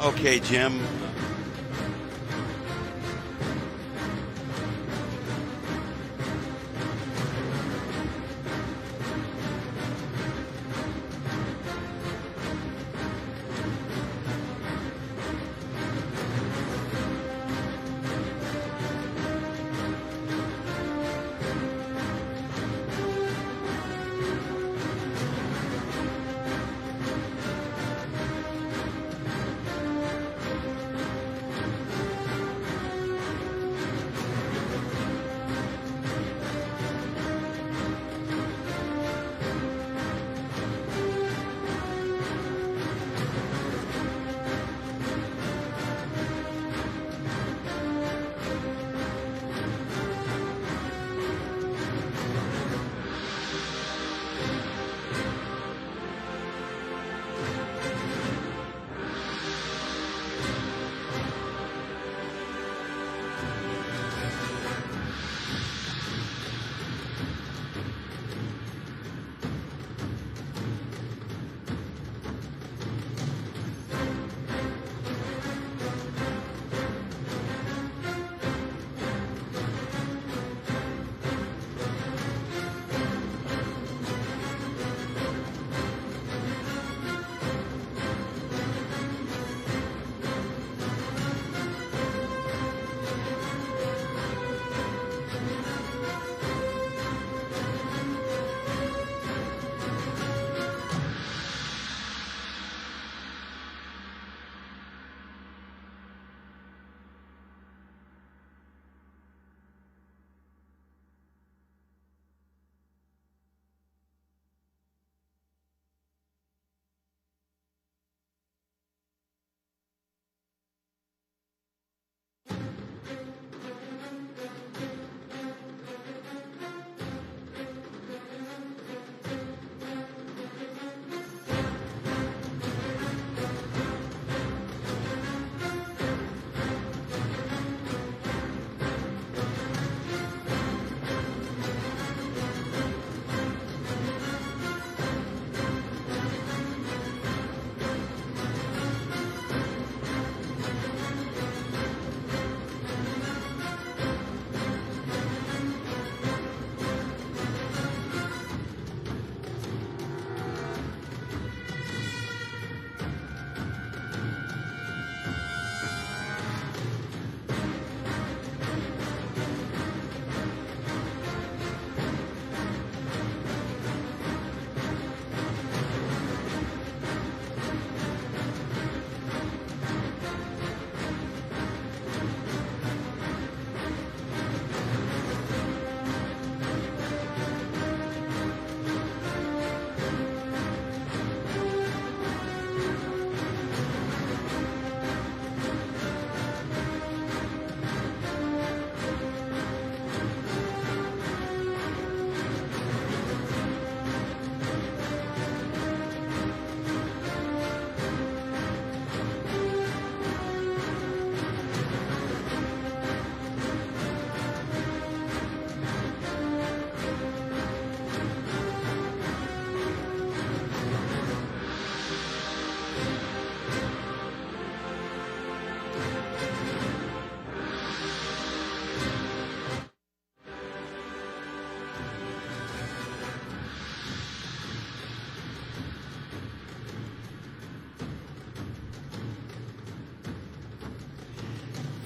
Okay, Jim.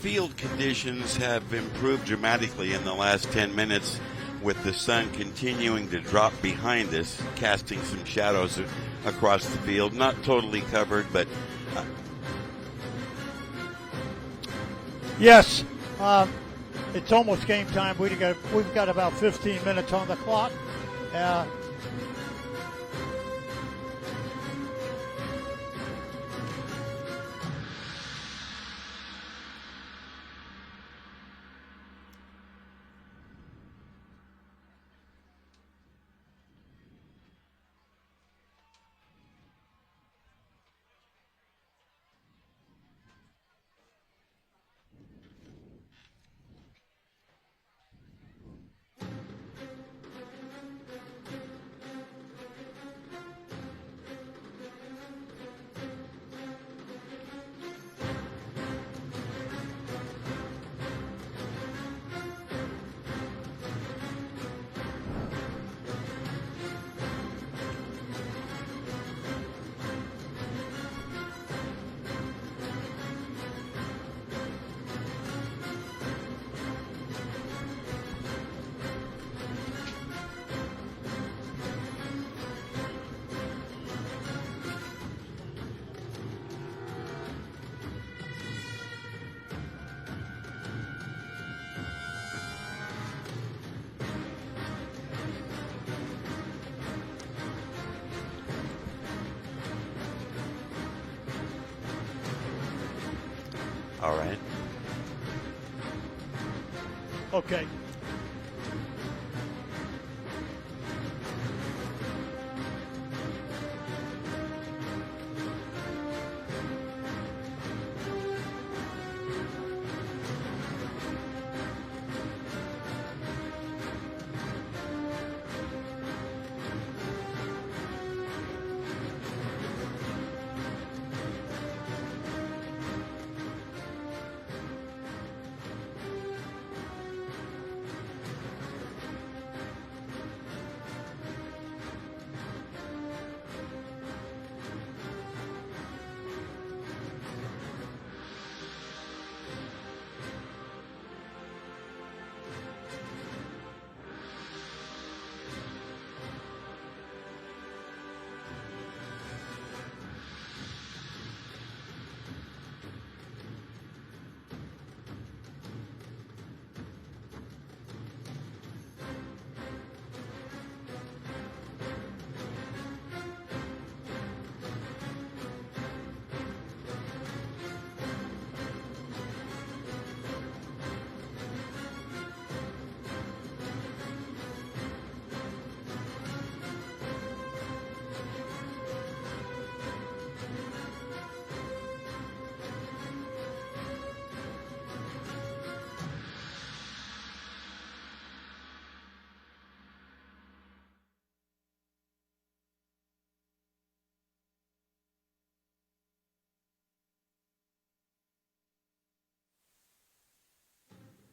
Field conditions have improved dramatically in the last 10 minutes, with the sun continuing to drop behind us, casting some shadows across the field. Not totally covered, but yes, it's almost game time. We've got about 15 minutes on the clock. All right. Okay.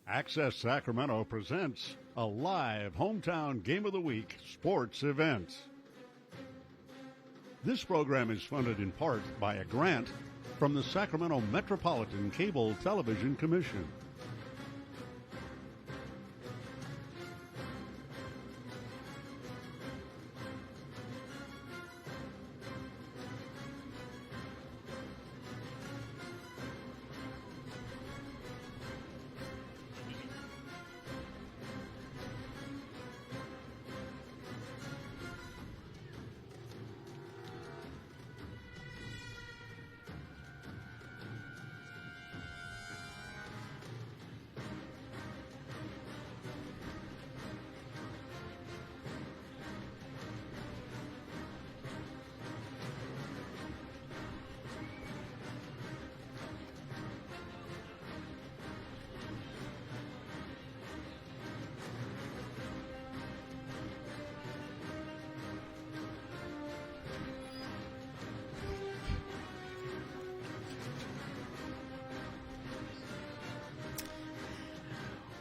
Access Sacramento presents a live hometown Game of the Week sports event. This program is funded in part by a grant from the Sacramento Metropolitan Cable Television Commission.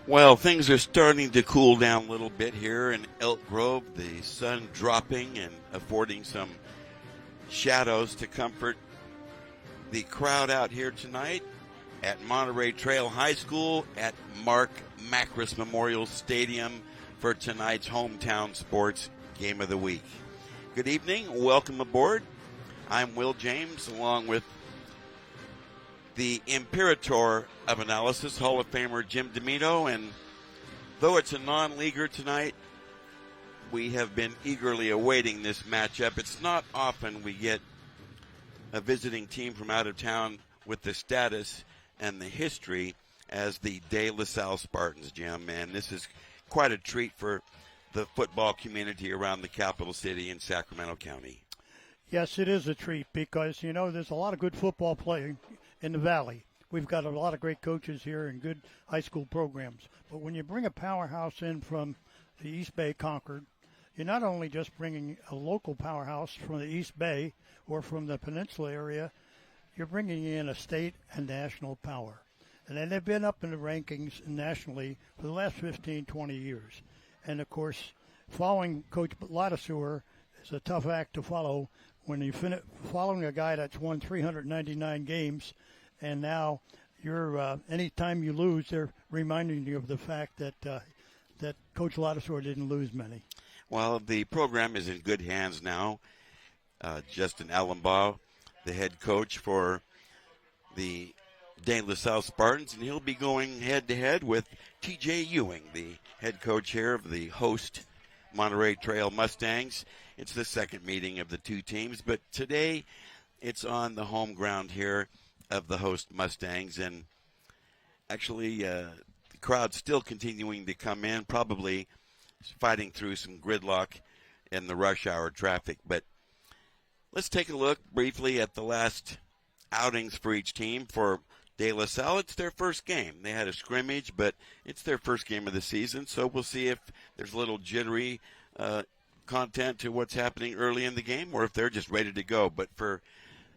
Well, things are starting to cool down a little bit here in Elk Grove. The sun dropping and affording some shadows to comfort the crowd out here tonight at Monterey Trail High School at Mark Macris Memorial Stadium for tonight's hometown sports game of the week. Good evening. Welcome aboard. I'm Will James, along with the Imperator of Analysis, Hall of Famer Jim D'Amito, and though it's a non-leaguer tonight, we have been eagerly awaiting this matchup. It's not often we get a visiting team from out of town with the status and the history as the De La Salle Spartans, Jim, and this is quite a treat for the football community around the capital city in Sacramento County. Yes, it is a treat because, you know, there's a lot of good football playing in the Valley. We've got a lot of great coaches here and good high school programs. But when you bring a powerhouse in from the East Bay Concord, you're not only just bringing a local powerhouse from the East Bay or from the peninsula area, you're bringing in a state and national power. And then they've been up in the rankings nationally for the last 15, 20 years. And, of course, following Coach Lattisewer is a tough act to follow when you following a guy that's won 399 games, and now you're anytime you lose, they're reminding you of the fact that that Coach Lattisewer didn't lose many. Well, the program is in good hands now. Justin Allenbaugh, the head coach for the De La Salle Spartans, and he'll be going head-to-head with T.J. Ewing, the head coach here of the host Monterey Trail Mustangs. It's the second meeting of the two teams, but today it's on the home ground here of the host Mustangs, and Actually, the crowd's still continuing to come in, probably fighting through some gridlock in the rush hour traffic. But let's take a look briefly at the last outings for each team. For De La Salle, it's their first game. They had a scrimmage, but it's their first game of the season, so we'll see if there's a little jittery content to what's happening early in the game or if they're just ready to go. But for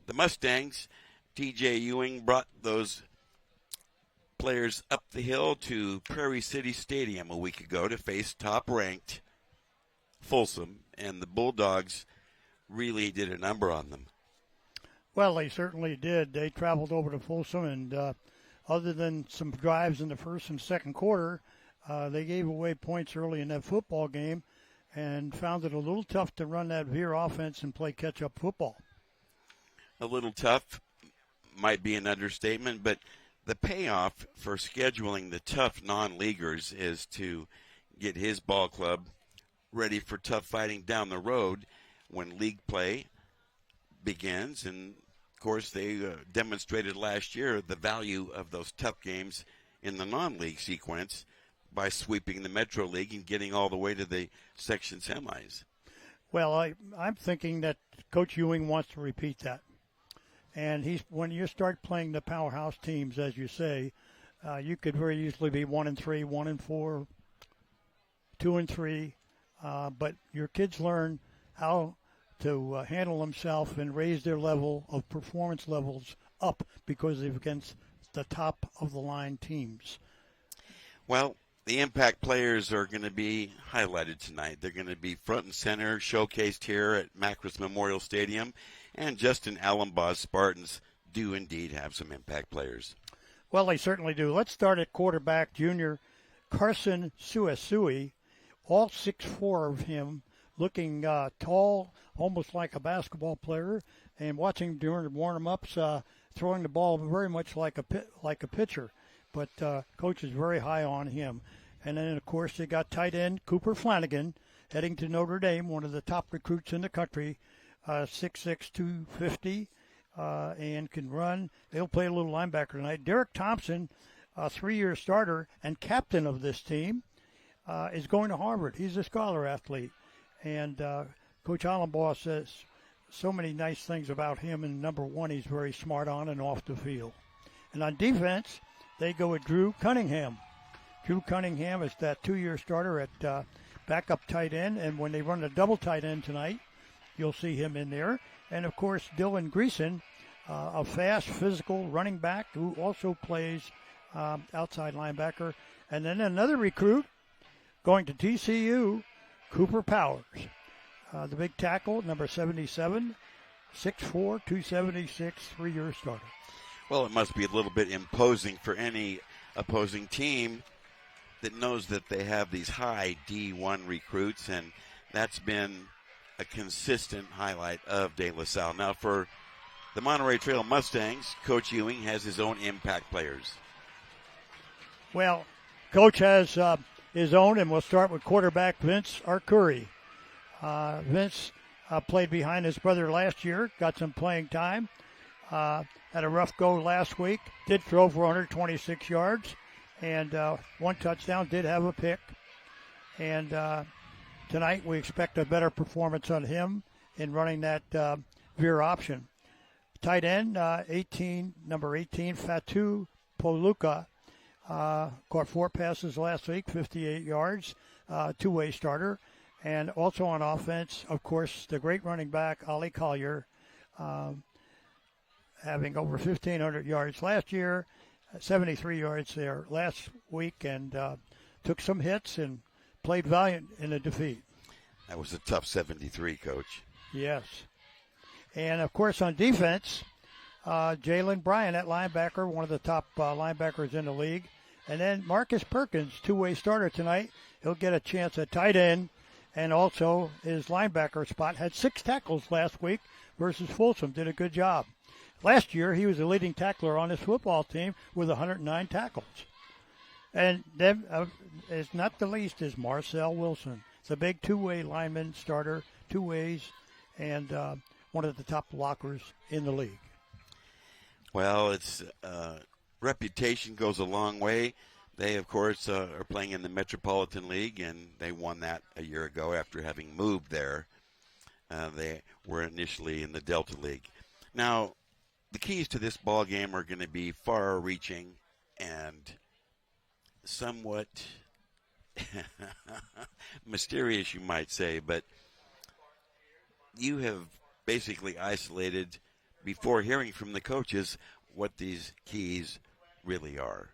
the Mustangs, T.J. Ewing brought those players up the hill to Prairie City Stadium a week ago to face top-ranked Folsom, and the Bulldogs really did a number on them. Well, they certainly did. They traveled over to Folsom, and other than some drives in the first and second quarter, they gave away points early in that football game and found it a little tough to run that veer offense and play catch-up football. A little tough might be an understatement, but the payoff for scheduling the tough non-leaguers is to get his ball club ready for tough fighting down the road when league play begins. And, of course, they demonstrated last year the value of those tough games in the non-league sequence by sweeping the Metro League and getting all the way to the section semis. Well, I'm thinking that Coach Ewing wants to repeat that. And when you start playing the powerhouse teams, as you say, you could very easily be 1-3, 1-4, 2-3. But your kids learn how to handle themselves and raise their level of performance levels up because they're against the top of the line teams. Well, the impact players are going to be highlighted tonight. They're going to be front and center, showcased here at Macris Memorial Stadium. And Justin Allenbaugh's Spartans do indeed have some impact players. Well, they certainly do. Let's start at quarterback, junior Carson Suesui. All 6'4" of him, looking tall, almost like a basketball player. And watching him during the warm-ups, throwing the ball very much like a pitcher. But coach is very high on him. And then, of course, they got tight end Cooper Flanagan, heading to Notre Dame, one of the top recruits in the country. 6'6", 250, and can run. They'll play a little linebacker tonight. Derek Thompson, a 3-year starter and captain of this team, is going to Harvard. He's a scholar athlete. And Coach Allenbaugh says so many nice things about him. And number one, he's very smart on and off the field. And on defense, they go with Drew Cunningham. Drew Cunningham is that 2-year starter at backup tight end. And when they run a double tight end tonight, you'll see him in there. And, of course, Dylan Greason, a fast, physical running back who also plays outside linebacker. And then another recruit going to TCU, Cooper Powers, the big tackle, number 77, 6'4", 276, 3-year starter. Well, it must be a little bit imposing for any opposing team that knows that they have these high D1 recruits, and that's been a consistent highlight of De La Salle. Now, for the Monterey Trail Mustangs, Coach Ewing has his own impact players. Well, Coach has his own, and we'll start with quarterback Vince Arcuri. Vince played behind his brother last year, got some playing time, had a rough go last week, did throw for 126 yards, and one touchdown, did have a pick. And tonight, we expect a better performance on him in running that veer option. Tight end, number 18, Fatu Poluka, caught 4 passes last week, 58 yards, two-way starter. And also on offense, of course, the great running back, Ali Collier, having over 1,500 yards last year, 73 yards there last week, and took some hits and played valiant in the defeat. That was a tough 73, Coach. Yes. And, of course, on defense, Jalen Bryan, that linebacker, one of the top linebackers in the league. And then Marcus Perkins, two-way starter tonight. He'll get a chance at tight end, and also his linebacker spot. Had 6 tackles last week versus Folsom. Did a good job. Last year, he was the leading tackler on his football team with 109 tackles. And then, is not the least, is Marcel Wilson. It's a big two-way lineman starter, 2 ways, and one of the top blockers in the league. Well, it's reputation goes a long way. They, of course, are playing in the Metropolitan League, and they won that a year ago after having moved there. They were initially in the Delta League. Now, the keys to this ball game are going to be far-reaching and somewhat mysterious, you might say, but you have basically isolated, before hearing from the coaches, what these keys really are.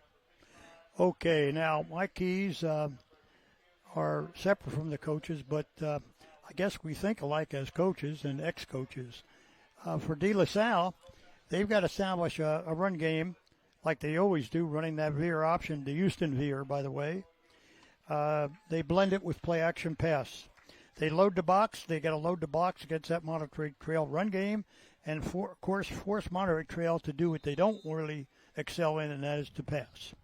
Okay, now my keys are separate from the coaches, but I guess we think alike as coaches and ex-coaches. For De La Salle, they've got to establish a run game like they always do, running that veer option, the Houston veer, by the way. They blend it with play-action pass. They load the box. They got to load the box against that Monterey Trail run game, and of course force Monterey Trail to do what they don't really excel in, and that is to pass.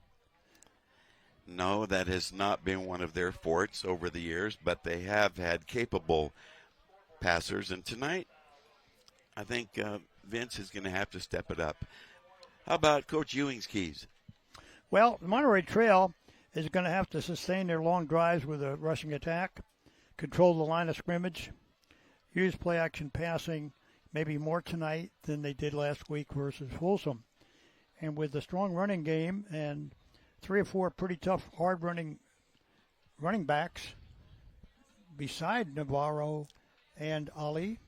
No, that has not been one of their fortes over the years, but they have had capable passers, and tonight I think Vince is going to have to step it up. How about Coach Ewing's keys? Well, the Monterey Trail is going to have to sustain their long drives with a rushing attack, control the line of scrimmage, use play-action passing maybe more tonight than they did last week versus Folsom. And with the strong running game and 3 or 4 pretty tough, hard-running running backs beside Navarro and Ali,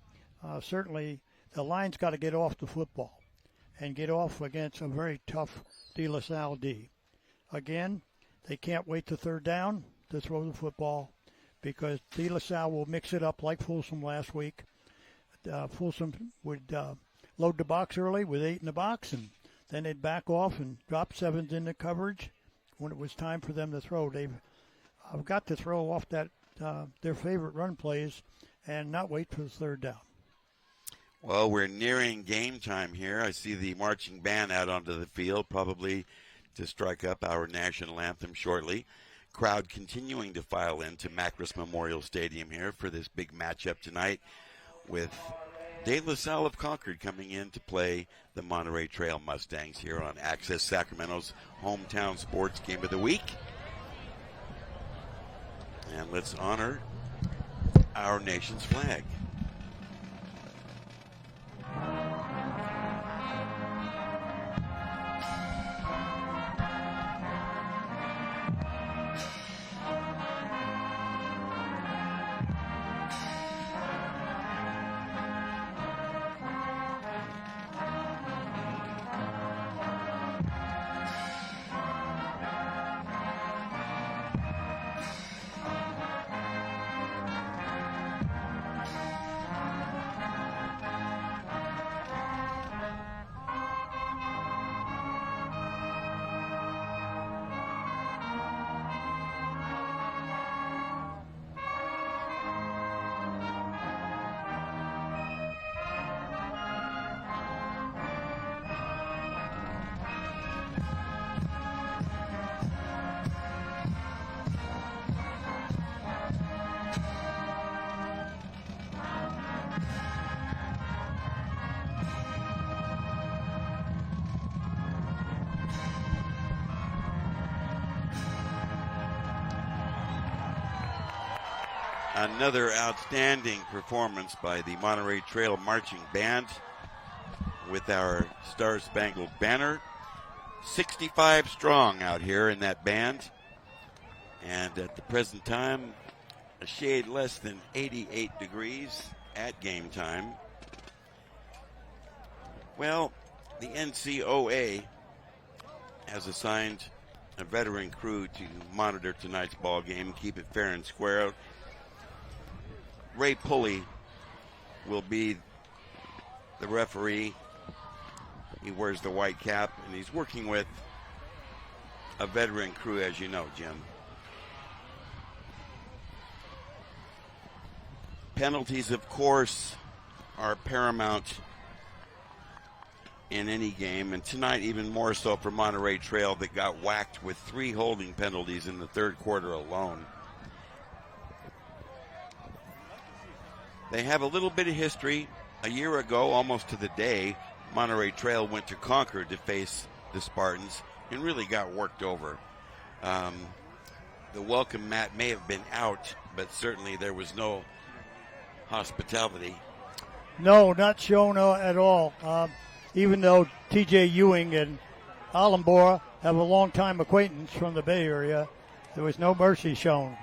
certainly the line's got to get off the football and get off against a very tough De La Salle D. Again, they can't wait to third down to throw the football because De La Salle will mix it up like Folsom last week. Folsom would load the box early with 8 in the box, and then they'd back off and drop 7s into coverage when it was time for them to throw. They've got to throw off that their favorite run plays and not wait for the third down. Well, we're nearing game time here. I see the marching band out onto the field, probably to strike up our national anthem shortly. Crowd continuing to file into Macris Memorial Stadium here for this big matchup tonight, with De La Salle of Concord coming in to play the Monterey Trail Mustangs here on Access Sacramento's hometown sports game of the week. And let's honor our nation's flag. Another outstanding performance by the Monterey Trail Marching Band with our Star-Spangled Banner. 65 strong out here in that band. And at the present time, a shade less than 88 degrees at game time. Well, the NCOA has assigned a veteran crew to monitor tonight's ball game, keep it fair and square. Ray Pulley will be the referee. He wears the white cap, and he's working with a veteran crew, as you know, Jim. Penalties, of course, are paramount in any game, and tonight even more so for Monterey Trail, that got whacked with 3 holding penalties in the third quarter alone. They have a little bit of history. A year ago, almost to the day, Monterey Trail went to Concord to face the Spartans and really got worked over. The welcome mat may have been out, but certainly there was no hospitality. No, not shown at all. Even though T.J. Ewing and Allenbora have a long-time acquaintance from the Bay Area, there was no mercy shown.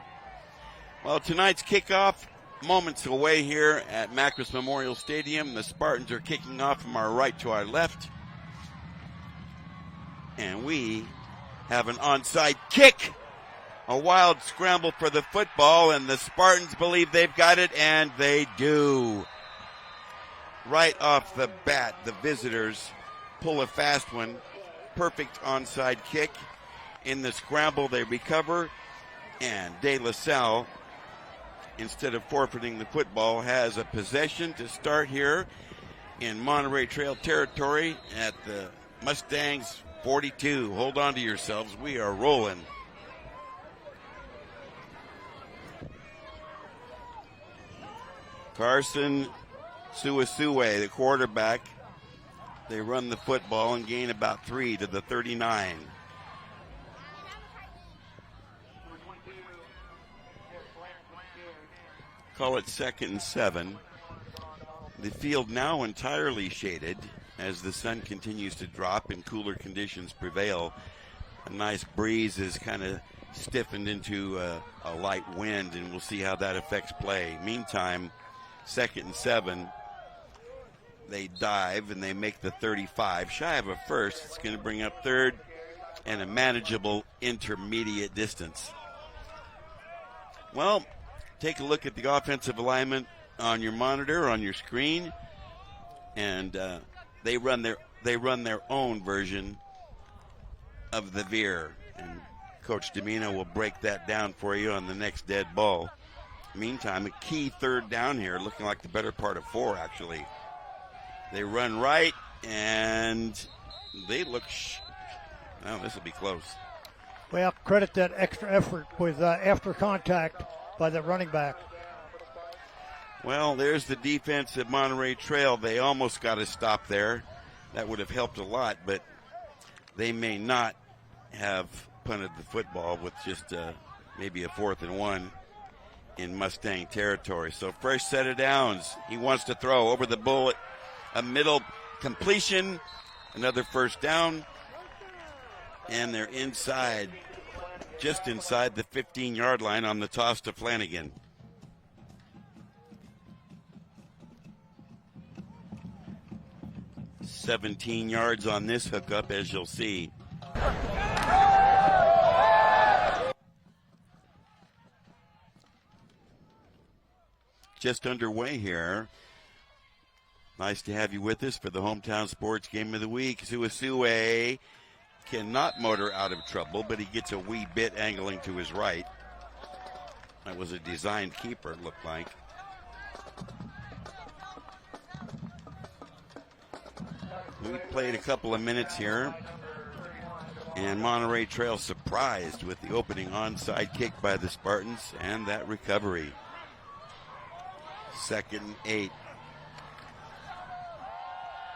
Well, tonight's kickoff, moments away here at Macris Memorial Stadium. The Spartans are kicking off from our right to our left. And we have an onside kick. A wild scramble for the football, and the Spartans believe they've got it, and they do. Right off the bat, the visitors pull a fast one. Perfect onside kick. In the scramble, they recover, and De La Salle, instead of forfeiting the football, has a possession to start here in Monterey Trail territory at the Mustangs 42. Hold on to yourselves. We are rolling. Carson Suasue, the quarterback. They run the football and gain about 3 to the 39. Call it 2nd and 7. The field now entirely shaded as the sun continues to drop and cooler conditions prevail. A nice breeze is kind of stiffened into a light wind, and we'll see how that affects play. Meantime, 2nd and 7. They dive and they make the 35. Shy of a first, it's going to bring up 3rd and a manageable intermediate distance. Well, take a look at the offensive alignment on your monitor, on your screen, and they run their own version of the veer. And Coach Domino will break that down for you on the next dead ball. Meantime, a key 3rd down here, looking like the better part of 4, actually. They run right, and they look oh, this will be close. Well, credit that extra effort with after contact by the running back. Well, there's the defense at Monterey Trail. They almost got a stop there. That would have helped a lot, but they may not have punted the football with just maybe a 4th and 1 in Mustang territory. So fresh set of downs. He wants to throw over the bullet. A middle completion, another first down, and they're inside, just inside the 15-yard line on the toss to Flanagan. $17 yards on this hookup, as you'll see. Just underway here. Nice to have you with us for the Hometown Sports Game of the Week. Suasue cannot motor out of trouble, but he gets a wee bit angling to his right. That was a designed keeper, it looked like. We played a couple of minutes here, and Monterey Trail surprised with the opening onside kick by the Spartans and that recovery. 2nd and 8.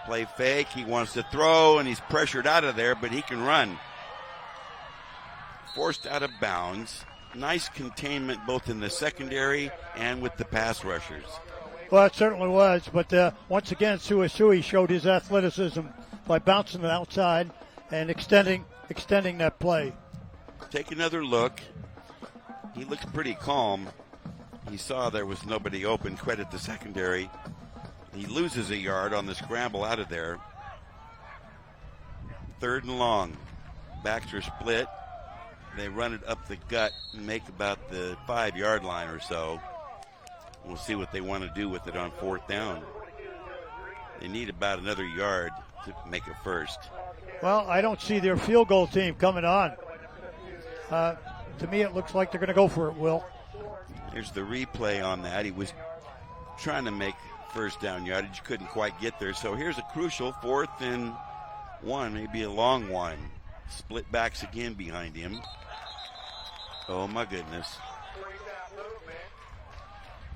Play fake, he wants to throw, and he's pressured out of there, but he can run. Forced out of bounds. Nice containment both in the secondary and with the pass rushers. Well, it certainly was, but once again, Suasue showed his athleticism by bouncing it outside and extending that play. Take another look. He looks pretty calm. He saw there was nobody open. Credit the secondary. He loses a yard on the scramble out of there. 3rd and long. Backs are split. They run it up the gut and make about the 5-yard line or so. We'll see what they want to do with it on 4th down. They need about another yard to make a first. Well, I don't see their field goal team coming on. To me, it looks like they're going to go for it, Will. There's the replay on that. He was trying to make first down yardage, couldn't quite get there. So here's a crucial 4th and 1, maybe a long one. Split backs again behind him. Oh my goodness.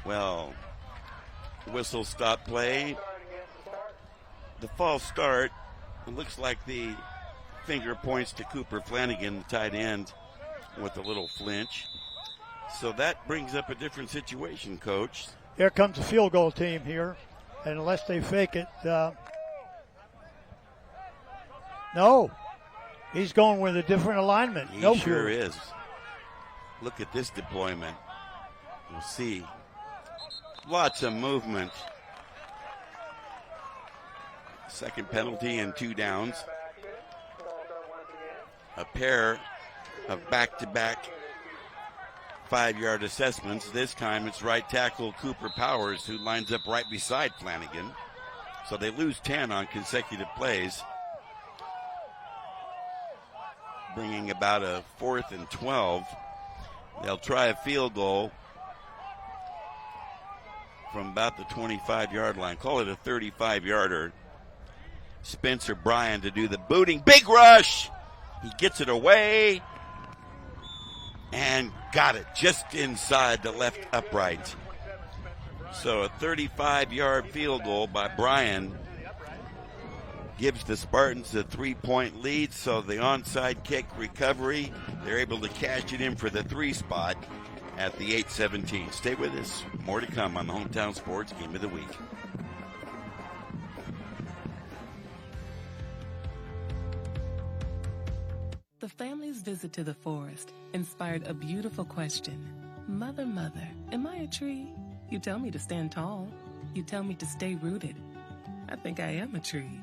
Well, whistle stop play. The false start. It looks like the finger points to Cooper Flanagan, the tight end, with a little flinch. So that brings up a different situation, Coach. Here comes the field goal team here, and unless they fake it, no. He's going with a different alignment. He no sure good. is. Look at this deployment. We'll see. Lots of movement. Second penalty and 2 downs. A pair of back-to-back 5-yard assessments. This time it's right tackle Cooper Powers who lines up right beside Flanagan. So they lose 10 on consecutive plays, bringing about a 4th and 12. They'll try a field goal from about the 25-yard line. Call it a 35-yarder. Spencer Bryan to do the booting. Big rush! He gets it away and got it just inside the left upright. So a 35-yard field goal by Bryan gives the Spartans a 3-point lead. So the onside kick recovery, they're able to cash it in for the 3 spot at the 8-17. Stay with us. More to come on the Hometown Sports Game of the Week. The family's visit to the forest inspired a beautiful question. Mother, mother, am I a tree? You tell me to stand tall. You tell me to stay rooted. I think I am a tree.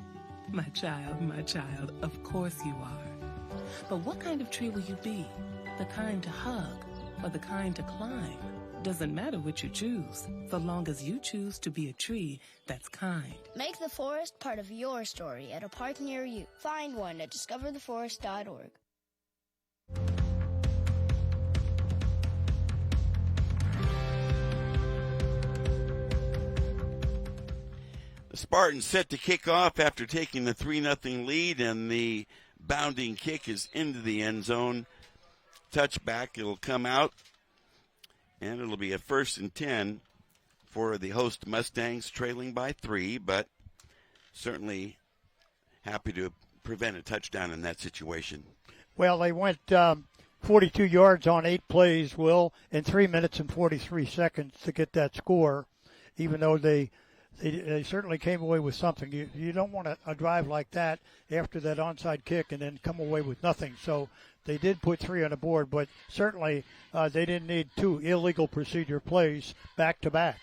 My child, of course you are. But what kind of tree will you be? The kind to hug or the kind to climb? Doesn't matter what you choose, so long as you choose to be a tree that's kind. Make the forest part of your story at a park near you. Find one at discovertheforest.org. The Spartans set to kick off after taking the 3-0 lead, and the bounding kick is into the end zone. Touchback, it'll come out, and it'll be a 1st and 10 for the host Mustangs, trailing by 3, but certainly happy to prevent a touchdown in that situation. Well, they went 42 yards on 8 plays, Will, in 3 minutes and 43 seconds to get that score, even though they certainly came away with something. You don't want a drive like that after that onside kick and then come away with nothing. So they did put 3 on the board, but certainly they didn't need 2 illegal procedure plays back-to-back.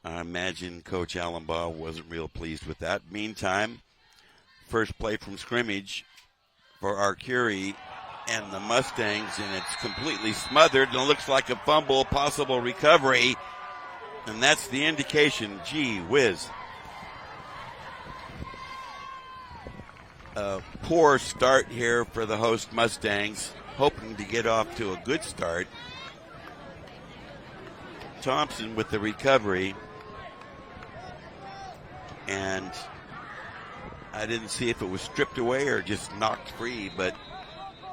I imagine Coach Allenbaugh wasn't real pleased with that. Meantime, first play from scrimmage for Arcuri and the Mustangs, and it's completely smothered, and it looks like a fumble, possible recovery. And that's the indication. Gee whiz. A poor start here for the host Mustangs, hoping to get off to a good start. Thompson with the recovery. And I didn't see if it was stripped away or just knocked free, but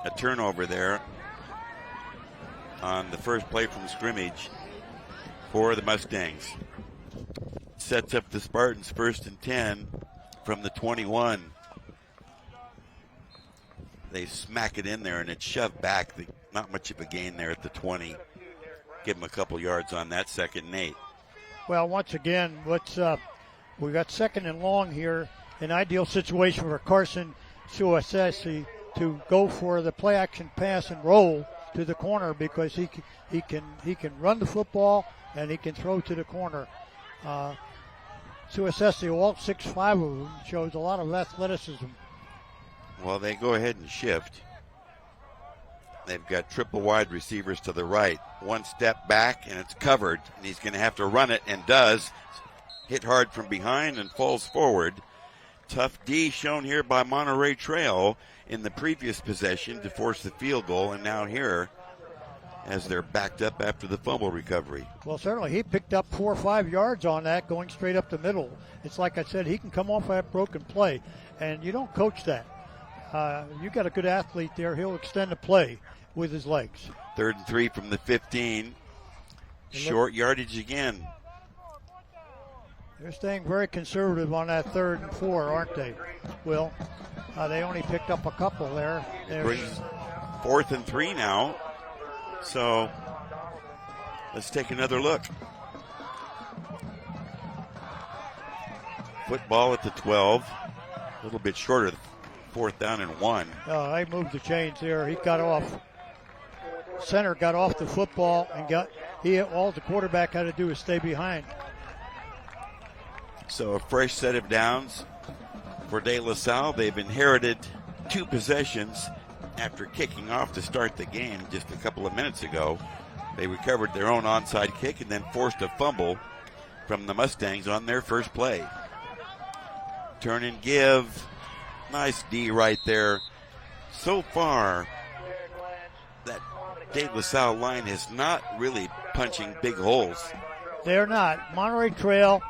a turnover there on the first play from scrimmage for the Mustangs. Sets up the Spartans 1st and 10 from the 21. They smack it in there and it's shoved back. Not much of a gain there at the 20. Give them a couple yards on that, 2nd and 8. Well, once again, we got 2nd and long here. An ideal situation for Carson Suasesi to go for the play action pass and roll to the corner, because he can run the football and he can throw to the corner. Suasesi, all 6'5" of them, shows a lot of athleticism. Well, they go ahead and shift. They've got triple wide receivers to the right. One step back and it's covered, and he's going to have to run it, and does. Hit hard from behind and falls forward. Tough D shown here by Monterey Trail in the previous possession to force the field goal, and now here as they're backed up after the fumble recovery. Well, certainly he picked up 4 or 5 yards on that, going straight up the middle. It's like I said, he can come off that broken play, and you don't coach that. You got a good athlete there. He'll extend the play with his legs. 3rd and 3 from the 15. Short yardage again. They're staying very conservative on that 3rd and 4, aren't they, Will? They only picked up a couple there. Brings 4th and 3 now. So let's take another look. Football at the 12. A little bit shorter, 4th down and 1. They moved the chains there. He got off. Center got off the football and all the quarterback had to do was stay behind. So a fresh set of downs for De La Salle. They've inherited 2 possessions after kicking off to start the game just a couple of minutes ago. They recovered their own onside kick and then forced a fumble from the Mustangs on their first play. Turn and give. Nice D right there. So far, that De La Salle line is not really punching big holes. They're not. Monterey Trail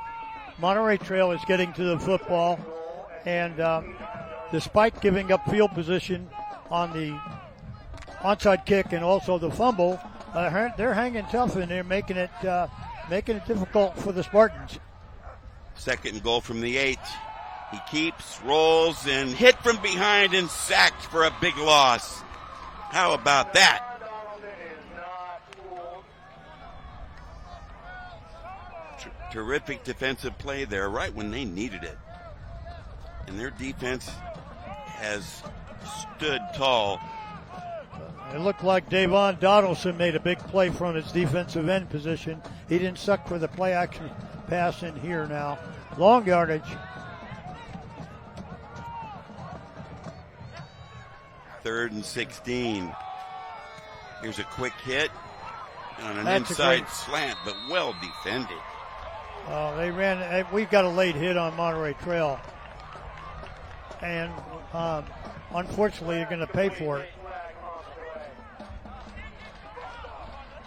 is getting to the football, and despite giving up field position on the onside kick and also the fumble, they're hanging tough and they're making it difficult for the Spartans. 2nd and goal from the 8. He keeps, rolls, and hit from behind and sacked for a big loss. How about that? Terrific defensive play there right when they needed it. And their defense has stood tall. It looked like Davon Donaldson made a big play from his defensive end position. He didn't suck for the play action pass in here now. Long yardage. 3rd and 16. Here's a quick hit on an That's inside slant, but well defended. We've got a late hit on Monterey Trail. And unfortunately, you're going to pay for it.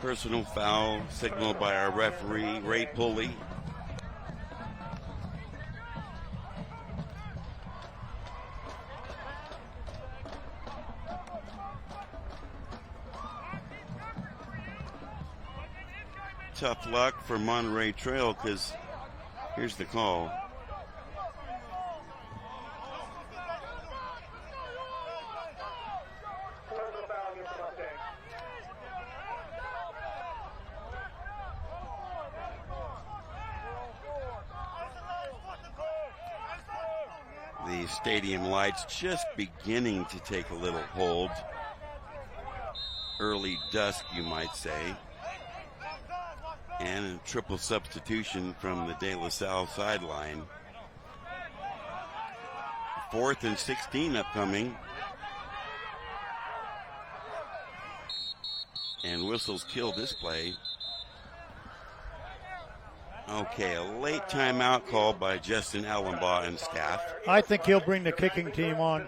Personal foul signaled by our referee, Ray Pulley. Tough luck for Monterey Trail because here's the call. The stadium lights just beginning to take a little hold. Early dusk, you might say. And a triple substitution from the De La Salle sideline. 4th and 16 upcoming. And whistles kill this play. Okay, a late timeout called by Justin Allenbaugh and staff. I think he'll bring the kicking team on.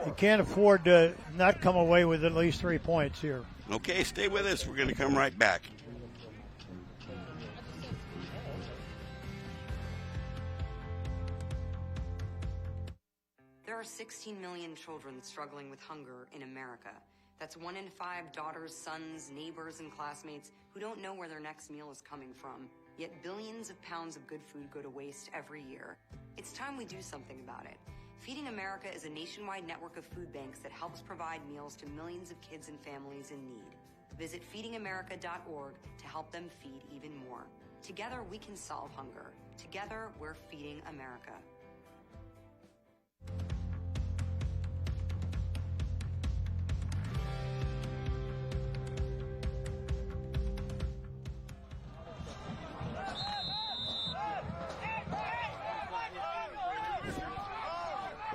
He can't afford to not come away with at least 3 points here. Okay, stay with us. We're going to come right back. There are 16 million children struggling with hunger in America. That's 1 in 5 daughters, sons, neighbors, and classmates who don't know where their next meal is coming from. Yet billions of pounds of good food go to waste every year. It's time we do something about it. Feeding America is a nationwide network of food banks that helps provide meals to millions of kids and families in need. Visit feedingamerica.org to help them feed even more. Together, we can solve hunger. Together, we're feeding America.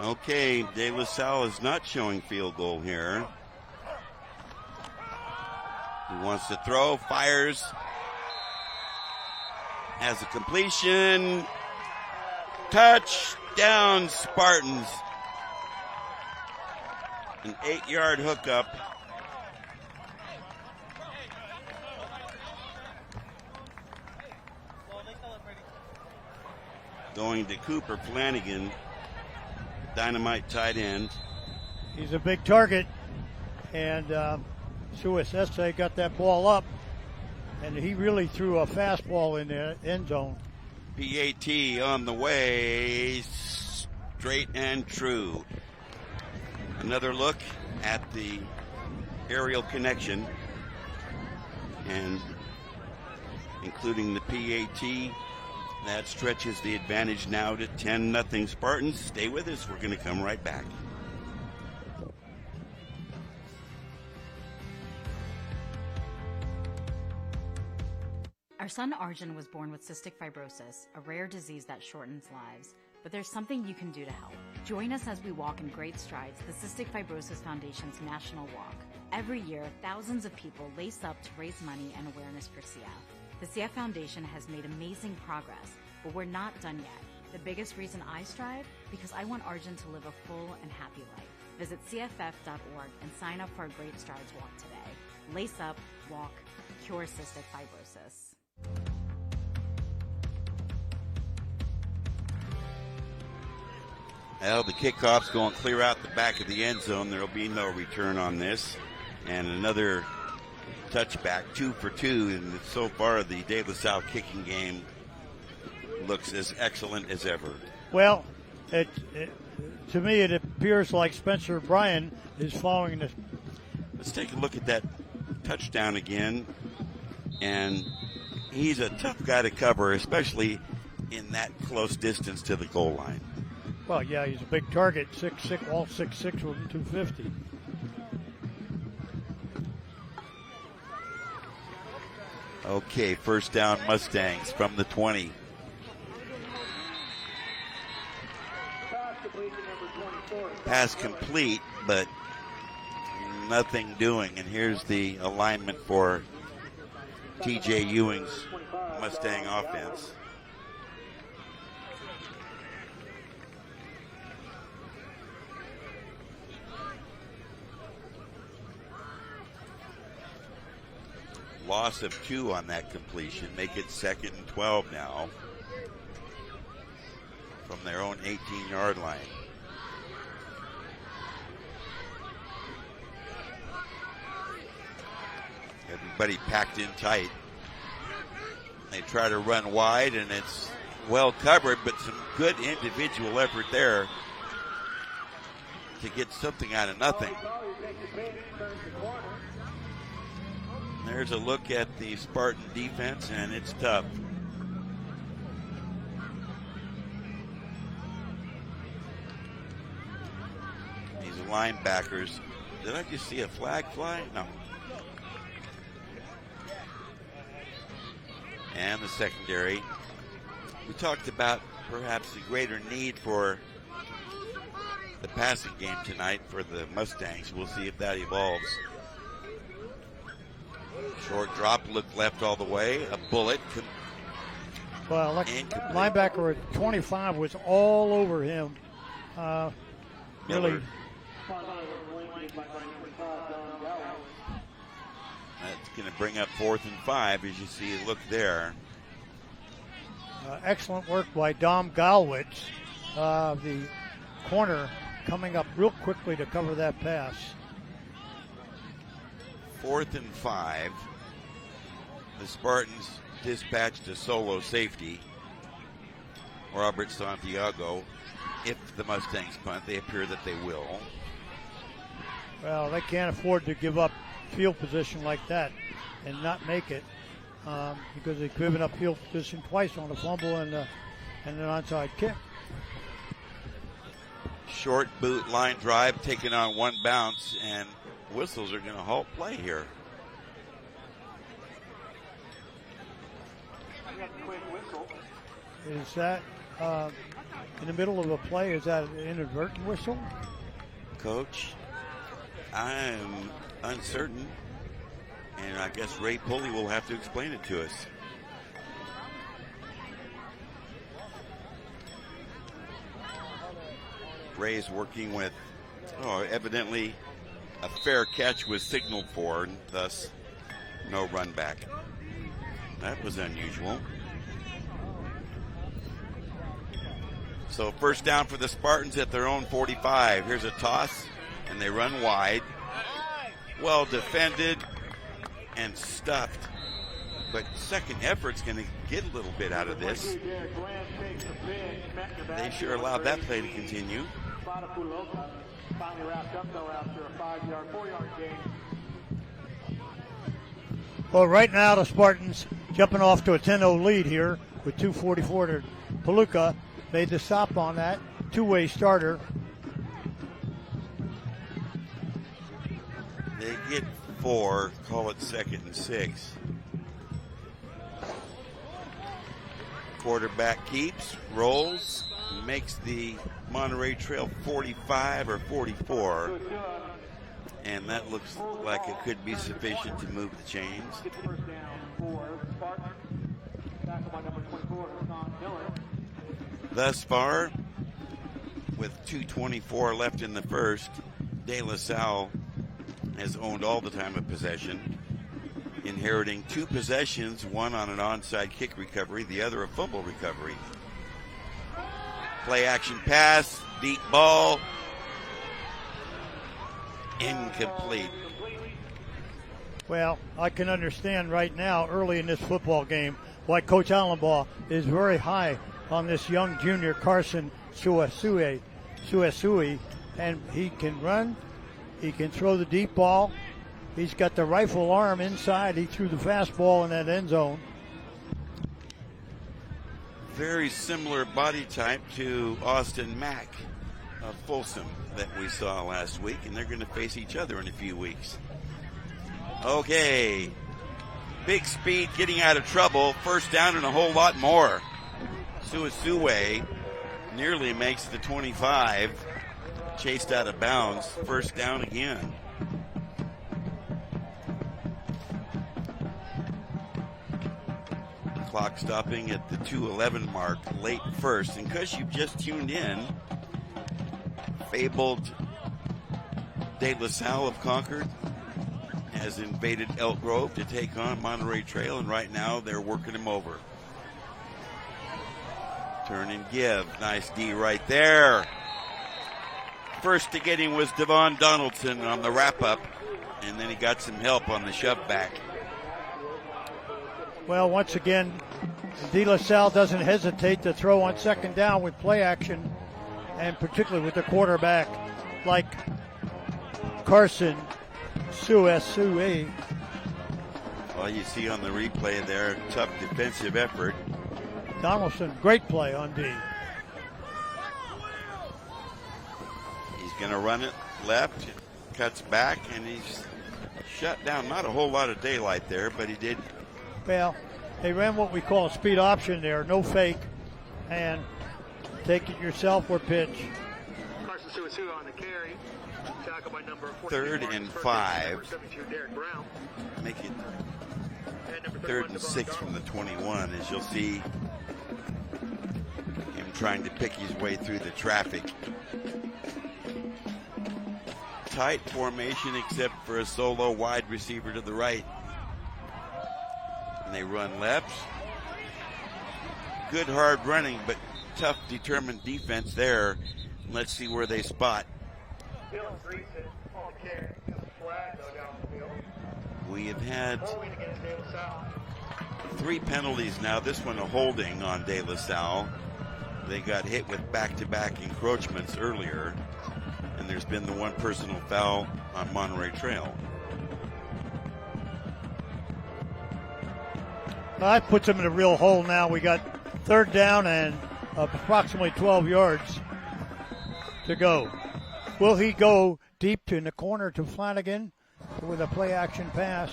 Okay, De La Salle is not showing field goal here. He wants to throw, fires, has a completion, touchdown Spartans. An 8-yard hookup. Going to Cooper Flanagan. Dynamite tight end. He's a big target, and Suicesse got that ball up, and he really threw a fastball in the end zone. PAT on the way, straight and true. Another look at the aerial connection, and including the PAT, that stretches the advantage now to 10-0 Spartans. Stay with us. We're going to come right back. Our son Arjun was born with cystic fibrosis, a rare disease that shortens lives. But there's something you can do to help. Join us as we walk in great strides the Cystic Fibrosis Foundation's National Walk. Every year, thousands of people lace up to raise money and awareness for CF. The CF Foundation has made amazing progress, but we're not done yet. The biggest reason I strive? Because I want Arjun to live a full and happy life. Visit CFF.org and sign up for a Great Strides Walk today. Lace up, walk, cure cystic fibrosis. Well, the kickoff's going clear out the back of the end zone. There will be no return on this. And another touchback, 2 for 2. And so far, the De La Salle kicking game looks as excellent as ever. Well, to me, it appears like Spencer Bryan is following this. Let's take a look at that touchdown again. And he's a tough guy to cover, especially in that close distance to the goal line. Well, yeah, he's a big target, 6'6", all 6'6", with 250. Okay, first down Mustangs from the 20. Pass complete, but nothing doing. And here's the alignment for T.J. Ewing's Mustang offense. Loss of 2 on that completion. Make it 2nd and 12 now from their own 18-yard line. Everybody packed in tight. They try to run wide, and it's well covered, but some good individual effort there to get something out of nothing. There's a look at the Spartan defense, and it's tough. These linebackers. Did I just see a flag fly? No. And the secondary. We talked about perhaps the greater need for the passing game tonight for the Mustangs. We'll see if that evolves. Short drop, look left all the way. A bullet. Well, linebacker at 25 was all over him. Really. That's going to bring up 4th and 5 as you see it look there. Excellent work by Dom Galwitz, the corner, coming up real quickly to cover that pass. 4th and 5. The Spartans dispatched a solo safety, Robert Santiago. If the Mustangs punt, they appear that they will. Well, they can't afford to give up field position like that and not make it because they've given up field position twice on a fumble and an onside kick. Short boot line drive taken on one bounce, and whistles are going to halt play here. Is that in the middle of a play? Is that an inadvertent whistle? Coach, I'm uncertain, and I guess Ray Pulley will have to explain it to us. Ray's working with, evidently a fair catch was signaled for, and thus no run back. That was unusual. So first down for the Spartans at their own 45. Here's a toss, and they run wide. Well defended and stuffed but second effort's going to get a little bit out of this. They sure allowed that play to continue. Finally wrapped up though after a 4-yard gain. Well, right now the Spartans jumping off to a 10-0 lead here with 2:44 to Palooka. Made the stop on that. Two-way starter. They get 4, call it 2nd and 6. Quarterback keeps, rolls, makes the Monterey Trail 45 or 44. And that looks like it could be sufficient to move the chains. Thus far, with 2:24 left in the first, De La Salle has owned all the time of possession, inheriting 2 possessions, one on an onside kick recovery, the other a fumble recovery. Play action pass, deep ball, incomplete. Well, I can understand right now, early in this football game, why Coach Allenbaugh is very high on this young junior Carson Suesui, and he can run, he can throw the deep ball, he's got the rifle arm inside, he threw the fastball in that end zone. Very similar body type to Austin Mack of Folsom that we saw last week, and they're going to face each other in a few weeks. Okay, big speed, getting out of trouble, first down and a whole lot more. Suesue nearly makes the 25, chased out of bounds, first down again. Clock stopping at the 2:11 mark, late first. And because you've just tuned in, fabled De La Salle of Concord has invaded Elk Grove to take on Monterey Trail, and right now they're working him over. Turn and give. Nice D right there. First to get him was Devon Donaldson on the wrap-up, and then he got some help on the shove back. Well, once again, De La Salle doesn't hesitate to throw on second down with play action, and particularly with the quarterback like Carson Suesue. Well, you see on the replay there, tough defensive effort. Donaldson, great play on D. He's going to run it left, cuts back, and he's shut down. Not a whole lot of daylight there, but he did. Well, they ran what we call a speed option there, no fake, and take it yourself or pitch. Carson Suesue on the carry. Tackle by number 14, 3rd and 5. Make it 3rd and 6 from the 21, as you'll see him trying to pick his way through the traffic. Tight formation except for a solo wide receiver to the right. And they run left. Good hard running, but tough determined defense there. Let's see where they spot. We have had 3 penalties now. This one a holding on De La Salle. They got hit with back-to-back encroachments earlier. And there's been the 1 personal foul on Monterey Trail. That puts them in a real hole now. We got 3rd down and approximately 12 yards to go. Will he go deep in the corner to Flanagan with a play action pass?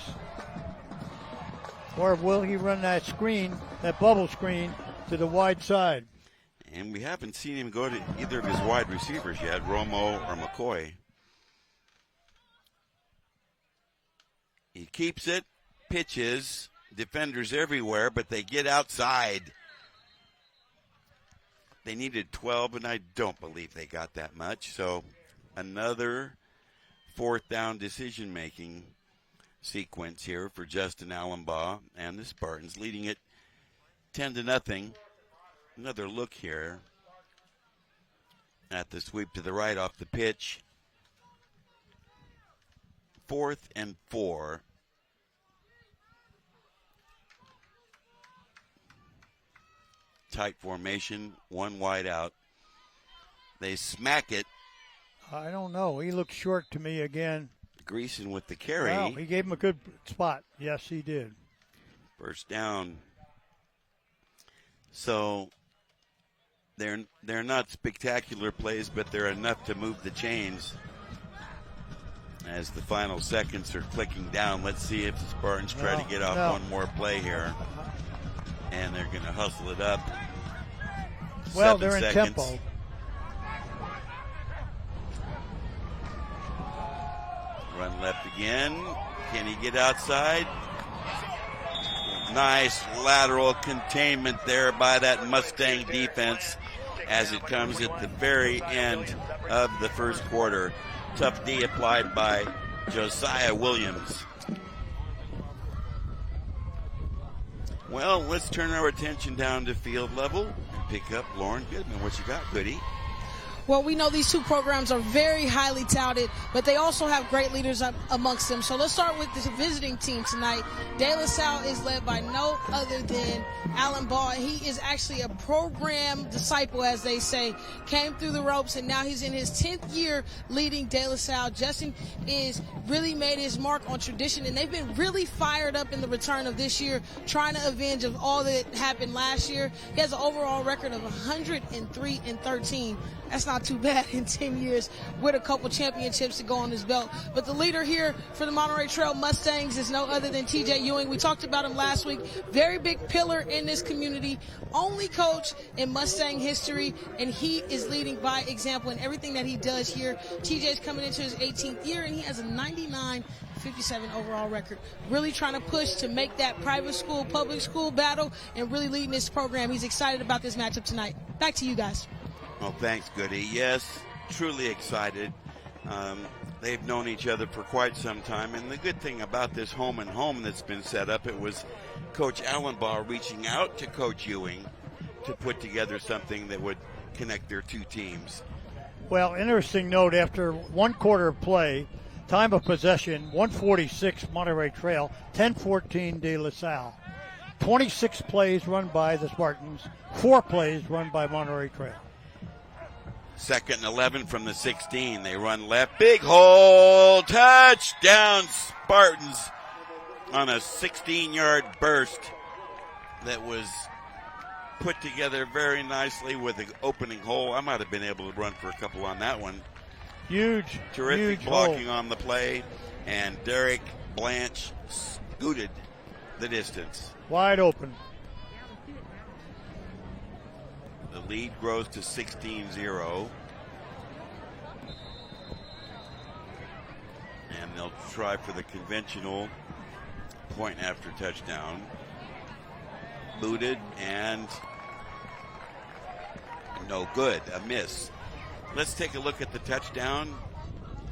Or will he run that screen, that bubble screen, to the wide side? And we haven't seen him go to either of his wide receivers yet, Romo or McCoy. He keeps it, pitches, defenders everywhere, but they get outside. They needed 12, and I don't believe they got that much. So another 4th down decision-making sequence here for Justin Allenbaugh and the Spartans, leading it 10-0. Another look here at the sweep to the right off the pitch. 4th and 4. tight formation, one wide out. They smack it. I don't know. He looked short to me again. Greason with the carry. Well, he gave him a good spot. Yes, he did. First down. So they're not spectacular plays, but they're enough to move the chains. As the final seconds are clicking down, let's see if the Spartans try to get off one more play here. And they're going to hustle it up. Well, they're in tempo. Run left again. Can he get outside? Nice lateral containment there by that Mustang defense as it comes at the very end of the first quarter. Tough D applied by Josiah Williams. Well, let's turn our attention down to field level and pick up Lauren Goodman. What you got, Goody? Well, we know these two programs are very highly touted, but they also have great leaders amongst them. So let's start with the visiting team tonight. De La Salle is led by no other than Alan Ball. He is actually a program disciple, as they say. Came through the ropes, and now he's in his 10th year leading De La Salle. Justin is really made his mark on tradition, and they've been really fired up in the return of this year, trying to avenge of all that happened last year. He has an overall record of 103-13. That's not too bad in 10 years with a couple championships to go on his belt. But the leader here for the Monterey Trail Mustangs is no other than TJ Ewing. We talked about him last week. Very big pillar in this community. Only coach in Mustang history, and he is leading by example in everything that he does here. TJ's coming into his 18th year, and he has a 99-57 overall record. Really trying to push to make that private school, public school battle and really leading this program. He's excited about this matchup tonight. Back to you guys. Well, thanks, Goody. Yes, truly excited. They've known each other for quite some time, and the good thing about this home and home that's been set up, it was Coach Allenbaugh reaching out to Coach Ewing to put together something that would connect their two teams. Well, interesting note, after one quarter of play, time of possession, 146 Monterey Trail, 10-14 De La Salle. 26 plays run by the Spartans, 4 plays run by Monterey Trail. Second and 11 from the 16. They run left. Big hole. Touchdown Spartans on a 16-yard burst that was put together very nicely with an opening hole. I might have been able to run for a couple on that one. Huge. Terrific huge blocking hole on the play. And Derek Blanche scooted the distance. Wide open. The lead grows to 16-0. And they'll try for the conventional point after touchdown. Booted and no good, a miss. Let's take a look at the touchdown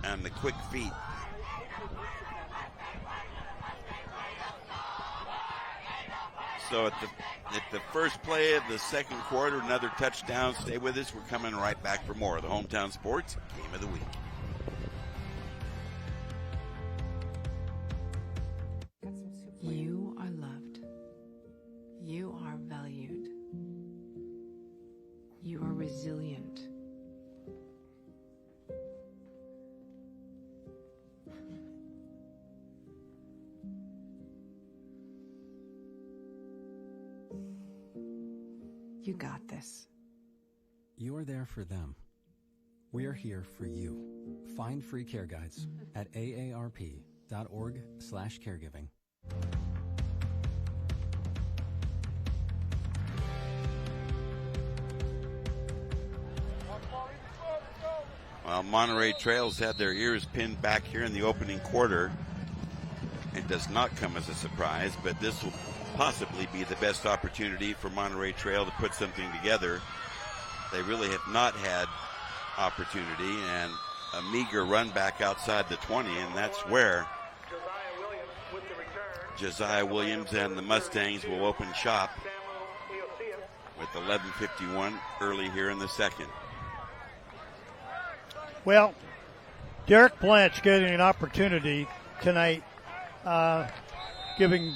and the quick feet. So at the first play of the second quarter, another touchdown. Stay with us. We're coming right back for more of the Hometown Sports Game of the Week. You are loved. You are valued. You are resilient. You got this. You're there for them. We're here for you. Find free care guides at aarp.org/caregiving. Well, Monterey Trail's had their ears pinned back here in the opening quarter. It does not come as a surprise, but this will possibly be the best opportunity for Monterey Trail to put something together. They really have not had opportunity, and a meager run back outside the 20, and that's where Josiah Williams and the Mustangs will open shop with 11:51 early here in the second. Well, Derek Blanche getting an opportunity tonight, giving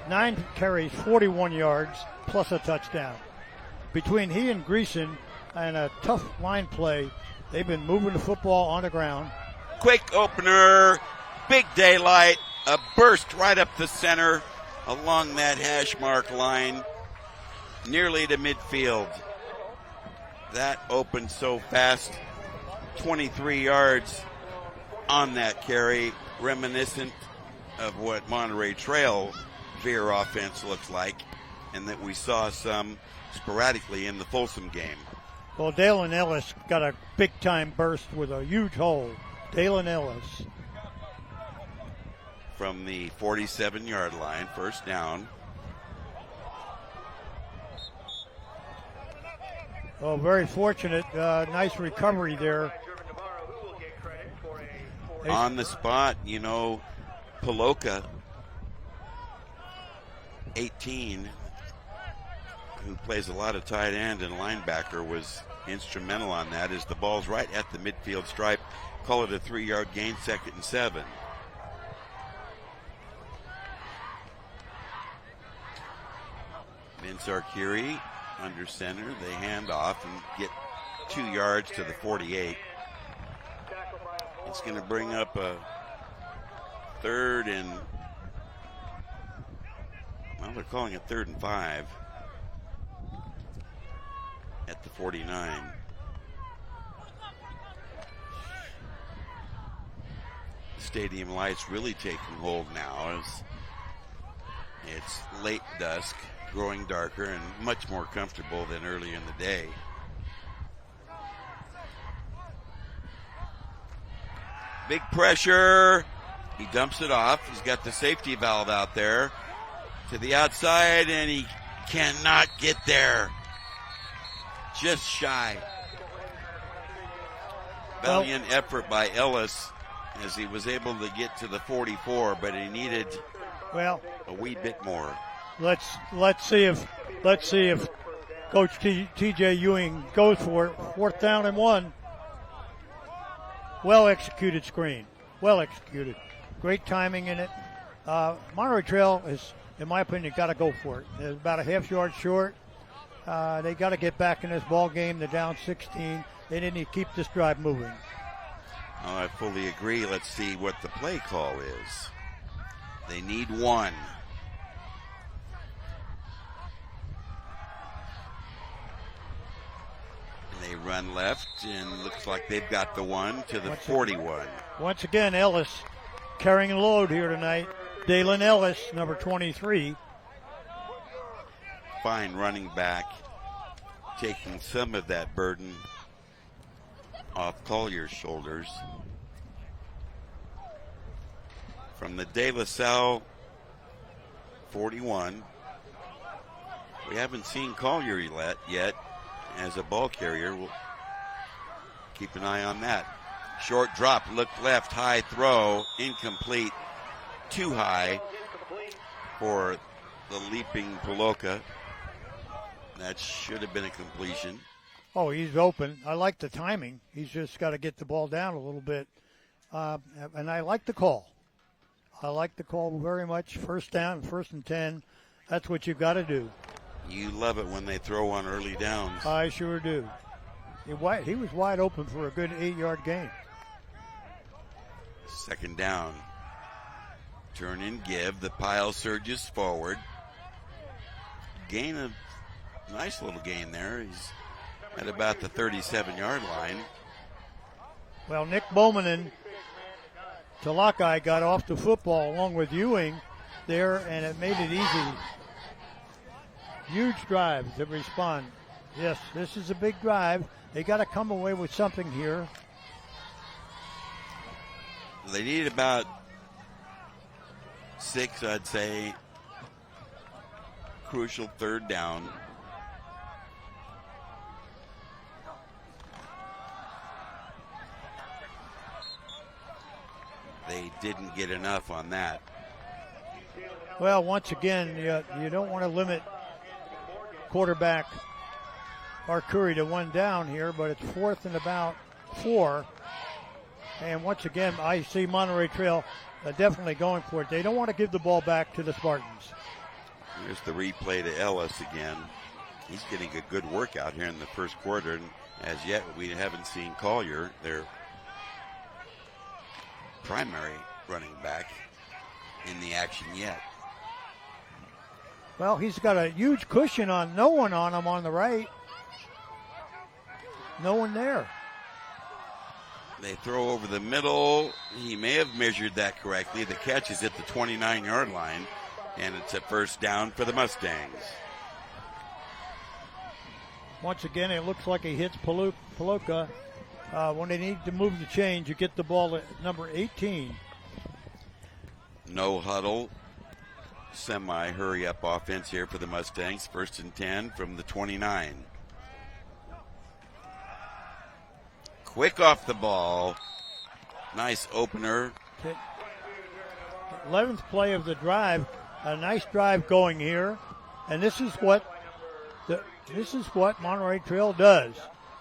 9 carries, 41 yards, plus a touchdown. Between he and Greason and a tough line play, they've been moving the football on the ground. Quick opener, big daylight, a burst right up the center along that hash mark line, nearly to midfield. That opened so fast, 23 yards on that carry, reminiscent of what Monterey Trail veer offense looks like, and that we saw some sporadically in the Folsom game. Well, Dalen Ellis got a big-time burst with a huge hole. Dalen Ellis. From the 47-yard line, first down. Oh, very fortunate. Nice recovery there. On the spot, Paloka, 18, who plays a lot of tight end and linebacker, was instrumental on that as the ball's right at the midfield stripe. Call it a 3-yard gain, 2nd and 7. Vince Arcuri under center. They hand off and get 2 yards to the 48. It's going to bring up a 3rd and, well, they're calling it 3rd and 5 at the 49. Stadium lights really taking hold now as it's late dusk, growing darker and much more comfortable than earlier in the day. Big pressure. He dumps it off. He's got the safety valve out there to the outside, and he cannot get there. Just shy. Valiant effort by Ellis as he was able to get to the 44, but he needed a wee bit more. Let's see if Coach TJ Ewing goes for it. 4th down and 1. Well executed screen. Well executed. Great timing in it. Monterey Trail is, in my opinion, got to go for it. They're about a half yard short. They got to get back in this ball game. They're down 16. They didn't keep this drive moving. Oh, I fully agree. Let's see what the play call is. They need 1. They run left, and looks like they've got the 1 to the 41. Once again, Ellis carrying a load here tonight. Dalen Ellis, number 23. Fine running back, taking some of that burden off Collier's shoulders. From the De La Salle 41, we haven't seen Collier yet as a ball carrier. We'll keep an eye on that. Short drop, look left, high throw, incomplete, too high for the leaping Paloka. That should have been a completion. Oh, he's open. I like the timing. He's just got to get the ball down a little bit. And I like the call. I like the call very much. First down, 1st and 10. That's what you got to do. You love it when they throw on early downs. I sure do. He was wide open for a good 8-yard gain. 2nd down. Turn and give. The pile surges forward. Gain a nice little gain there. He's at about the 37-yard line. Well, Nick Bowman and Talakai got off the football along with Ewing there, and it made it easy. Huge drive to respond. Yes, this is a big drive. They got to come away with something here. They need about 6, I'd say. Crucial 3rd down. They didn't get enough on that. Well, once again, you don't want to limit quarterback Arcuri to 1 down here, but it's 4th and about 4. And once again, I see Monterey Trail definitely going for it. They don't want to give the ball back to the Spartans. Here's the replay to Ellis again. He's getting a good workout here in the first quarter. And as yet, we haven't seen Collier, their primary running back, in the action yet. Well, he's got a huge cushion on, no one on him on the right. No one there. They throw over the middle. He may have measured that correctly. The catch is at the 29-yard line, and it's a first down for the Mustangs. Once again, it looks like he hits Paloka. When they need to move the chains, you get the ball at number 18. No huddle. Semi-hurry-up offense here for the Mustangs. 1st and 10 from the 29. Quick off the ball. Nice opener. 11th play of the drive. A nice drive going here. And this is what Monterey Trail does.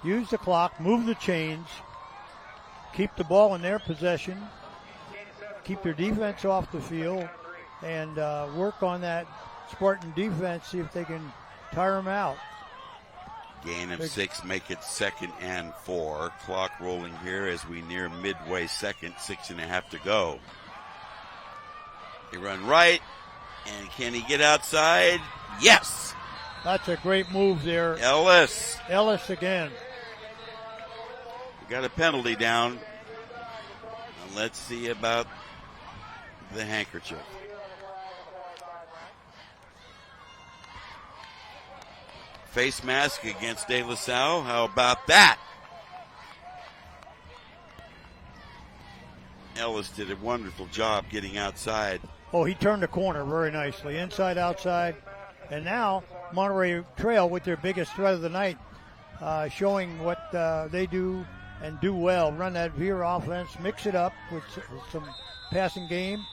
Use the clock, move the chains, keep the ball in their possession, keep their defense off the field, and work on that Spartan defense, see if they can tire them out. Gain of 6, make it 2nd and 4. Clock rolling here as we near midway second, 6.5 to go. They run right, and can he get outside? Yes! That's a great move there. Ellis again. We got a penalty down. And let's see about the handkerchief. Face mask against De La Salle. How about that? Ellis did a wonderful job getting outside. Oh, he turned the corner very nicely. Inside, outside. And now Monterey Trail with their biggest threat of the night, showing what they do and do well. Run that veer offense, mix it up with some passing game.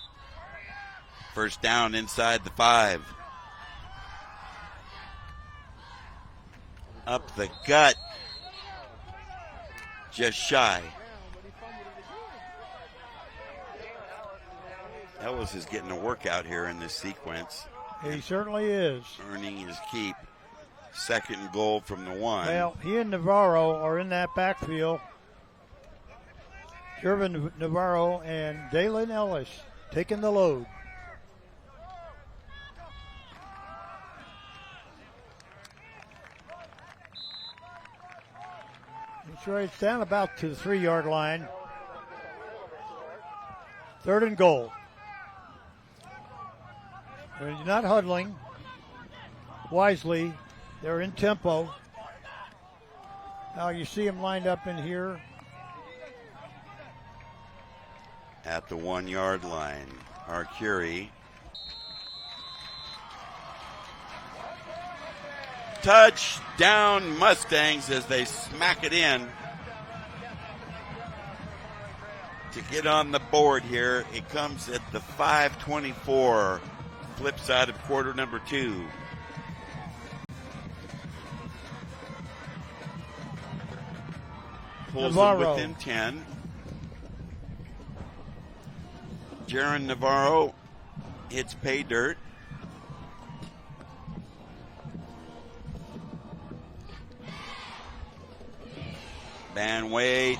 First down inside the 5. Up the gut. Just shy. Ellis is getting a workout here in this sequence. He certainly is. Earning his keep. 2nd and goal from the 1. Well, he and Navarro are in that backfield. Jervin Navarro and Dalen Ellis taking the load. It's down about to the 3-yard line. 3rd and goal. They're not huddling wisely. They're in tempo. Now you see them lined up in here. At the 1-yard line, Arcuri. Touchdown Mustangs as they smack it in to get on the board here. It comes at the 5:24, flip side of quarter number 2. Pulls them within 10. Jaron Navarro hits pay dirt. Banway,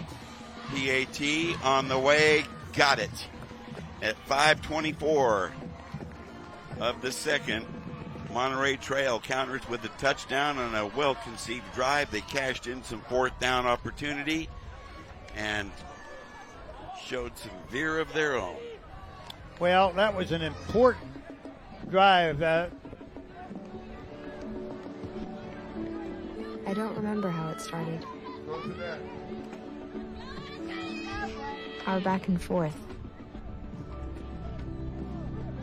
PAT on the way, got it. At 5:24 of the second, Monterey Trail counters with a touchdown on a well-conceived drive. They cashed in some 4th down opportunity and showed some veer of their own. Well, that was an important drive. I don't remember how it started. Our back and forth.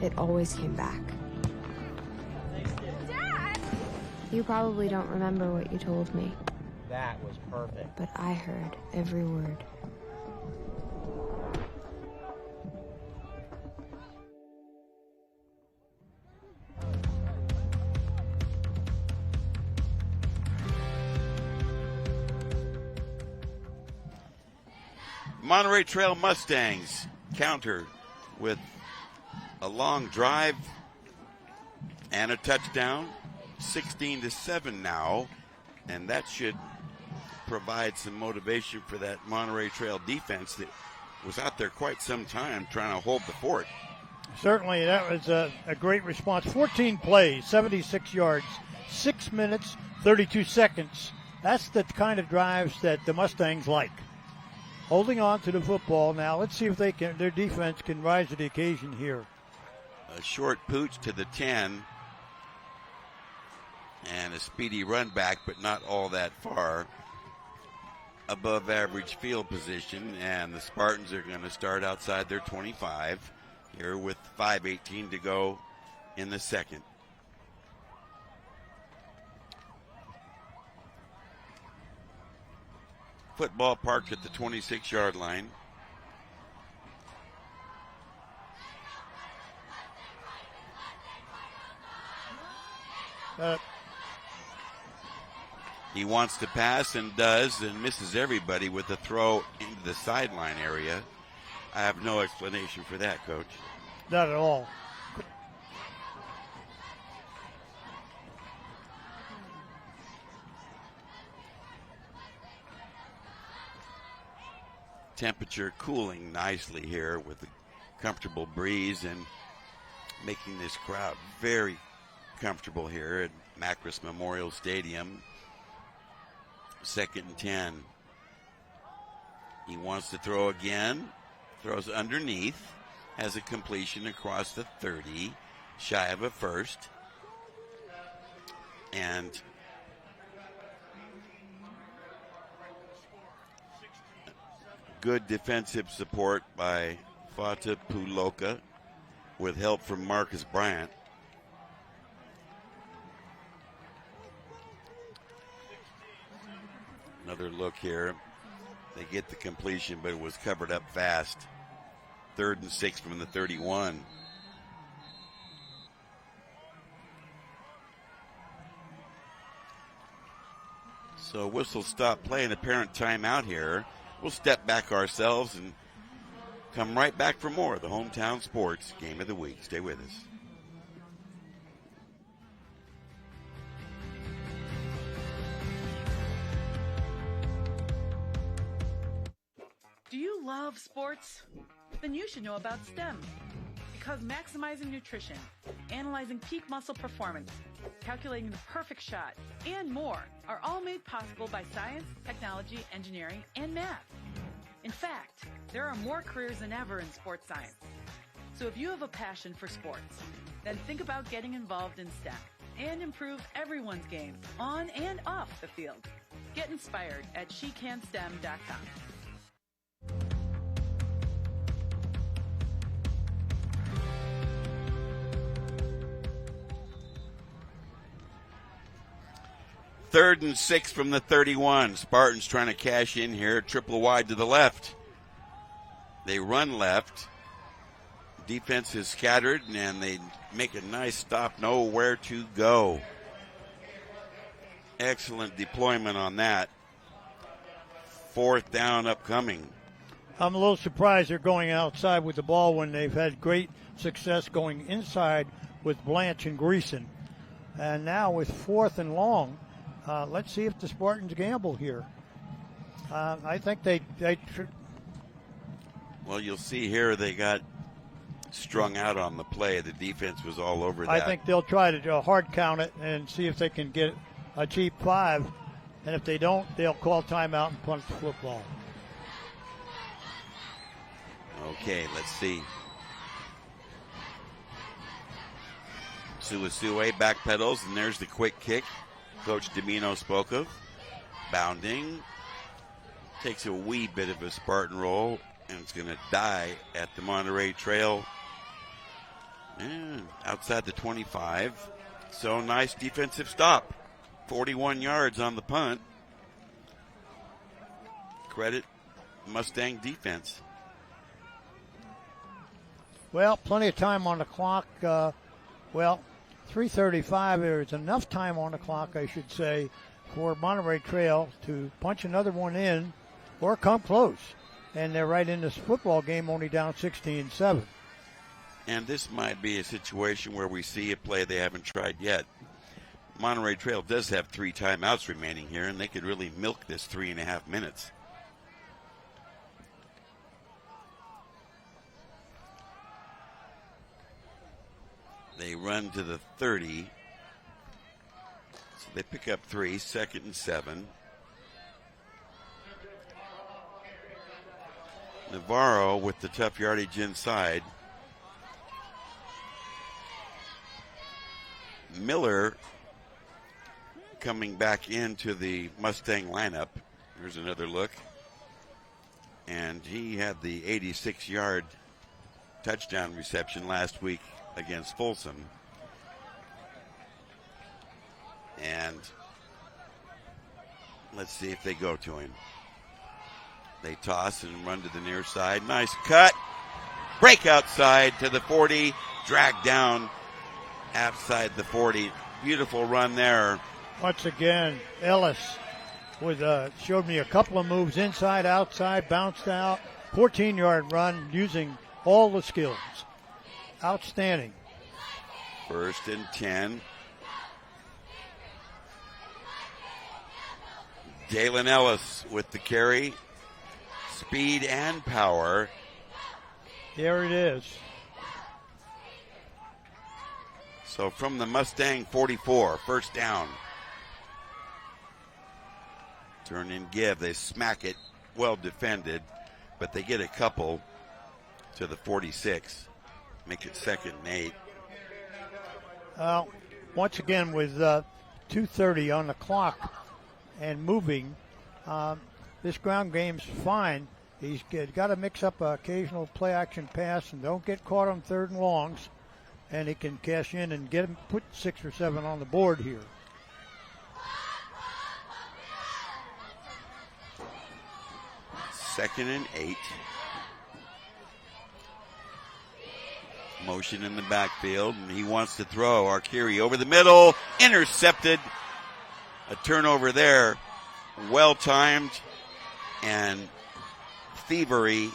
It always came back. Dad! You probably don't remember what you told me. That was perfect. But I heard every word. Monterey Trail Mustangs counter with a long drive And a touchdown, 16-7 now, and that should provide some motivation for that Monterey Trail defense that was out there quite some time trying to hold the fort. Certainly, that was a great response. 14 plays, 76 yards, 6 minutes, 32 seconds. That's the kind of drives that the Mustangs like. Holding on to the football now. Let's see if their defense can rise to the occasion here. A short pooch to the 10 and a speedy run back, but not all that far. Above average field position, and the Spartans are going to start outside their 25 here with 5:18 to go in the second. Football parked at the 26-yard line. He wants to pass and does, and misses everybody with a throw into the sideline area. I have no explanation for that, Coach. Not at all. Temperature cooling nicely here with a comfortable breeze and making this crowd very comfortable here at Macris Memorial Stadium. 2nd and 10. He wants to throw again. Throws underneath. Has a completion across the 30. Shy of a first. And good defensive support by Fata Puloka with help from Marcus Bryant. Another look here. They get the completion, but it was covered up fast. 3rd and 6 from the 31. So whistle stop play and apparent timeout here. We'll step back ourselves and come right back for more of the Hometown Sports Game of the Week. Stay with us. Do you love sports? Then you should know about STEM. Because maximizing nutrition, analyzing peak muscle performance, calculating the perfect shot, and more are all made possible by science, technology, engineering, and math. In fact, there are more careers than ever in sports science. So if you have a passion for sports, then think about getting involved in STEM and improve everyone's game on and off the field. Get inspired at SheCanSTEM.com. Third and 6 from the 31. Spartans trying to cash in here. Triple wide to the left. They run left. Defense is scattered, and they make a nice stop. Nowhere to go. Excellent deployment on that. 4th down upcoming. I'm a little surprised they're going outside with the ball when they've had great success going inside with Blanche and Greason. And now with 4th and long, let's see if the Spartans gamble here. I think they Well, you'll see here they got strung out on the play. The defense was all over that. I think they'll try to hard count it and see if they can get a cheap 5. And if they don't, they'll call timeout and punt the football. Okay, let's see. Suasue backpedals, and there's the quick kick Coach Domino spoke of. Bounding. Takes a wee bit of a Spartan roll, and it's going to die at the Monterey Trail. And outside the 25. So nice defensive stop. 41 yards on the punt. Credit Mustang defense. Well, plenty of time on the clock. 3:35. There's enough time on the clock, I should say, for Monterey Trail to punch another one in or come close. And they're right in this football game, only down 16-7. And this might be a situation where we see a play they haven't tried yet. Monterey Trail does have 3 timeouts remaining here, and they could really milk this 3.5 minutes. They run to the 30. So they pick up 3, 2nd and 7. Navarro with the tough yardage inside. Miller coming back into the Mustang lineup. Here's another look. And he had the 86-yard touchdown reception last week against Folsom. And let's see if they go to him. They toss and run to the near side. Nice cut. Break outside to the 40. Drag down outside the 40. Beautiful run there. Once again, Ellis showed me a couple of moves inside, outside, bounced out. 14-yard run using all the skills. Outstanding. 1st and 10. Dalen Ellis with the carry. Speed and power. There it is. So from the Mustang 44, 1st down. Turn and give. They smack it. Well defended, but they get a couple to the 46. Make it 2nd and 8. Once again, with 2:30 on the clock and moving, this ground game's fine. He's got to mix up an occasional play-action pass and don't get caught on 3rd and longs, and he can cash in and put 6 or 7 on the board here. Second and 8. Motion in the backfield, and he wants to throw. Arcuri over the middle, intercepted. A turnover there, well-timed and thievery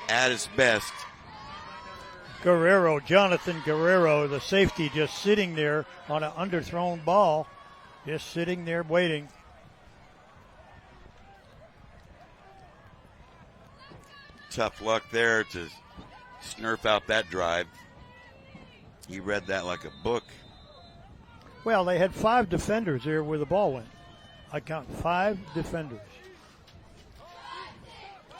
at its best. Jonathan Guerrero, the safety, just sitting there on an underthrown ball, just sitting there waiting. Tough luck there to snurf out that drive. He read that like a book. Well, they had 5 defenders there where the ball went. I count 5 defenders.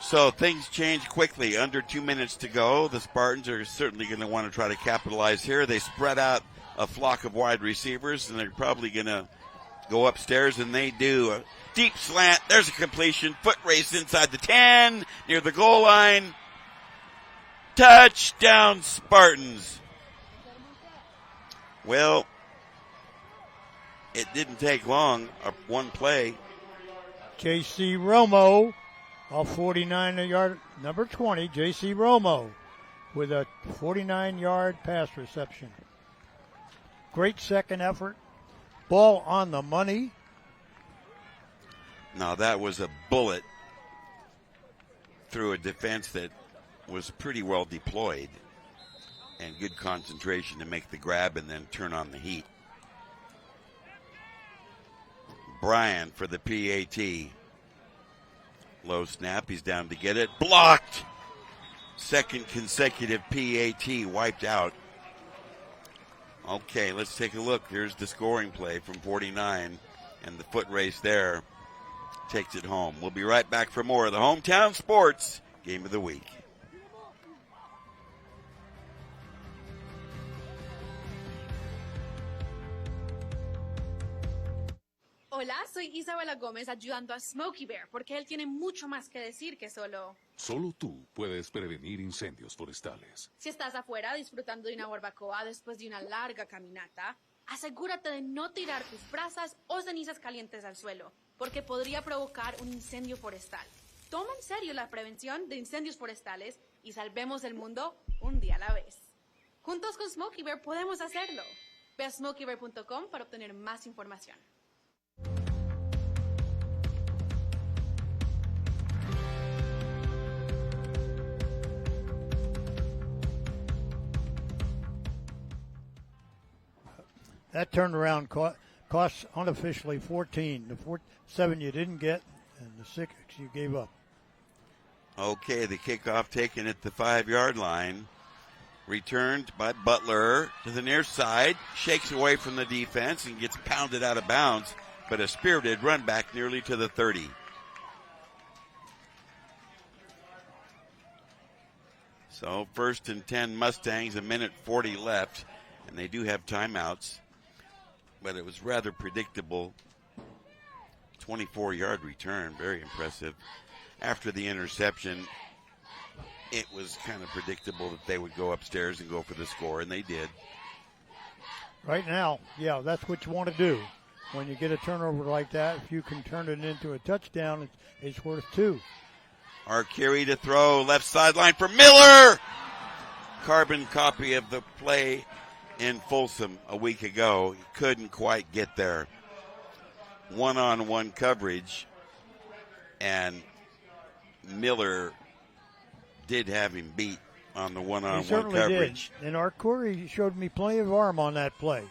So things change quickly. Under 2 minutes to go. The Spartans are certainly going to want to try to capitalize here. They spread out a flock of wide receivers, and they're probably going to go upstairs, and they do. A deep slant. There's a completion. Foot race inside the 10, near the goal line. Touchdown, Spartans. Well, it didn't take long. One play. J.C. Romo, a 49-yard, number 20, J.C. Romo, with a 49-yard pass reception. Great second effort. Ball on the money. Now that was a bullet through a defense that was pretty well deployed and good concentration to make the grab and then turn on the heat. Bryan for the PAT. Low snap. He's down to get it. Blocked. Second consecutive PAT wiped out. Okay, let's take a look. Here's the scoring play from 49, and the foot race there takes it home. We'll be right back for more of the Hometown Sports Game of the Week. Hola, soy Isabela Gómez ayudando a Smokey Bear porque él tiene mucho más que decir que solo... Solo tú puedes prevenir incendios forestales. Si estás afuera disfrutando de una barbacoa después de una larga caminata, asegúrate de no tirar tus brasas o cenizas calientes al suelo, porque podría provocar un incendio forestal. Toma en serio la prevención de incendios forestales y salvemos el mundo un día a la vez. Juntos con Smokey Bear podemos hacerlo. Ve a smokeybear.com para obtener más información. That turnaround costs unofficially 14. The 7 you didn't get, and the 6 you gave up. Okay, the kickoff taken at the 5-yard line. Returned by Butler to the near side. Shakes away from the defense and gets pounded out of bounds, but a spirited run back nearly to the 30. So 1st and 10 Mustangs, 1:40 left, and they do have timeouts, but it was rather predictable. 24-yard return, very impressive. After the interception, it was kind of predictable that they would go upstairs and go for the score, and they did. Right now, yeah, that's what you want to do. When you get a turnover like that, if you can turn it into a touchdown, it's worth 2. Arcuri to throw, left sideline for Miller. Carbon copy of the play in Folsom a week ago. He couldn't quite get there. One-on-one coverage, and Miller did have him beat on the one-on-one coverage. Did. And Arcuri showed me plenty of arm on that play.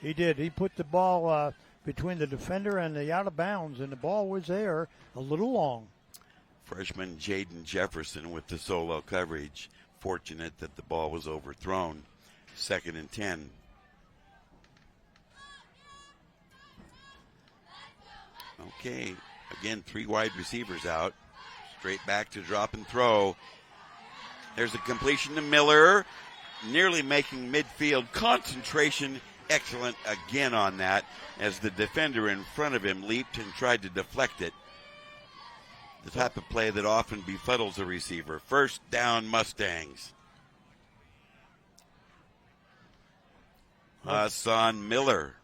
He did. He put the ball between the defender and the out of bounds, and the ball was there a little long. Freshman Jaden Jefferson with the solo coverage. Fortunate that the ball was overthrown. 2nd and 10. Okay, again, 3 wide receivers out. Straight back to drop and throw. There's a completion to Miller, nearly making midfield. Concentration excellent again on that, as the defender in front of him leaped and tried to deflect it. The type of play that often befuddles a receiver. 1st down Mustangs. Hassan Miller.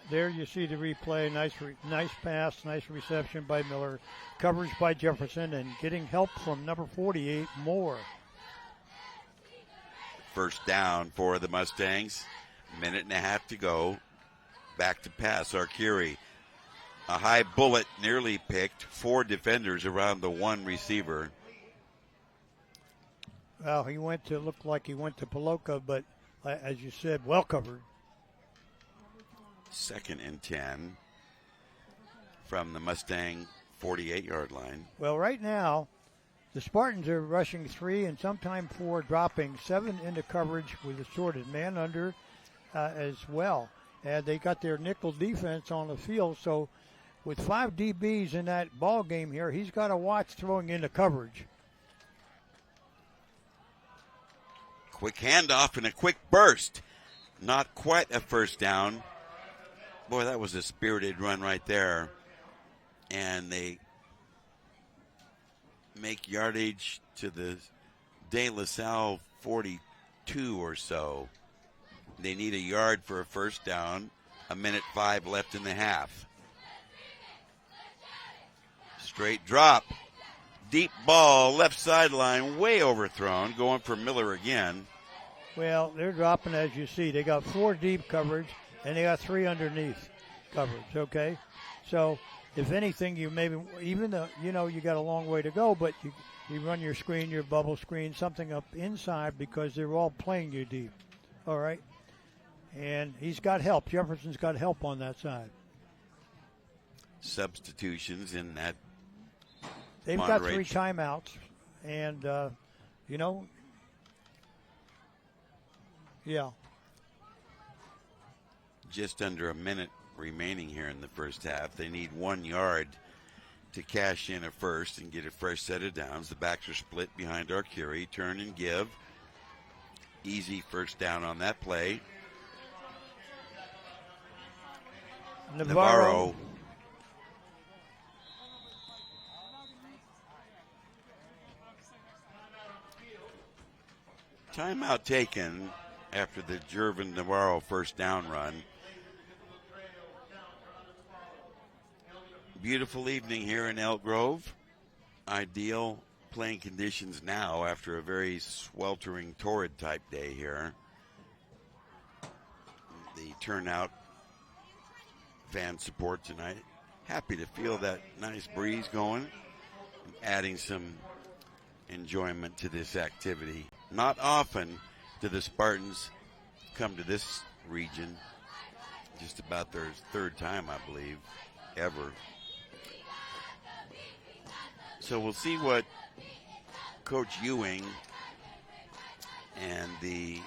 There you see the replay. Nice pass, nice reception by Miller. Coverage by Jefferson, and getting help from number 48, Moore. 1st down for the Mustangs. 1.5 to go. Back to pass, Arcuri. A high bullet, nearly picked. 4 defenders around the 1 receiver. Well, looked like he went to Paloka, but as you said, well covered. 2nd and 10 from the Mustang 48-yard line. Well, right now, the Spartans are rushing 3 and sometime 4, dropping 7 into coverage with a sorted man under as well. And they got their nickel defense on the field, so with 5 DBs in that ball game here, he's got to watch throwing into coverage. Quick handoff and a quick burst. Not quite a 1st down. Boy, that was a spirited run right there. And they make yardage to the De La Salle 42 or so. They need a yard for a 1st down. 1:05 left in the half. Straight drop. Deep ball, left sideline, way overthrown. Going for Miller again. Well, they're dropping, as you see. They got 4 deep coverage, and they got 3 underneath coverage, okay? So, if anything, you maybe, even though, you got a long way to go, but you run your screen, your bubble screen, something up inside, because they're all playing you deep, all right? And he's got help. Jefferson's got help on that side. Substitutions in that. They've got 3 timeouts, and, yeah. Just under a minute remaining here in the 1st half. They need 1 yard to cash in a 1st and get a fresh set of downs. The backs are split behind Arcuri. Turn and give. Easy 1st down on that play. Navarro. Timeout taken after the Jervin Navarro 1st down run. Beautiful evening here in Elk Grove. Ideal playing conditions now after a very sweltering, torrid type day here. The turnout, fan support tonight. Happy to feel that nice breeze going and adding some enjoyment to this activity. Not often do the Spartans come to this region. Just about their third time, I believe, ever. So we'll see what Coach Ewing and the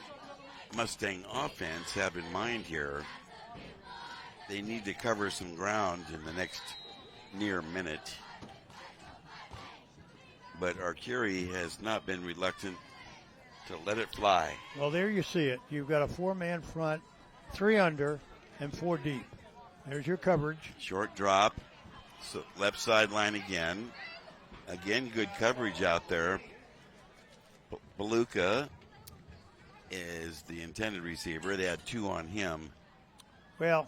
Mustang offense have in mind here. They need to cover some ground in the next near minute. But Arcuri has not been reluctant to let it fly. Well, there you see it. You've got a 4-man front, 3 under, and 4 deep. There's your coverage. Short drop, so left sideline again. Again, good coverage out there. Beluca is the intended receiver. They had 2 on him. Well,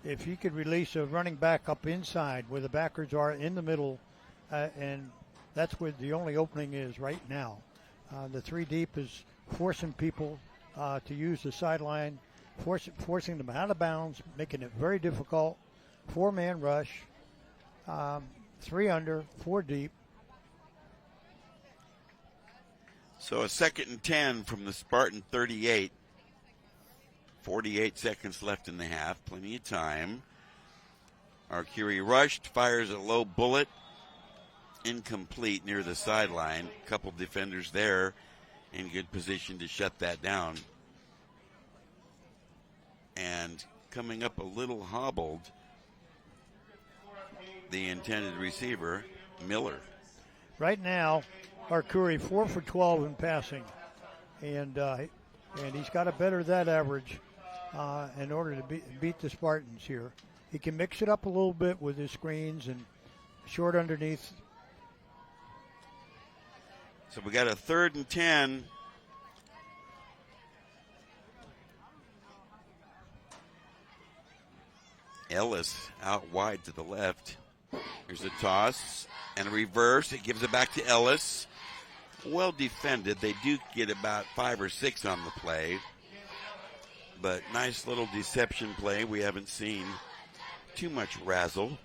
if he could release a running back up inside where the backers are in the middle, and that's where the only opening is right now. The 3 deep is forcing people to use the sideline, forcing them out of bounds, making it very difficult. 4-man rush, 3 under, 4 deep. So a 2nd and 10 from the Spartan 38. 48 seconds left in the half. Plenty of time. Arcuri rushed, fires a low bullet. Incomplete near the sideline. A couple defenders there in good position to shut that down. And coming up a little hobbled, the intended receiver, Miller. Right now, Arcuri 4 for 12 in passing, and he's got to better that average in order to beat the Spartans here. He can mix it up a little bit with his screens and short underneath. So we got a 3rd and 10. Ellis out wide to the left. Here's a toss and a reverse. It gives it back to Ellis. Well defended. They do get about 5 or 6 on the play. But nice little deception play. We haven't seen too much razzle.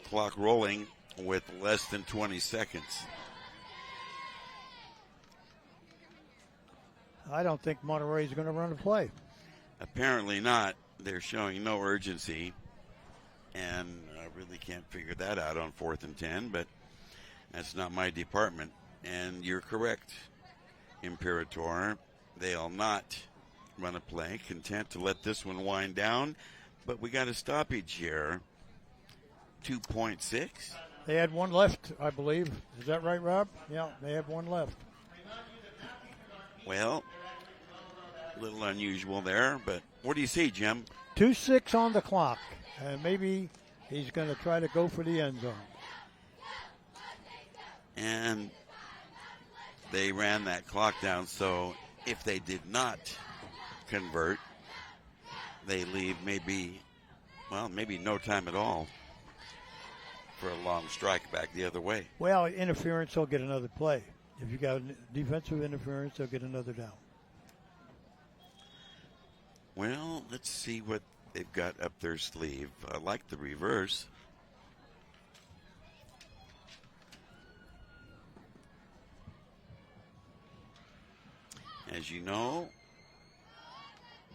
Clock rolling with less than 20 seconds. I don't think Monterey is going to run a play. Apparently not. They're showing no urgency. And I really can't figure that out on 4th and 10, but that's not my department. And you're correct, Imperator. They'll not run a play. Content to let this one wind down. But we got a stoppage here. 2.6. They had 1 left, I believe. Is that right, Rob? Yeah, they have 1 left. Well, a little unusual there, but what do you see, Jim? 2:06 on the clock. Maybe he's going to try to go for the end zone. And they ran that clock down, so if they did not convert, they leave maybe no time at all for a long strike back the other way. Well, interference, they'll get another play. If you got defensive interference, they'll get another down. Well, let's see what they've got up their sleeve. I like the reverse. As you know,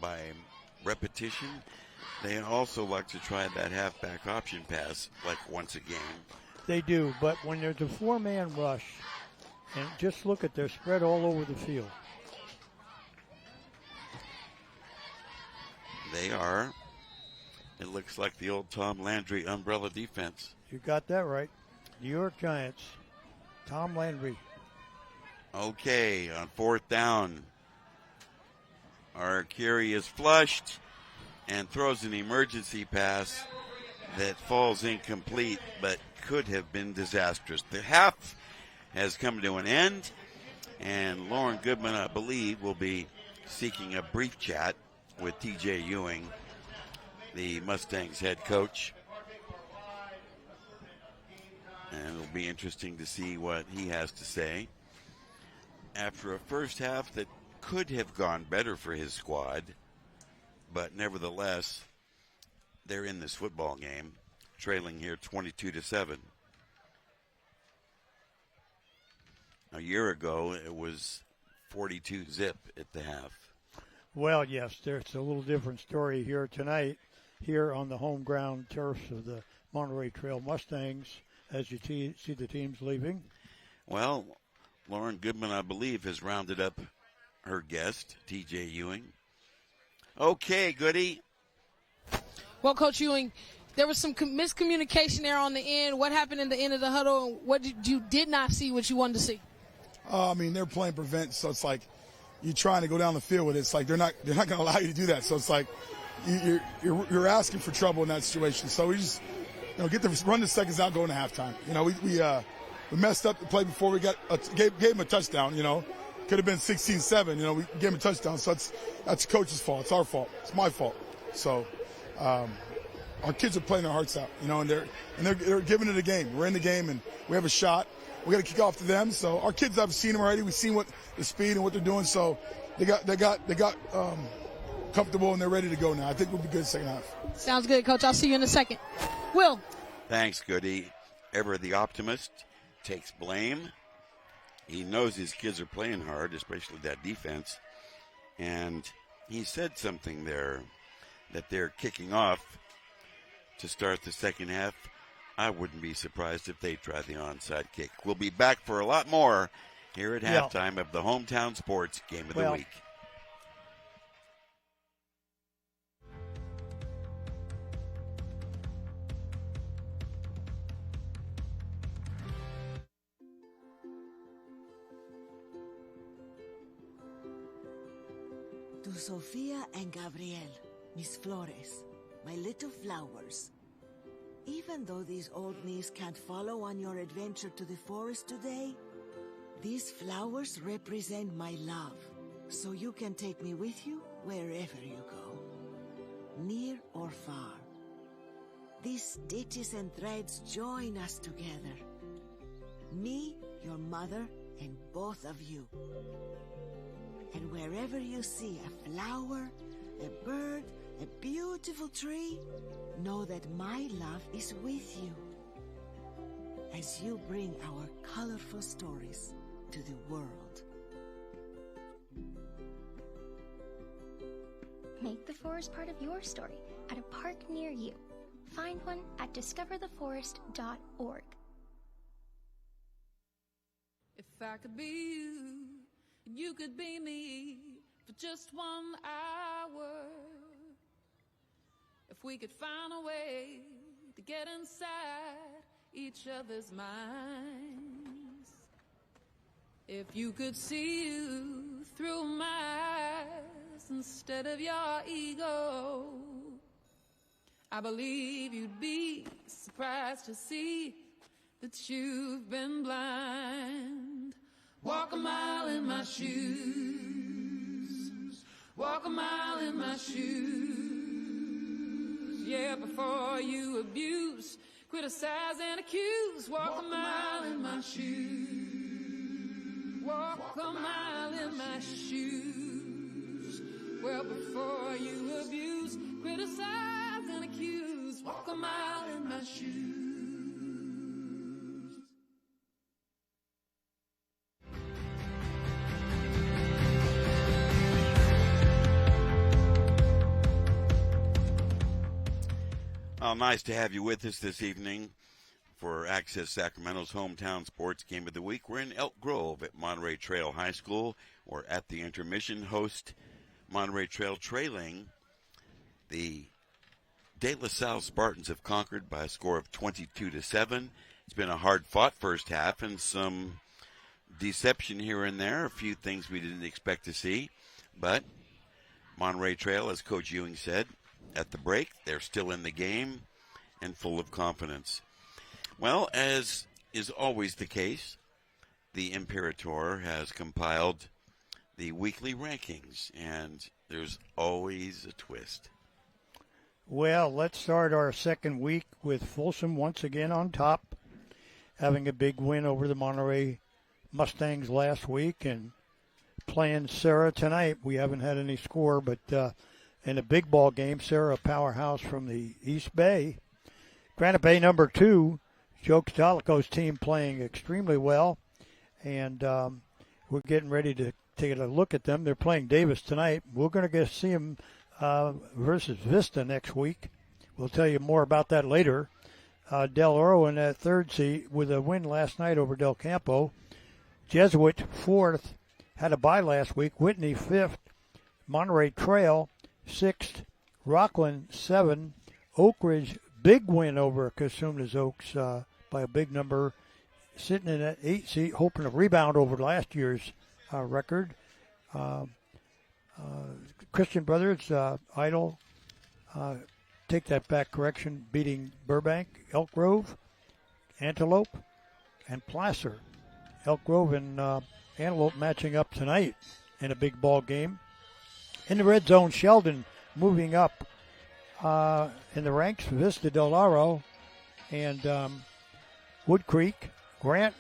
by repetition, they also like to try that halfback option pass like once a game. They do, but when there's a 4-man rush, and just look at, they're spread all over the field. They are. It looks like the old Tom Landry umbrella defense. You got that right. New York Giants, Tom Landry. Okay, on 4th down, Arcuri is flushed and throws an emergency pass that falls incomplete but could have been disastrous. The half has come to an end, and Lauren Goodman, I believe, will be seeking a brief chat with T.J. Ewing, the Mustangs head coach. And it'll be interesting to see what he has to say. After a first half that could have gone better for his squad, but nevertheless, they're in this football game, trailing here 22-7. A year ago, it was 42-zip at the half. Well, yes, there's a little different story here tonight, here on the home ground turfs of the Monterey Trail Mustangs, as you see the teams leaving. Well, Lauren Goodman, I believe, has rounded up her guest, T.J. Ewing. Okay, Goody. Well, Coach Ewing, there was some miscommunication there on the end. What happened in the end of the huddle, and what did not see what you wanted to see? I mean, they're playing prevent, so it's like you're trying to go down the field with it. It's like they're not going to allow you to do that. So it's like you're asking for trouble in that situation. So we just run the seconds out, go into halftime. We messed up the play before we gave him a touchdown. Could have been 16-7. We gave him a touchdown. So that's coach's fault. It's our fault. It's my fault. So our kids are playing their hearts out. And they're giving it a game. We're in the game and we have a shot. We got to kick off to them. So our kids, I've seen them already. We've seen what the speed and what they're doing. So they got comfortable and they're ready to go now. I think we'll be good second half. Sounds good, Coach. I'll see you in a second. Will. Thanks, Goody. Ever the optimist, takes blame. He knows his kids are playing hard, especially that defense. And he said something there that they're kicking off to start the second half. I wouldn't be surprised if they try the onside kick. We'll be back for a lot more here at halftime of the Hometown Sports Game of the Week. To Sofia and Gabriel, mis flores, my little flowers. Even though these old knees can't follow on your adventure to the forest today, these flowers represent my love, so you can take me with you wherever you go, near or far. These stitches and threads join us together. Me, your mother, and both of you. And wherever you see a flower, a bird, a beautiful tree, know that my love is with you as you bring our colorful stories to the world. Make the forest part of your story at a park near you. Find one at discovertheforest.org. If I could be you, and you could be me for just 1 hour. If we could find a way to get inside each other's minds. If you could see you through my eyes instead of your ego, I believe you'd be surprised to see that you've been blind. Walk a mile in my shoes. Walk a mile in my shoes. Yeah, before you abuse, criticize and accuse. Walk a mile in my shoes. Walk a mile in my shoes. Well, before you abuse, criticize and accuse. Walk a mile in my shoes. Nice to have you with us this evening for Access Sacramento's Hometown Sports Game of the Week. We're in Elk Grove at Monterey Trail High School. We're at the intermission. Host Monterey Trail trailing. The De La Salle Spartans have conquered by a score of 22-7. It's been a hard-fought first half and some deception here and there, a few things we didn't expect to see. But Monterey Trail, as Coach Ewing said at the break, they're still in the game and full of confidence. Well, as is always the case, the Imperator has compiled the weekly rankings, and there's always a twist. Well, let's start our second week with Folsom once again on top, having a big win over the Monterey Mustangs last week and playing Sarah tonight. We haven't had any score, but in a big ball game, Sarah, a powerhouse from the East Bay. Granite Bay number 2, Joe Catalico's team playing extremely well. and we're getting ready to take a look at them. They're playing Davis tonight. We're going to see them versus Vista next week. We'll tell you more about that later. Del Oro in that third seed with a win last night over Del Campo. Jesuit, fourth, had a bye last week. Whitney, fifth. Monterey Trail, sixth. Rockland, 7. Oak Ridge, big win over Cosumnes Oaks by a big number. Sitting in that 8th seat, hoping to rebound over last year's record. Christian Brothers, Idle, take that back, correction, beating Burbank, Elk Grove, Antelope, and Placer. Elk Grove and Antelope matching up tonight in a big ball game. In the red zone, Sheldon moving up in the ranks, Vista Del Oro and Wood Creek. Grant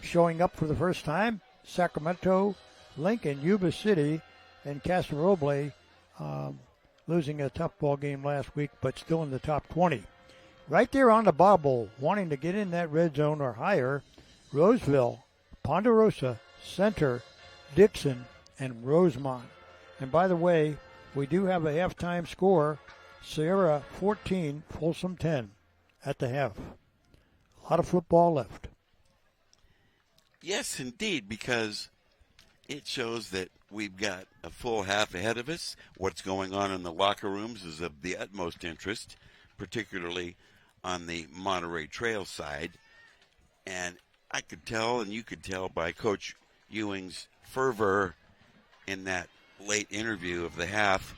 showing up for the first time. Sacramento, Lincoln, Yuba City, and Casa Roble losing a tough ball game last week, but still in the top 20. Right there on the bubble, wanting to get in that red zone or higher, Roseville, Ponderosa, Center, Dixon, and Rosemont. And by the way, we do have a halftime score. Sierra 14, Folsom 10 at the half. A lot of football left. Yes, indeed, because it shows that we've got a full half ahead of us. What's going on in the locker rooms is of the utmost interest, particularly on the Monterey Trail side. And I could tell, and you could tell by Coach Ewing's fervor in that late interview of the half,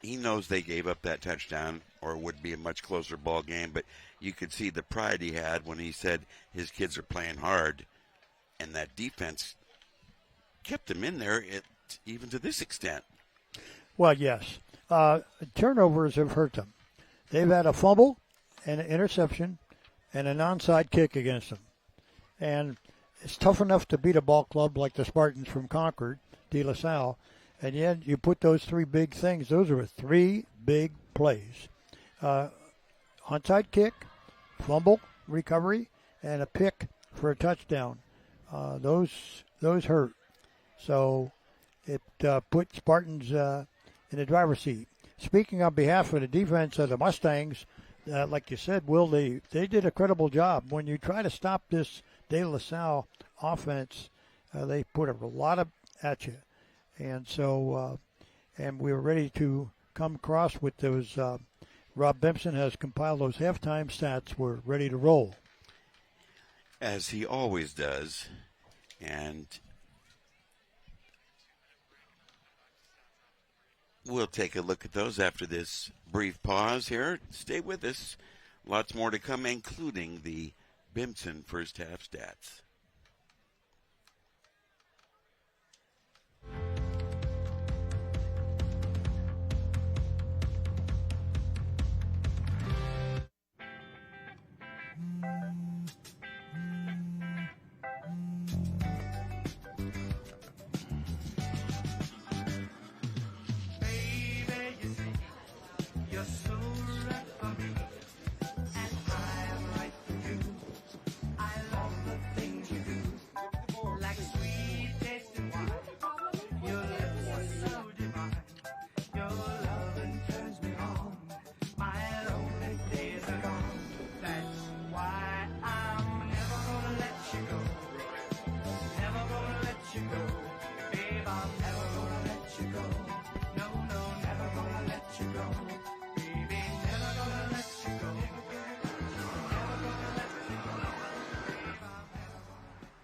he knows they gave up that touchdown or it would be a much closer ball game, but you could see the pride he had when he said his kids are playing hard, and that defense kept them in there even to this extent. Well, yes. Turnovers have hurt them. They've had a fumble and an interception and an onside kick against them. And it's tough enough to beat a ball club like the Spartans from Concord, De La Salle, and yet you put those three big things. Those are three big plays. Onside kick, fumble, recovery, and a pick for a touchdown. Those hurt. So it put Spartans in the driver's seat. Speaking on behalf of the defense of the Mustangs, like you said, Will, they did a credible job. When you try to stop this De La Salle offense, they put a lot at you. And so, and we were ready to come across with those. Rob Bempson has compiled those halftime stats. We're ready to roll. As he always does. And we'll take a look at those after this brief pause here. Stay with us. Lots more to come, including the Bempson first half stats.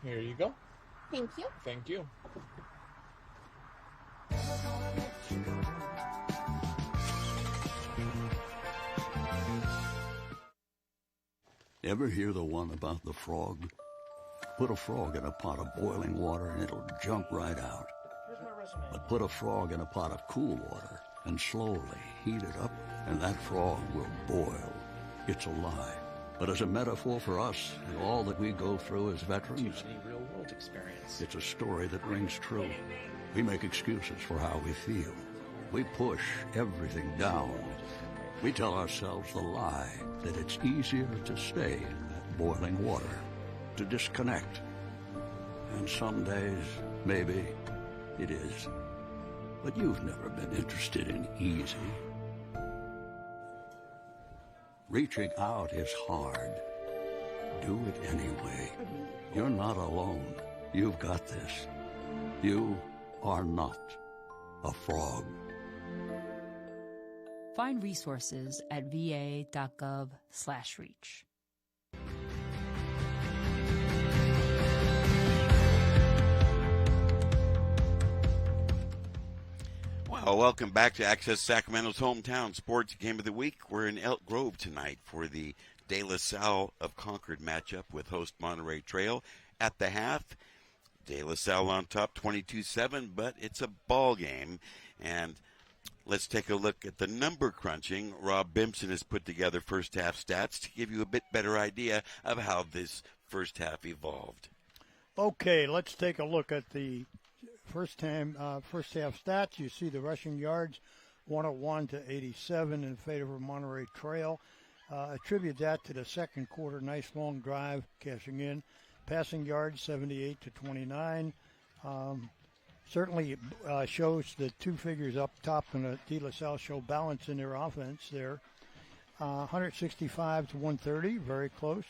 Here you go. Thank you. Thank you. Ever hear the one about the frog? Put a frog in a pot of boiling water and it'll jump right out. But put a frog in a pot of cool water and slowly heat it up, and that frog will boil. It's a lie. But as a metaphor for us and all that we go through as veterans, real-world experience. It's a story that rings true. We make excuses for how we feel. We push everything down. We tell ourselves the lie that it's easier to stay in that boiling water, to disconnect. And some days, maybe it is. But you've never been interested in easy. Reaching out is hard. Do it anyway. You're not alone. You've got this. You are not a frog. Find resources at va.gov/reach. Well, welcome back to Access Sacramento's hometown sports game of the week. We're in Elk Grove tonight for the De La Salle of Concord matchup with host Monterey Trail. At the half, De La Salle on top 22-7, but it's a ball game. And let's take a look at the number crunching. Rob Bimson has put together first half stats to give you a bit better idea of how this first half evolved. Okay, let's take a look at the first half stats. You see the rushing yards, 101 to 87 in favor of Monterey Trail. Attribute that to the second quarter, nice long drive, cashing in. Passing yards, 78 to 29. Certainly shows the two figures up top in the De La Salle show balance in their offense there. 165 to 130, very close.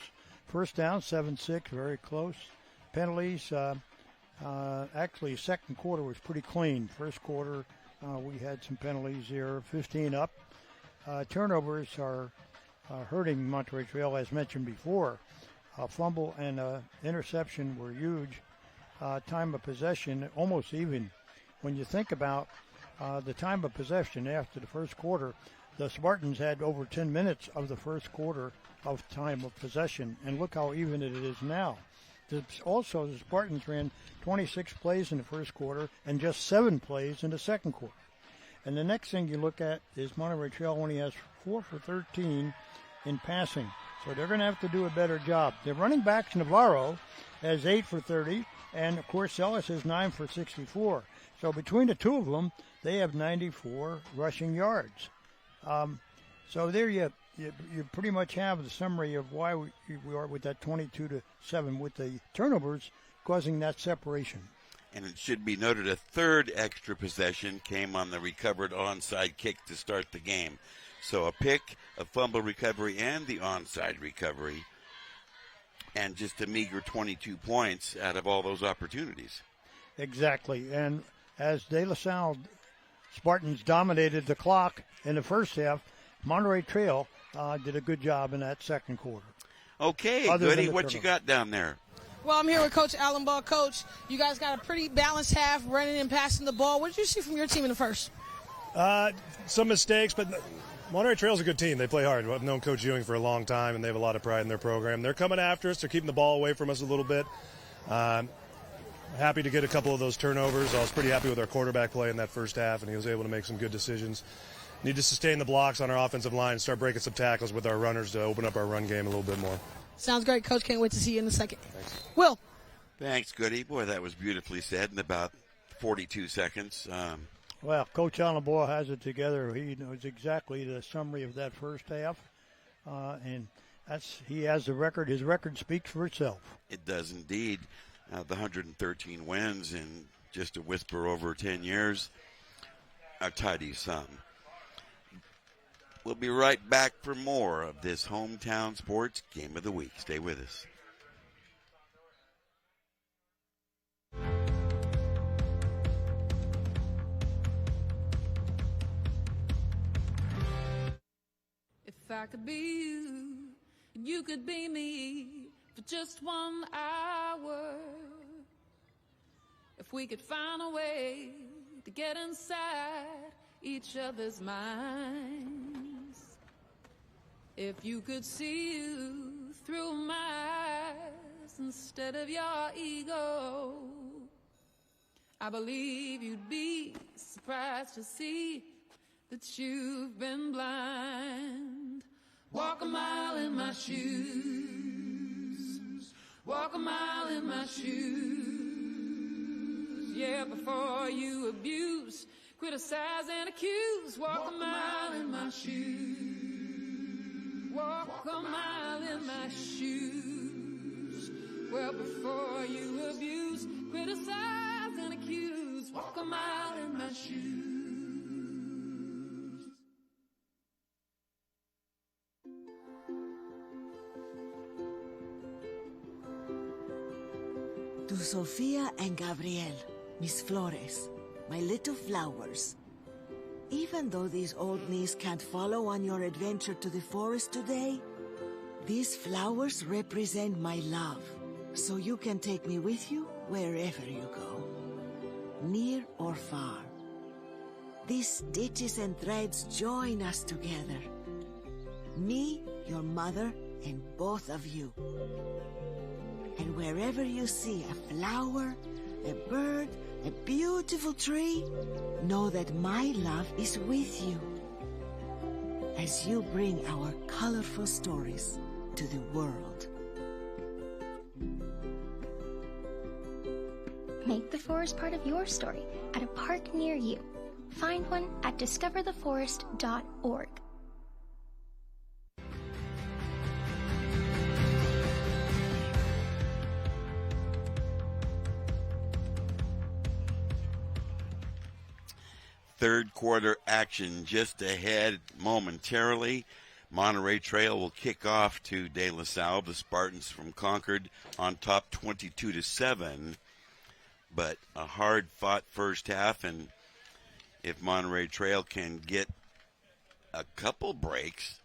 First down, 7-6, very close. Penalties, actually second quarter was pretty clean. First quarter we had some penalties here, 15 up. Turnovers are hurting Monterey Trail, as mentioned before. Fumble and interception were huge. Time of possession, almost even. When you think about the time of possession after the first quarter, the Spartans had over 10 minutes of the first quarter of time of possession, and look how even it is now. Also, the Spartans ran 26 plays in the first quarter and just 7 plays in the second quarter. And the next thing you look at is Monterey Trail only has 4 for 13 in passing. So they're going to have to do a better job. Their running backs, Navarro, has 8 for 30, and, of course, Salle has 9 for 64. So between the two of them, they have 94 rushing yards. So there you pretty much have the summary of why we are with that 22-7 with the turnovers causing that separation. And it should be noted a third extra possession came on the recovered onside kick to start the game. So a pick, a fumble recovery, and the onside recovery, and just a meager 22 points out of all those opportunities. Exactly. And as De La Salle Spartans dominated the clock in the first half, Monterey Trail did a good job in that second quarter. Okay, Goody, what you got down there? Well, I'm here with Coach Allenbaugh. Coach, you guys got a pretty balanced half, running and passing the ball. What did you see from your team in the first? Some mistakes, but Monterey Trail's a good team. They play hard. I've known Coach Ewing for a long time, and they have a lot of pride in their program. They're coming after us. They're keeping the ball away from us a little bit. Happy to get a couple of those turnovers. I was pretty happy with our quarterback play in that first half, and he was able to make some good decisions. Need to sustain the blocks on our offensive line and start breaking some tackles with our runners to open up our run game a little bit more. Sounds great, Coach. Can't wait to see you in a second. Thanks. Will. Thanks, Goody. Boy, that was beautifully said in about 42 seconds. Well, Coach Allenbaugh has it together. He knows exactly the summary of that first half, and he has the record. His record speaks for itself. It does indeed. The 113 wins in just a whisper over 10 years, a tidy sum. We'll be right back for more of this hometown sports game of the week. Stay with us. If I could be you, and you could be me for just 1 hour. If we could find a way to get inside each other's minds. If you could see you through my eyes instead of your ego, I believe you'd be surprised to see that you've been blind. Walk a mile in my shoes. Walk a mile in my shoes. Yeah, before you abuse, criticize and accuse. Walk a mile in my shoes. Walk a mile in my shoes. Well, before you abuse, criticized and accused, walk a mile in my shoes. To Sofia and Gabriel, mis flores, my little flowers. Even though these old knees can't follow on your adventure to the forest today, these flowers represent my love, so you can take me with you wherever you go, near or far. These stitches and threads join us together. Me, your mother, and both of you. And wherever you see a flower, a bird, a beautiful tree, know that my love is with you as you bring our colorful stories to the world. Make the forest part of your story at a park near you. Find one at discovertheforest.org. Third quarter action just ahead momentarily. Monterey Trail will kick off to De La Salle. The Spartans from Concord on top 22-7. But a hard-fought first half, and if Monterey Trail can get a couple breaks,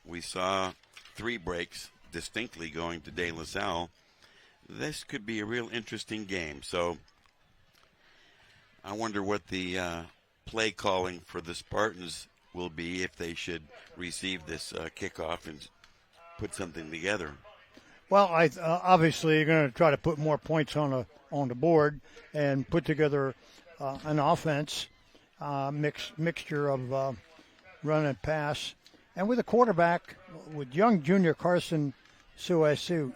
we saw 3 breaks distinctly going to De La Salle, this could be a real interesting game. So I wonder what the play calling for the Spartans will be if they should receive this kickoff and put something together. Well, obviously you're going to try to put more points on the board and put together an offense mixture of run and pass, and with a quarterback with young junior Carson Suesui,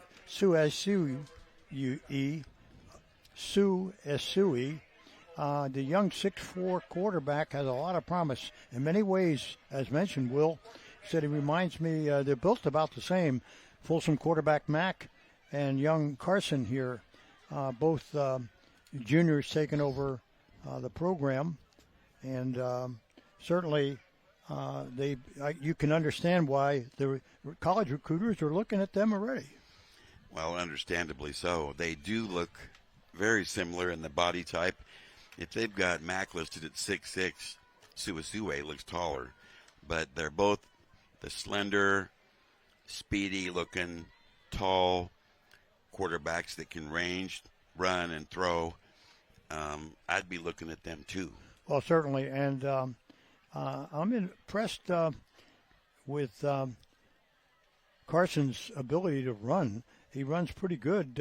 the young 6'4" quarterback has a lot of promise. In many ways, as mentioned, Will said he reminds me, they're built about the same. Folsom quarterback Mack and young Carson here, both juniors taking over the program. And certainly you can understand why the college recruiters are looking at them already. Well, understandably so. They do look very similar in the body type. If they've got Mac listed at 6'6", Suesue looks taller. But they're both the slender, speedy-looking, tall quarterbacks that can range, run, and throw. I'd be looking at them too. Well, certainly. And I'm impressed with Carson's ability to run. He runs pretty good.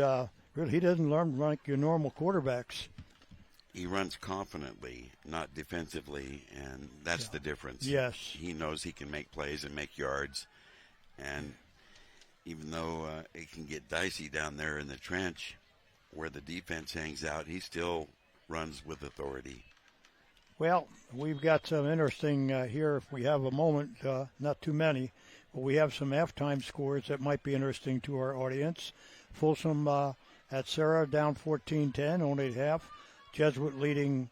Really, he doesn't run like your normal quarterbacks. He runs confidently, not defensively, and that's the difference. Yes. He knows he can make plays and make yards. And even though it can get dicey down there in the trench where the defense hangs out, he still runs with authority. Well, we've got some interesting here if we have a moment, not too many, but we have some halftime scores that might be interesting to our audience. Folsom at Sarah down 14-10, only at half. Jesuit leading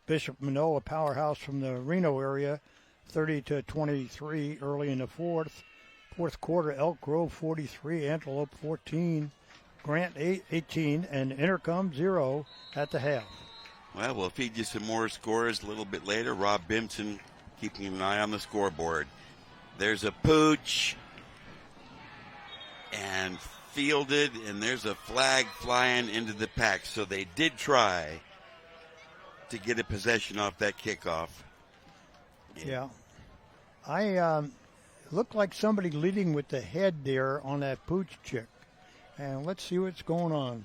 Bishop Minot, a powerhouse from the Reno area, 30-23 early in the fourth. Fourth quarter, Elk Grove 43, Antelope 14, Grant 18, and Intercom 0 at the half. Well, we'll feed you some more scores a little bit later. Rob Bimson keeping an eye on the scoreboard. There's a pooch and fielded, and there's a flag flying into the pack. So they did try to get a possession off that kickoff. Yeah. I looked like somebody leading with the head there on that pooch chick. And let's see what's going on.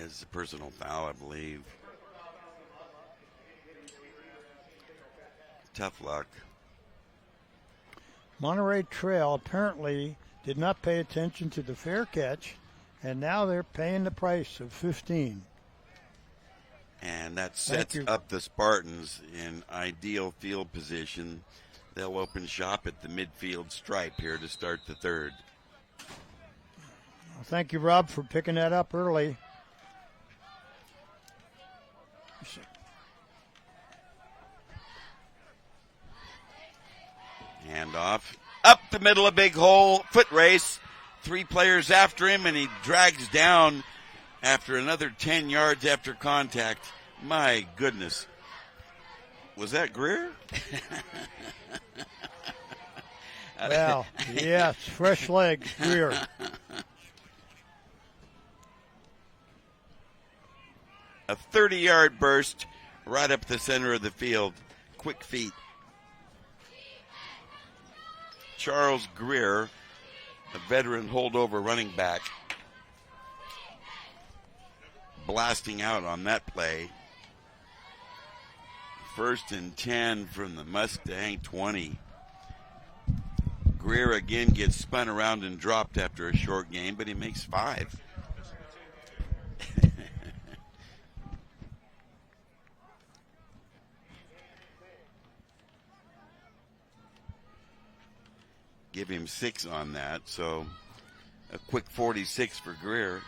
It's a personal foul, I believe. Tough luck. Monterey Trail apparently did not pay attention to the fair catch, and now they're paying the price of 15. And that sets up the Spartans in ideal field position. They'll open shop at the midfield stripe here to start the third. Well, thank you, Rob, for picking that up early. Handoff. Up the middle, a big hole. Foot race. 3 players after him, and he drags down after another 10 yards after contact. My goodness. Was that Greer? Well, yes, fresh legs, Greer. A 30-yard burst right up the center of the field. Quick feet. Charles Greer, a veteran holdover running back, blasting out on that play. 1st and 10 from the Mustang 20. Greer again gets spun around and dropped after a short game, but he makes 5. Give him 6 on that, so a quick 46 for Greer.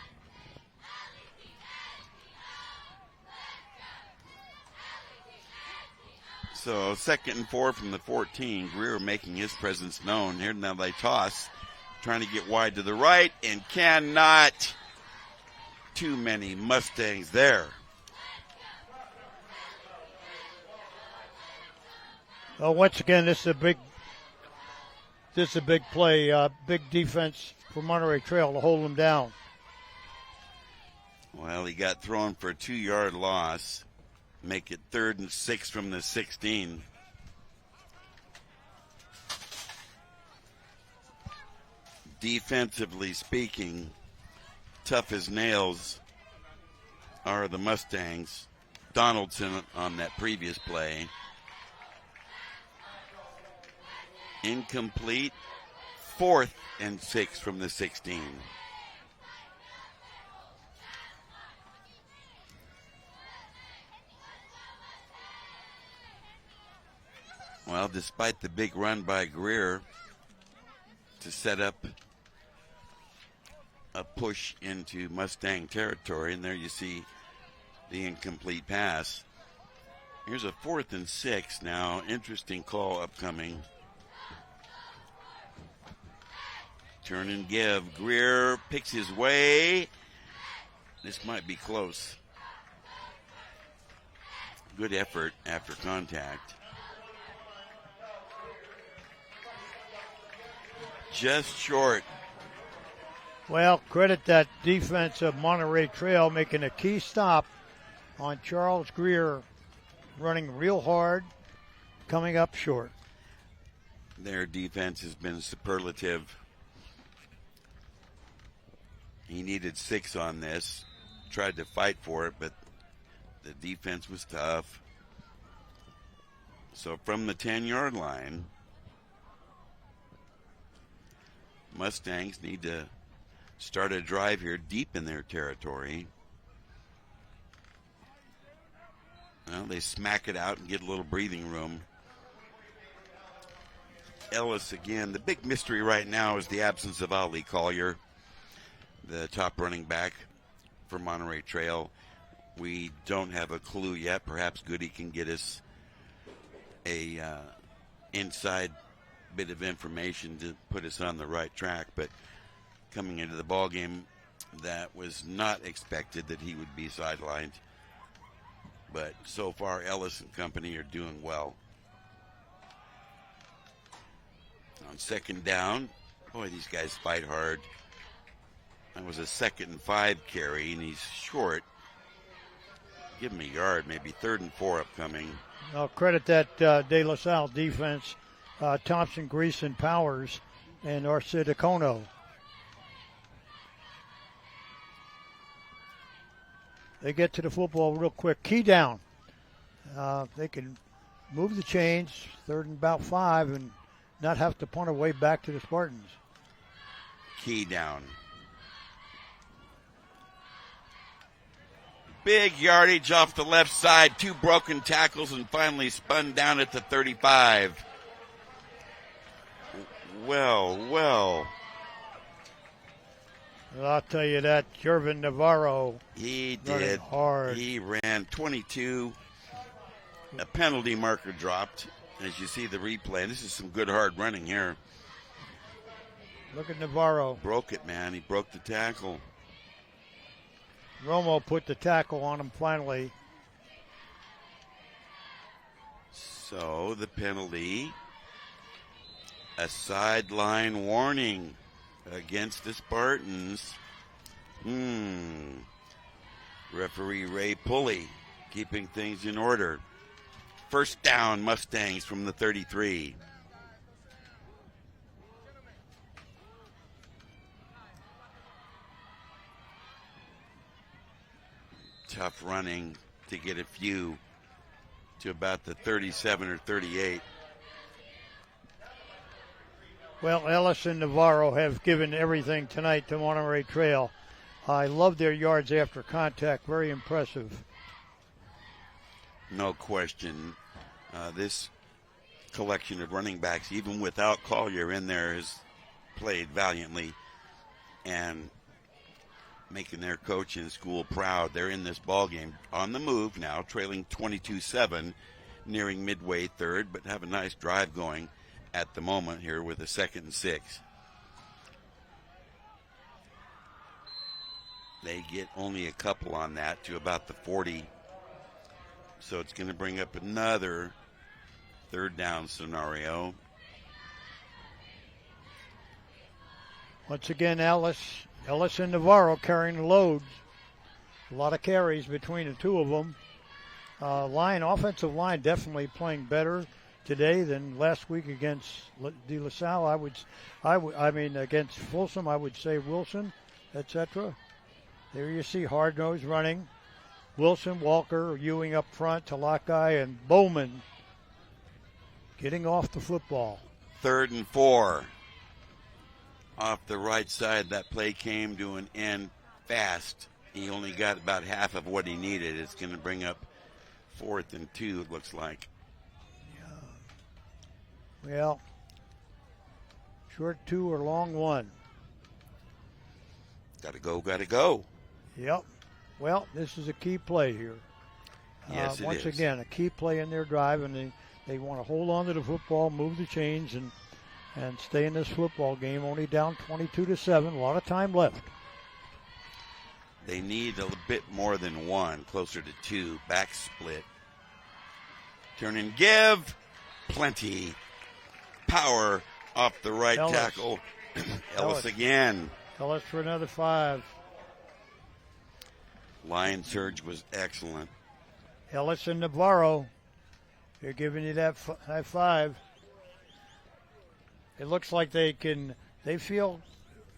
So 2nd and 4 from the 14. Greer making his presence known. Here now they toss, trying to get wide to the right, and cannot. Too many Mustangs there. Once again, this is a big play, big defense for Monterey Trail to hold them down. Well, he got thrown for a 2-yard loss. Make it 3rd and 6 from the 16. Defensively speaking, tough as nails are the Mustangs. Donaldson on that previous play. Incomplete. 4th and 6 from the 16. Well, despite the big run by Greer to set up a push into Mustang territory, and there you see the incomplete pass. Here's a 4th and 6 now. Interesting call upcoming. Turn and give. Greer picks his way. This might be close. Good effort after contact. Just short. Well, credit that defense of Monterey Trail making a key stop on Charles Greer, running real hard, coming up short. Their defense has been superlative. He needed 6 on this. Tried to fight for it, but the defense was tough. So from the 10-yard line, Mustangs need to start a drive here deep in their territory. Well, they smack it out and get a little breathing room. Ellis again. The big mystery right now is the absence of Ali Collier, the top running back for Monterey Trail. We don't have a clue yet. Perhaps Goody can get us a inside bit of information to put us on the right track, but coming into the ball game, that was not expected that he would be sidelined. But so far, Ellis and company are doing well. On 2nd down, boy, these guys fight hard. That was a 2nd and 5 carry, and he's short. Give him a yard, maybe 3rd and 4 upcoming. I'll credit that De La Salle defense. Thompson, Greason, Powers, and Arcidicono. They get to the football real quick. Key down. They can move the chains, 3rd and about 5, and not have to punt away back to the Spartans. Key down. Big yardage off the left side. 2 broken tackles and finally spun down at the 35. Well. I'll tell you that, Jervin Navarro. He did. Hard. He ran 22. A penalty marker dropped, as you see the replay. This is some good hard running here. Look at Navarro. Broke it, man. He broke the tackle. Romo put the tackle on him finally. So the penalty, a sideline warning against the Spartans. Referee Ray Pulley keeping things in order. First down, Mustangs from the 33. Tough running to get a few to about the 37 or 38. Well, Ellis and Navarro have given everything tonight to Monterey Trail. I love their yards after contact. Very impressive. No question. This collection of running backs, even without Collier in there, has played valiantly and making their coach in school proud. They're in this ball game on the move now, trailing 22-7, nearing midway third, but have a nice drive going at the moment here with a 2nd and 6. They get only a couple on that to about the 40. So it's going to bring up another 3rd down scenario. Once again, Ellis and Navarro carrying the loads. A lot of carries between the two of them. Offensive line definitely playing better today than last week against De La Salle. Against Folsom, I would say Wilson, etc. There you see hard-nosed running. Wilson, Walker, Ewing up front, Talakai, and Bowman getting off the football. 3rd and 4. Off the right side, that play came to an end fast. He only got about half of what he needed. It's going to bring up 4th and 2, it looks like. Well, short 2 or long 1. Gotta go. Yep. Well, this is a key play here. Yes, it once is. again, a key play in their drive, and they want to hold on to the football, move the chains, and stay in this football game. Only down 22-7. A lot of time left. They need a bit more than 1, closer to 2. Back split. Turn and give. Plenty. Power off the right tackle. Ellis again. Ellis for another 5. Line surge was excellent. Ellis and Navarro, they're giving you that high 5. It looks like they feel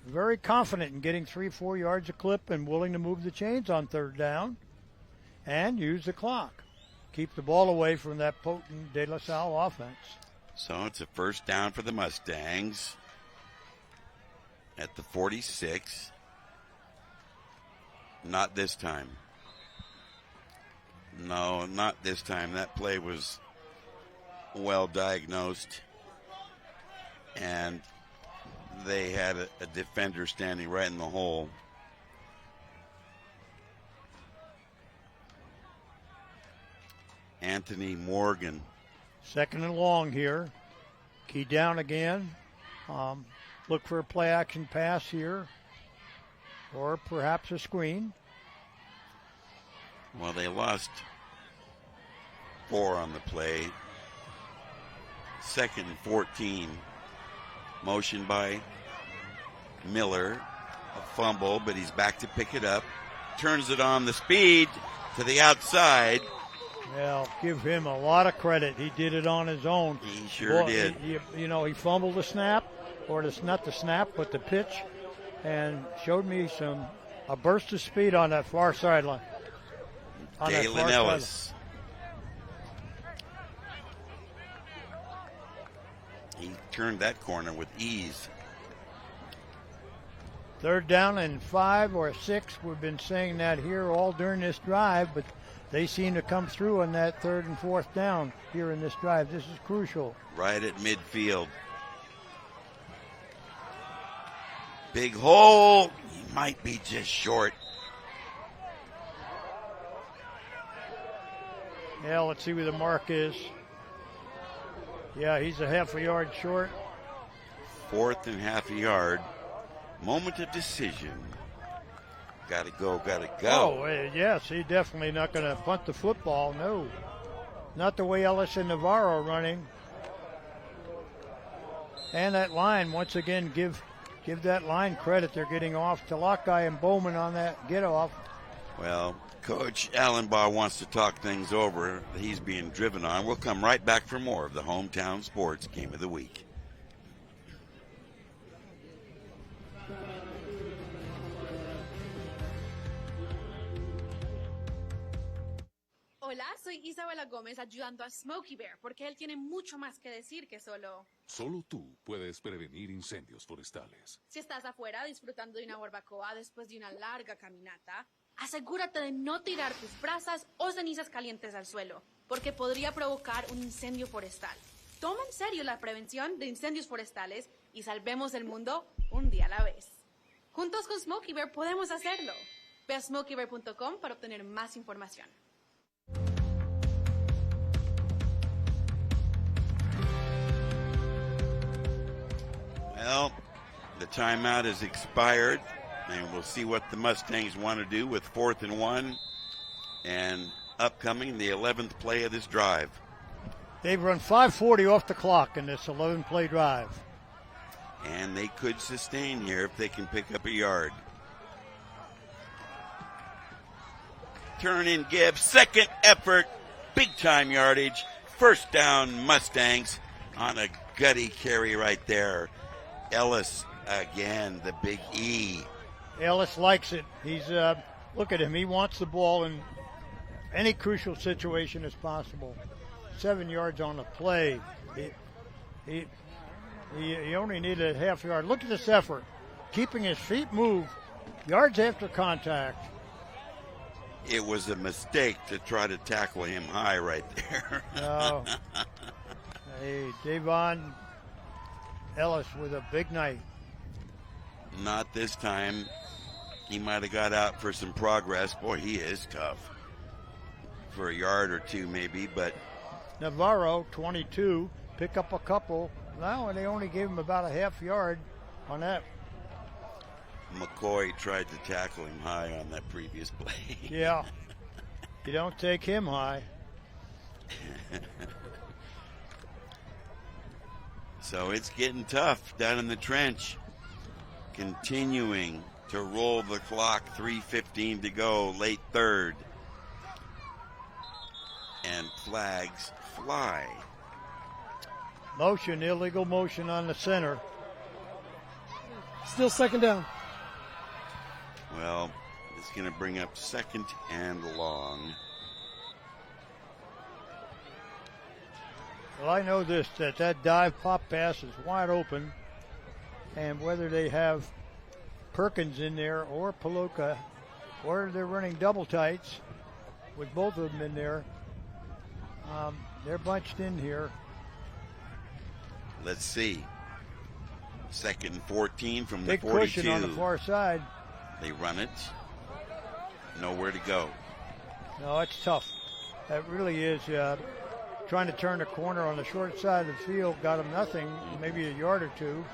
very confident in getting 3-4 yards a clip and willing to move the chains on 3rd down and use the clock. Keep the ball away from that potent De La Salle offense. So it's a 1st down for the Mustangs at the 46. Not this time. No, not this time. That play was well diagnosed. And they had a defender standing right in the hole. Anthony Morgan. 2nd and long here. Key down again. Look for a play action pass here. Or perhaps a screen. Well, they lost 4 on the play. 2nd and 14. Motion by Miller. A fumble, but he's back to pick it up. Turns it on the speed to the outside. Well, give him a lot of credit. He did it on his own. He sure did. He fumbled the snap, or not the snap, but the pitch, and showed me a burst of speed on that far sideline. Dalen Ellis. He turned that corner with ease. 3rd down and 5 or 6. We've been saying that here all during this drive, but they seem to come through on that 3rd and 4th down here in this drive. This is crucial. Right at midfield. Big hole. He might be just short. Yeah, let's see where the mark is. Yeah, he's a half a yard short. 4th and half a yard. Moment of decision. Got to go, got to go. Oh, yes, he's definitely not going to punt the football, no. Not the way Ellis and Navarro are running. And that line, once again, give that line credit. They're getting off. Talakai and Bowman on that get off. Well, Coach Allenbaugh wants to talk things over. He's being driven on. We'll come right back for more of the Hometown Sports Game of the Week. Hola, soy Isabela Gómez ayudando a Smokey Bear porque él tiene mucho más que decir que solo... Solo tú puedes prevenir incendios forestales. Si estás afuera disfrutando de una barbacoa después de una larga caminata, asegúrate de no tirar tus brasas o cenizas calientes al suelo, porque podría provocar un incendio forestal. Toma en serio la prevención de incendios forestales y salvemos el mundo un día a la vez. Juntos con Smokey Bear podemos hacerlo. Ve a smokeybear.com para obtener más información. Well, the timeout has expired, and we'll see what the Mustangs want to do with 4th and 1 and upcoming the 11th play of this drive. They've run 5:40 off the clock in this 11-play drive. And they could sustain here if they can pick up a yard. Turn and give, second effort, big-time yardage, first down Mustangs on a gutty carry right there. Ellis again, the big E. Ellis likes it. He's look at him. He wants the ball in any crucial situation as possible. 7 yards on the play. He only needed a half yard. Look at this effort. Keeping his feet moved. Yards after contact. It was a mistake to try to tackle him high right there. Oh. Hey, Davon Ellis with a big night. Not this time. He might have got out for some progress. Boy, he is tough. For a yard or two maybe, but... Navarro, 22, pick up a couple. Now, and they only gave him about a half yard on that. McCoy tried to tackle him high on that previous play. Yeah. You don't take him high. So it's getting tough down in the trench. Continuing to roll the clock, 3:15 to go, late third. And flags fly. Motion, illegal motion on the center. Still second down. Well, it's going to bring up second and long. Well, I know this, that dive pop pass is wide open. And whether they have Perkins in there or Paloka, or they're running double tights with both of them in there, they're bunched in here. Let's see. Second and 14 from Big the 42. cushion on the far side. They run it. Nowhere to go. No, it's tough. That really is. Trying to turn the corner on the short side of the field, got him nothing, maybe a yard or two.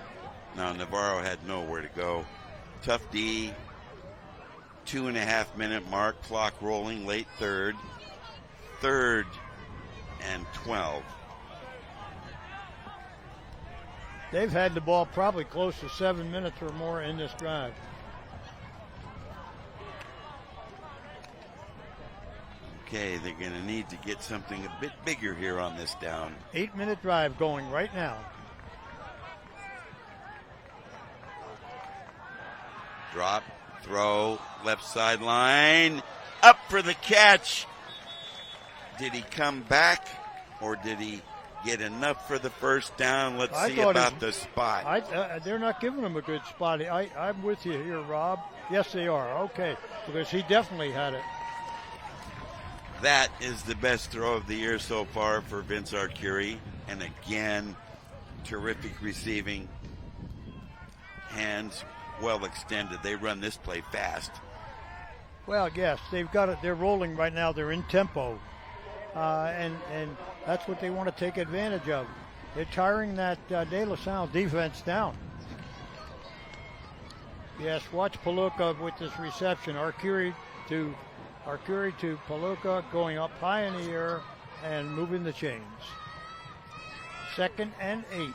Now Navarro had nowhere to go. Tough D. 2.5 minute mark, clock rolling, late third. Third and 12. They've had the ball probably close to 7 minutes or more in this drive. Okay, they're going to need to get something a bit bigger here on this down. 8-minute drive going right now. Drop, throw, left sideline, up for the catch. Did he come back or did he get enough for the first down? Let's see about the spot. They're not giving him a good spot. I'm with you here, Rob. Yes, they are. Okay, because he definitely had it. That is the best throw of the year so far for Vince Arcuri. And again, terrific receiving. Hands well extended. They run this play fast. Well, yes, they've got it. They're rolling right now. They're in tempo. And that's what they want to take advantage of. They're tiring that De La Salle defense down. Yes, watch Palooka with this reception. Arcuri to Palooka, going up high in the air and moving the chains. 2nd and 8.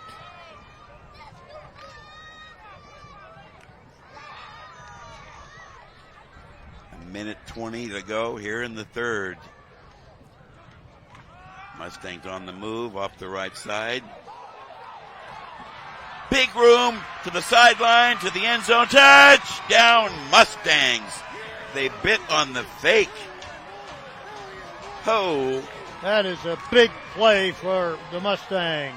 A minute 20 to go here in the third. Mustangs on the move off the right side. Big room to the sideline, to the end zone. Touchdown Mustangs. They bit on the fake. Oh. That is a big play for the Mustangs.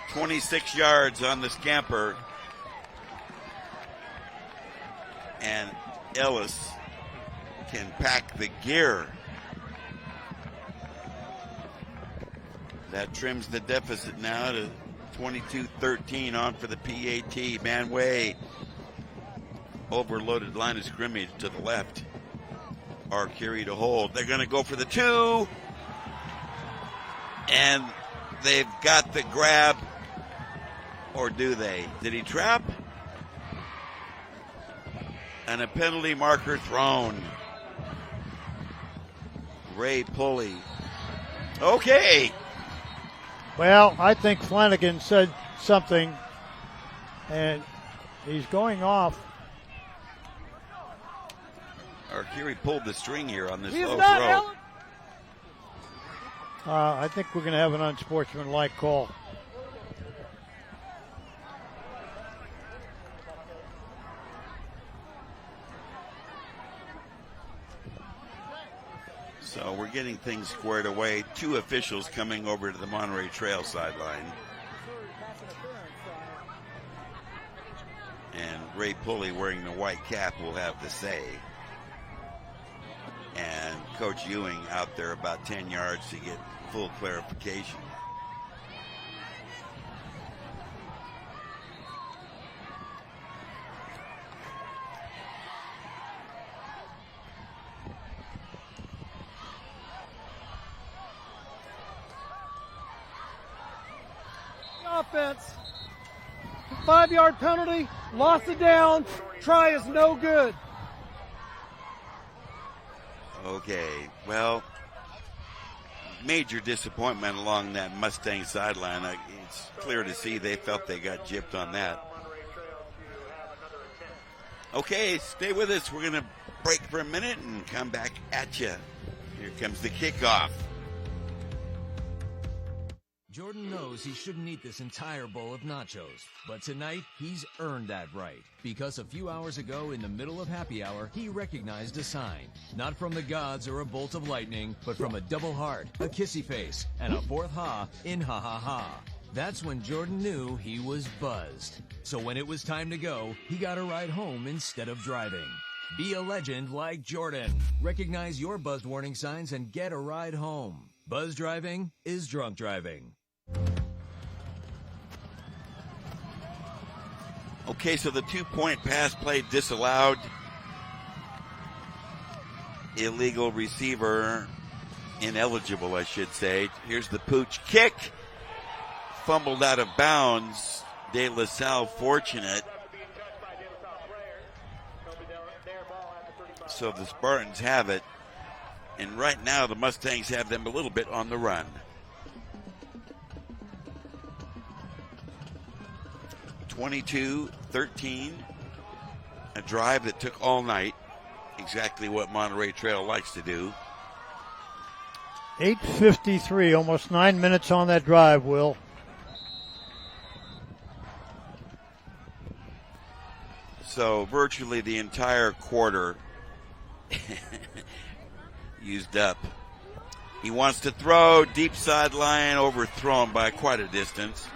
26 yards on the scamper. And Ellis can pack the gear. That trims the deficit now to 22-13 on for the PAT. Manway. Overloaded line of scrimmage to the left. Arcuri to hold. They're going to go for the 2. And they've got the grab. Or do they? Did he trap? And a penalty marker thrown. Ray Pulley. Okay. Well, I think Flanagan said something, and he's going off. Arcuri pulled the string here on this low throw. I think we're going to have an unsportsmanlike call. So we're getting things squared away. 2 officials coming over to the Monterey Trail sideline. And Ray Pulley, wearing the white cap, will have the say. And Coach Ewing out there about 10 yards to get full clarification. Offense. 5-yard penalty, loss of down, try is no good. Okay, well, major disappointment along that Mustang sideline. It's clear to see they felt they got gypped on that. Okay, stay with us. We're going to break for a minute and come back at you. Here comes the kickoff. Jordan knows he shouldn't eat this entire bowl of nachos, but tonight he's earned that right. Because a few hours ago in the middle of happy hour, he recognized a sign. Not from the gods or a bolt of lightning, but from a double heart, a kissy face, and a 4th ha in ha ha ha. That's when Jordan knew he was buzzed. So when it was time to go, he got a ride home instead of driving. Be a legend like Jordan. Recognize your buzzed warning signs and get a ride home. Buzz driving is drunk driving. Okay, so the 2-point pass play disallowed. Illegal receiver, ineligible, I should say. Here's the pooch kick. Fumbled out of bounds. De La Salle fortunate. So the Spartans have it. And right now the Mustangs have them a little bit on the run. 22-13, a drive that took all night, exactly what Monterey Trail likes to do. 8:53, almost 9 minutes on that drive, Will. So virtually the entire quarter used up. He wants to throw, deep sideline, overthrown by quite a distance.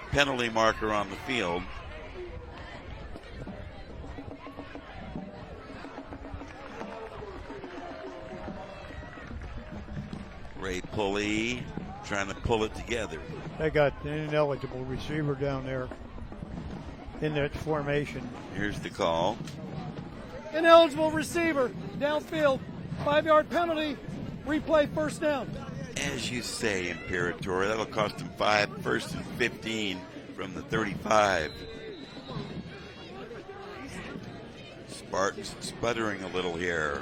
Penalty marker on the field. Ray Pulley trying to pull it together. They got an ineligible receiver down there in that formation. Here's the call. Ineligible receiver, downfield, 5-yard penalty, replay, first down. As you say, Imperator, that'll cost him 5, 1st and 15 from the 35. Spartans sputtering a little here.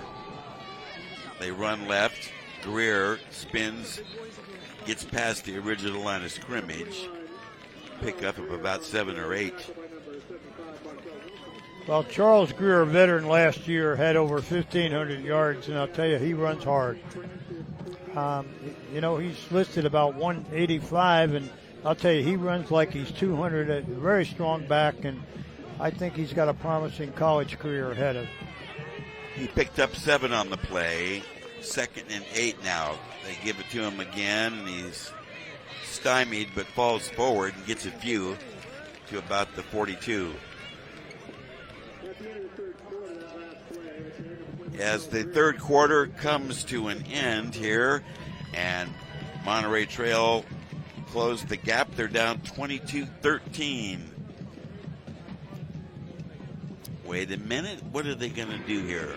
They run left. Greer spins, gets past the original line of scrimmage. Pickup of about 7 or 8. Well, Charles Greer, a veteran last year, had over 1,500 yards, and I'll tell you, he runs hard. He's listed about 185, and I'll tell you, he runs like he's 200, a very strong back, and I think he's got a promising college career ahead of him. He picked up 7 on the play. 2nd and 8 now. They give it to him again, and he's stymied but falls forward and gets a few to about the 42. As the third quarter comes to an end here, and Monterey Trail closed the gap. They're down 22-13. Wait a minute. What are they going to do here?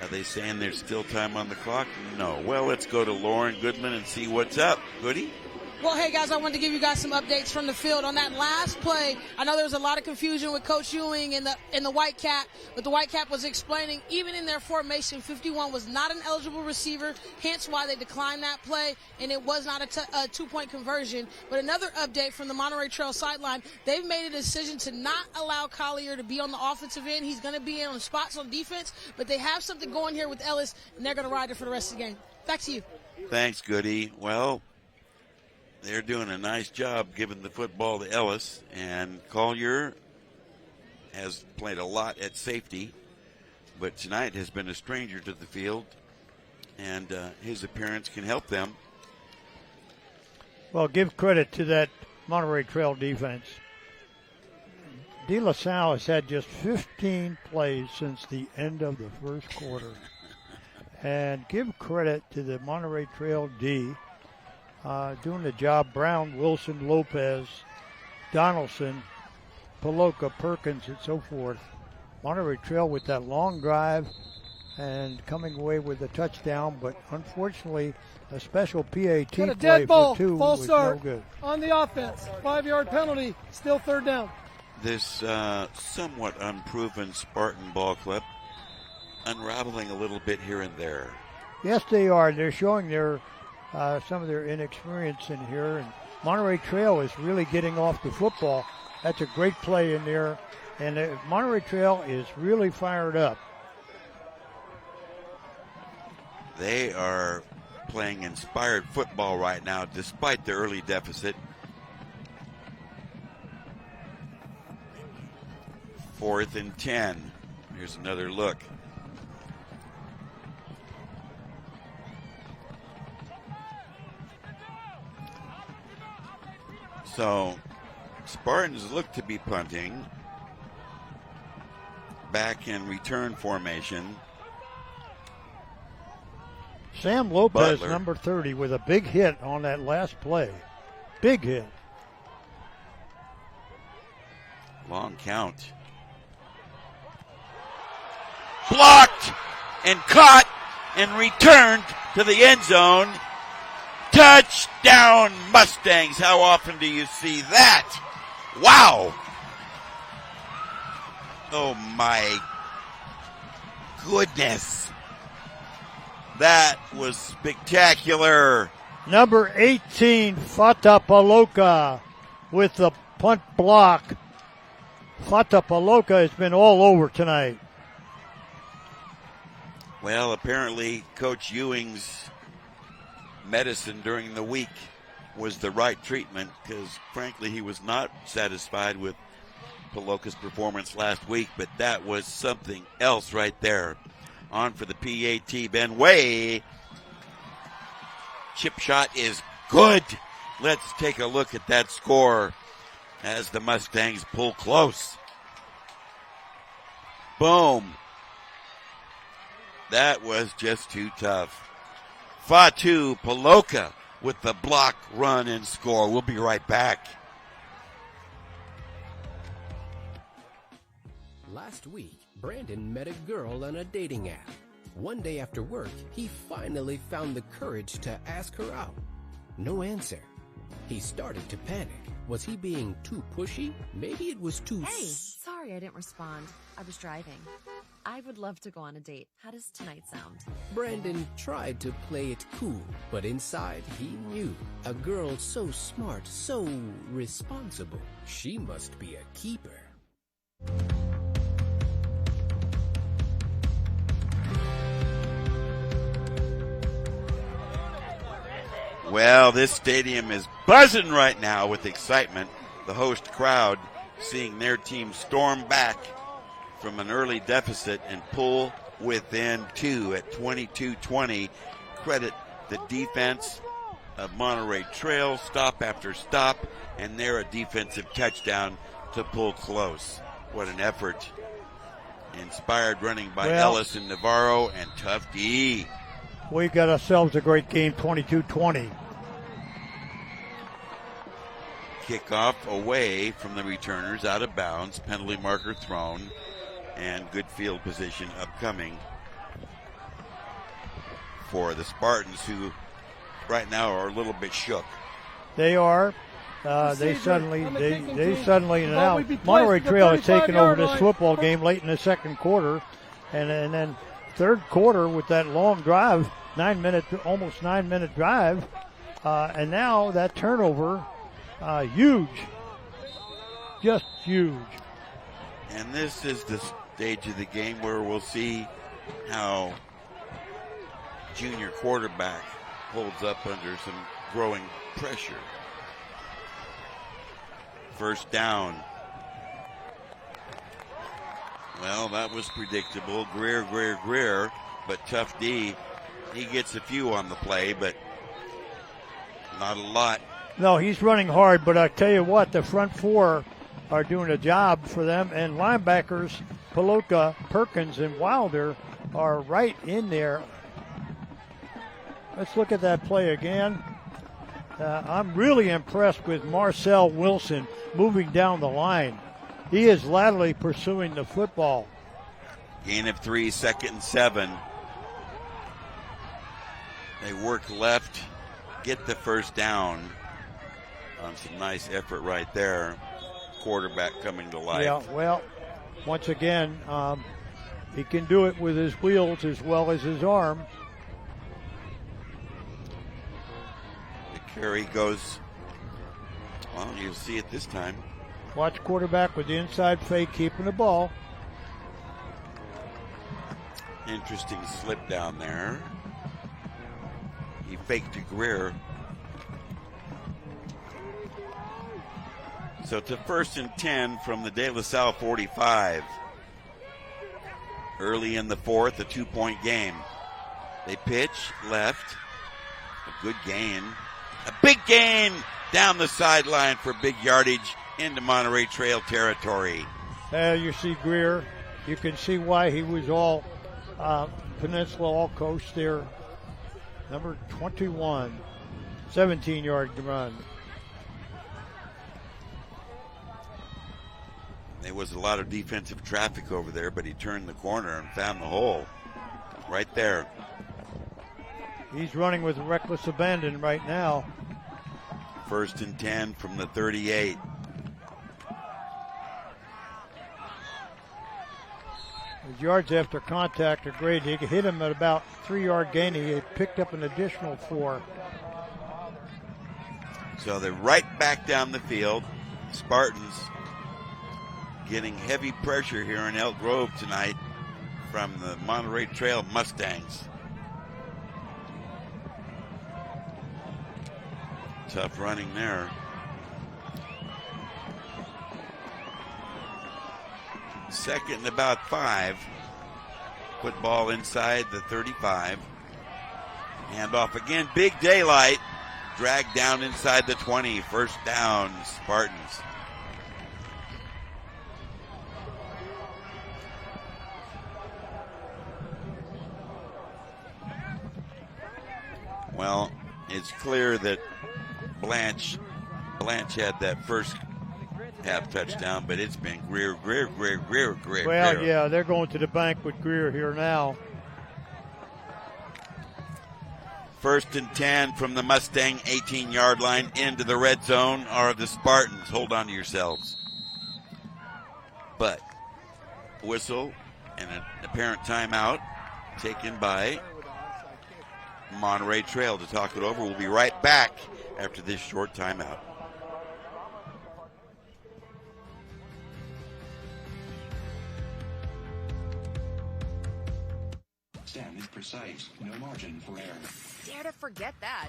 Are they saying there's still time on the clock? No. Well, let's go to Lauren Goodman and see what's up. Goody? Well, hey, guys, I wanted to give you guys some updates from the field. On that last play, I know there was a lot of confusion with Coach Ewing and the White Cap, but the White Cap was explaining even in their formation, 51 was not an eligible receiver, hence why they declined that play, and it was not a two-point conversion. But another update from the Monterey Trail sideline, they've made a decision to not allow Collier to be on the offensive end. He's going to be in on spots on defense, but they have something going here with Ellis, and they're going to ride it for the rest of the game. Back to you. Thanks, Goody. Well, they're doing a nice job giving the football to Ellis, and Collier has played a lot at safety, but tonight has been a stranger to the field, and his appearance can help them. Well, give credit to that Monterey Trail defense. De La Salle has had just 15 plays since the end of the first quarter. And give credit to the Monterey Trail D. Doing the job. Brown, Wilson, Lopez, Donaldson, Paloka, Perkins, and so forth. Monterey Trail with that long drive and coming away with a touchdown, but unfortunately a special PAT got a play dead ball, for 2 false was start no good. on the offense. 5-yard penalty, still third down. This somewhat unproven Spartan ball club unraveling a little bit here and there. Yes, they are. They're showing their some of their inexperience in here, and Monterey Trail is really getting off the football. That's a great play in there, and Monterey Trail is really fired up. They are playing inspired football right now despite the early deficit. 4th and 10. Here's another look. So, Spartans look to be punting. Back in return formation. Sam Lopez, Butler. number 30, with a big hit on that last play. Big hit. Long count. Blocked and caught and returned to the end zone. Touchdown Mustangs. How often do you see that? Wow. Oh my goodness. That was spectacular. Number 18, Fata Paloka with the punt block. Fata Paloka has been all over tonight. Well, apparently Coach Ewing's medicine during the week was the right treatment, because frankly he was not satisfied with Paloka's performance last week, but that was something else right there. On for the PAT, Ben Way. Chip shot is good. Let's take a look at that score as the Mustangs pull close. Boom. That was just too tough. Fatu Paloka with the block, run, and score. We'll be right back. Last week, Brandon met a girl on a dating app. One day after work, he finally found the courage to ask her out. No answer. He started to panic. Was he being too pushy? Maybe it was too... Hey, sorry I didn't respond. I was driving. I would love to go on a date. How does tonight sound? Brandon tried to play it cool, but inside he knew. A girl so smart, so responsible. She must be a keeper. Well, this stadium is buzzing right now with excitement. The host crowd seeing their team storm back from an early deficit and pull within 2 at 22-20. Credit the defense of Monterey Trail, stop after stop, and there a defensive touchdown to pull close. What an effort. Inspired running by Ellis and Navarro and Tough D. We got ourselves a great game, 22-20. Kickoff away from the returners, out of bounds, penalty marker thrown, and good field position upcoming for the Spartans, who right now are a little bit shook. They are. They suddenly now Monterey Trail has taken over this football game late in the second quarter, and then third quarter with that long drive, almost 9 minute drive, and now that turnover, huge, just huge. And this is the stage of the game where we'll see how junior quarterback holds up under some growing pressure. First down. Well, that was predictable. Greer, but Tough D, he gets a few on the play, but not a lot. No, he's running hard, but I tell you what, the front four are doing a job for them, and linebackers, Paloka, Perkins, and Wilder are right in there. Let's look at that play again. I'm really impressed with Marcel Wilson moving down the line. He is laterally pursuing the football. Gain of 3, 2nd and 7. They work left, get the first down on some nice effort right there. Quarterback coming to life. Yeah, well, once again, he can do it with his wheels as well as his arm. The carry goes, well, you'll see it this time. Watch quarterback with the inside fake, keeping the ball. Interesting slip down there. He faked to Greer. So to 1st and 10 from the De La Salle 45. Early in the fourth, a 2-point game. They pitch left. A good gain. A big gain down the sideline for big yardage into Monterey Trail territory. You see Greer. You can see why he was all Peninsula All Coast there. Number 21. 17-yard run. There was a lot of defensive traffic over there, but he turned the corner and found the hole right there. He's running with reckless abandon right now. 1st and 10 from the 38. His yards after contact are great. He hit him at about 3-yard gain. He picked up an additional 4. So they're right back down the field. Spartans getting heavy pressure here in Elk Grove tonight from the Monterey Trail Mustangs. Tough running there. 2nd and about 5. Football inside the 35. Handoff again. Big daylight. Dragged down inside the 20. First down, Spartans. Well, it's clear that Blanche had that first half touchdown, but it's been Greer. Well, yeah, they're going to the bank with Greer here now. First and 10 from the Mustang 18-yard line into the red zone are the Spartans. Hold on to yourselves. But whistle and an apparent timeout taken by Monterey Trail to talk it over. We'll be right back after this short timeout. STEM is precise, no margin for error. Dare to forget that.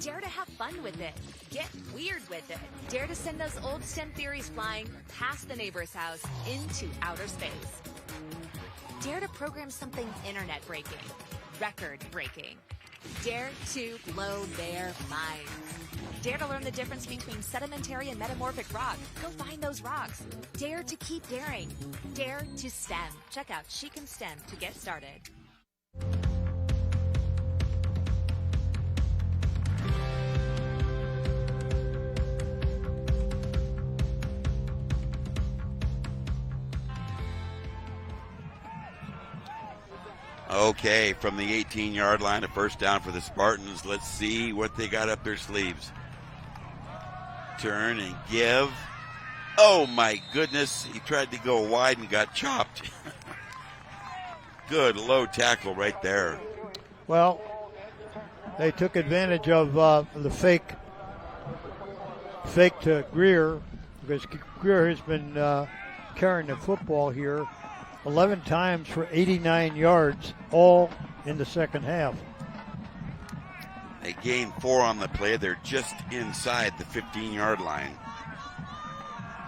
Dare to have fun with it. Get weird with it. Dare to send those old STEM theories flying past the neighbor's house into outer space. Dare to program something internet-breaking, record-breaking. Dare to blow their minds. Dare to learn the difference between sedimentary and metamorphic rock. Go find those rocks. Dare to keep daring. Dare to STEM. Check out She Can STEM to get started. Okay, from the 18-yard line, a first down for the Spartans. Let's see what they got up their sleeves. Turn and give. Oh, my goodness. He tried to go wide and got chopped. Good low tackle right there. Well, they took advantage of the fake to Greer, because Greer has been carrying the football here 11 times for 89 yards, all in the second half. They gained 4 on the play. They're just inside the 15-yard line.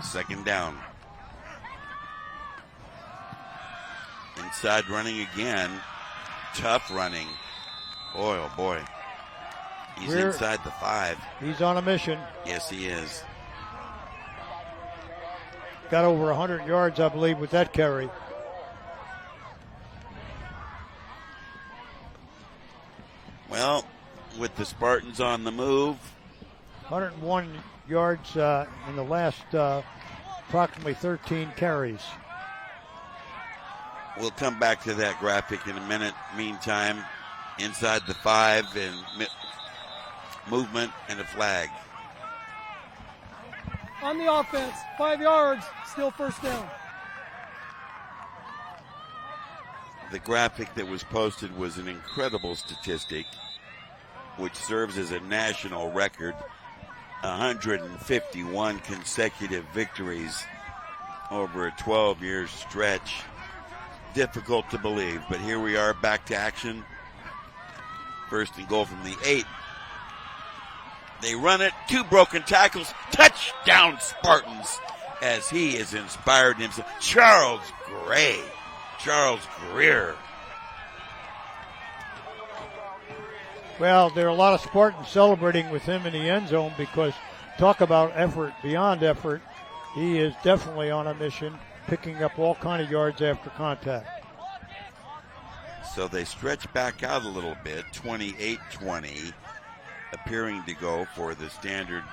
Second down. Inside running again. Tough running. Boy, oh boy. He's Greer, inside the 5. He's on a mission. Yes, he is. Got over 100 yards, I believe, with that carry. Well, with the Spartans on the move. 101 yards in the last approximately 13 carries. We'll come back to that graphic in a minute. Meantime, inside the 5 and movement and a flag. On the offense, 5 yards, still first down. The graphic that was posted was an incredible statistic, which serves as a national record. 151 consecutive victories over a 12-year stretch. Difficult to believe, but here we are back to action. First and goal from the 8. They run it, 2 broken tackles, touchdown Spartans, as he has inspired himself. Charles Greer. Well, there are a lot of Spartans celebrating with him in the end zone, because talk about effort beyond effort. He is definitely on a mission, picking up all kind of yards after contact. So they stretch back out a little bit, 28-20, appearing to go for the standard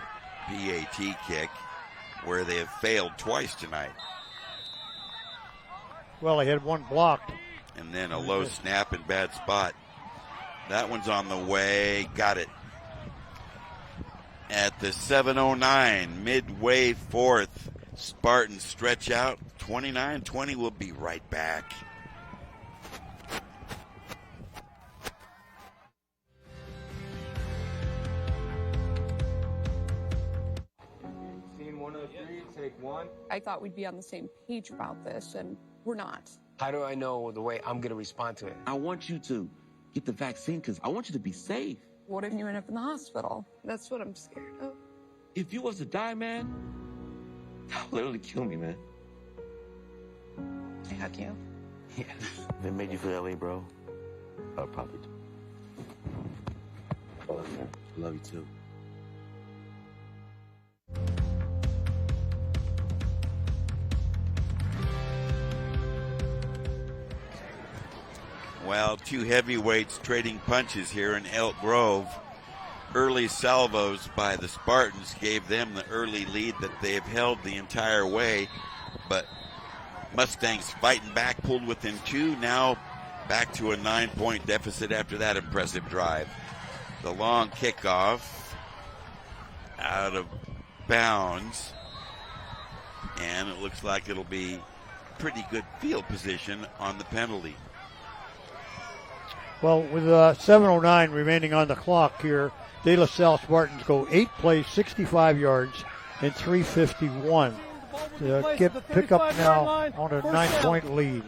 PAT kick, where they have failed twice tonight. Well, he had one blocked. And then a low snap and bad spot. That one's on the way. Got it. At the 7:09, midway fourth, Spartans stretch out. 29-20. We'll be right back. Scene 103, take 1. I thought we'd be on the same page about this, and we're not. How do I know the way I'm going to respond to it? I want you to get the vaccine because I want you to be safe. What if you end up in the hospital? That's what I'm scared of. If you was to die, man, that would literally kill me, man. I hug you. Yeah. If it made you feel LA, bro, I'd probably do. I love you. I love you too. Well, 2 heavyweights trading punches here in Elk Grove. Early salvos by the Spartans gave them the early lead that they have held the entire way. But Mustangs fighting back, pulled within 2. Now back to a 9-point deficit after that impressive drive. The long kickoff out of bounds. And it looks like it'll be pretty good field position on the penalty. Well, with 7:09 remaining on the clock here, De La Salle Spartans go 8 plays, 65 yards, and 3:51 to pick up now on a 9-point lead.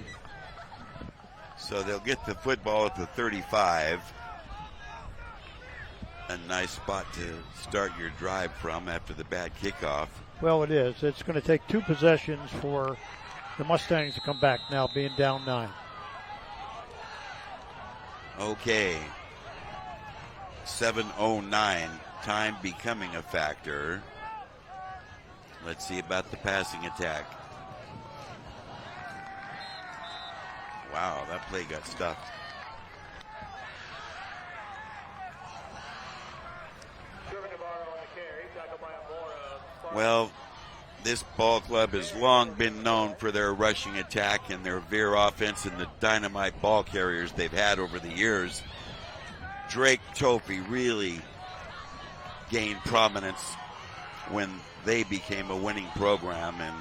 So they'll get the football at the 35. A nice spot to start your drive from after the bad kickoff. Well, it is. It's going to take 2 possessions for the Mustangs to come back now, being down 9. Okay. 7:09. Time becoming a factor. Let's see about the passing attack. Wow, that play got stuffed. Well, this ball club has long been known for their rushing attack and their veer offense and the dynamite ball carriers they've had over the years. Drake Tophy really gained prominence when they became a winning program, and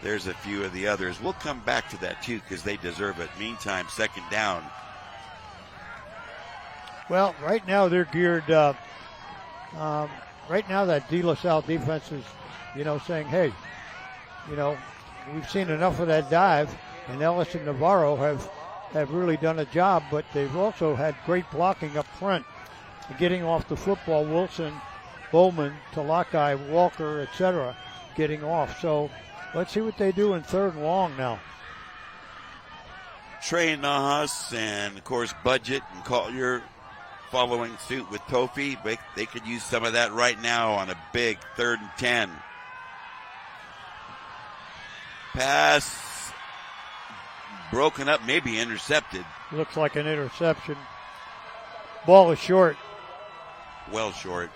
there's a few of the others. We'll come back to that too because they deserve it. Meantime, second down. Well, right now they're geared. Right now that De La Salle defense is, saying, hey, we've seen enough of that dive, and Ellis and Navarro have really done a job, but they've also had great blocking up front, getting off the football. Wilson, Bowman, Talakai, Walker, etc., getting off. So let's see what they do in 3rd and long now. Trey Nahas and, of course, Budget and Collier following suit with Tophy. They could use some of that right now on a big 3rd and 10. Pass broken up, maybe intercepted. Looks like an interception. Ball is short. Well short.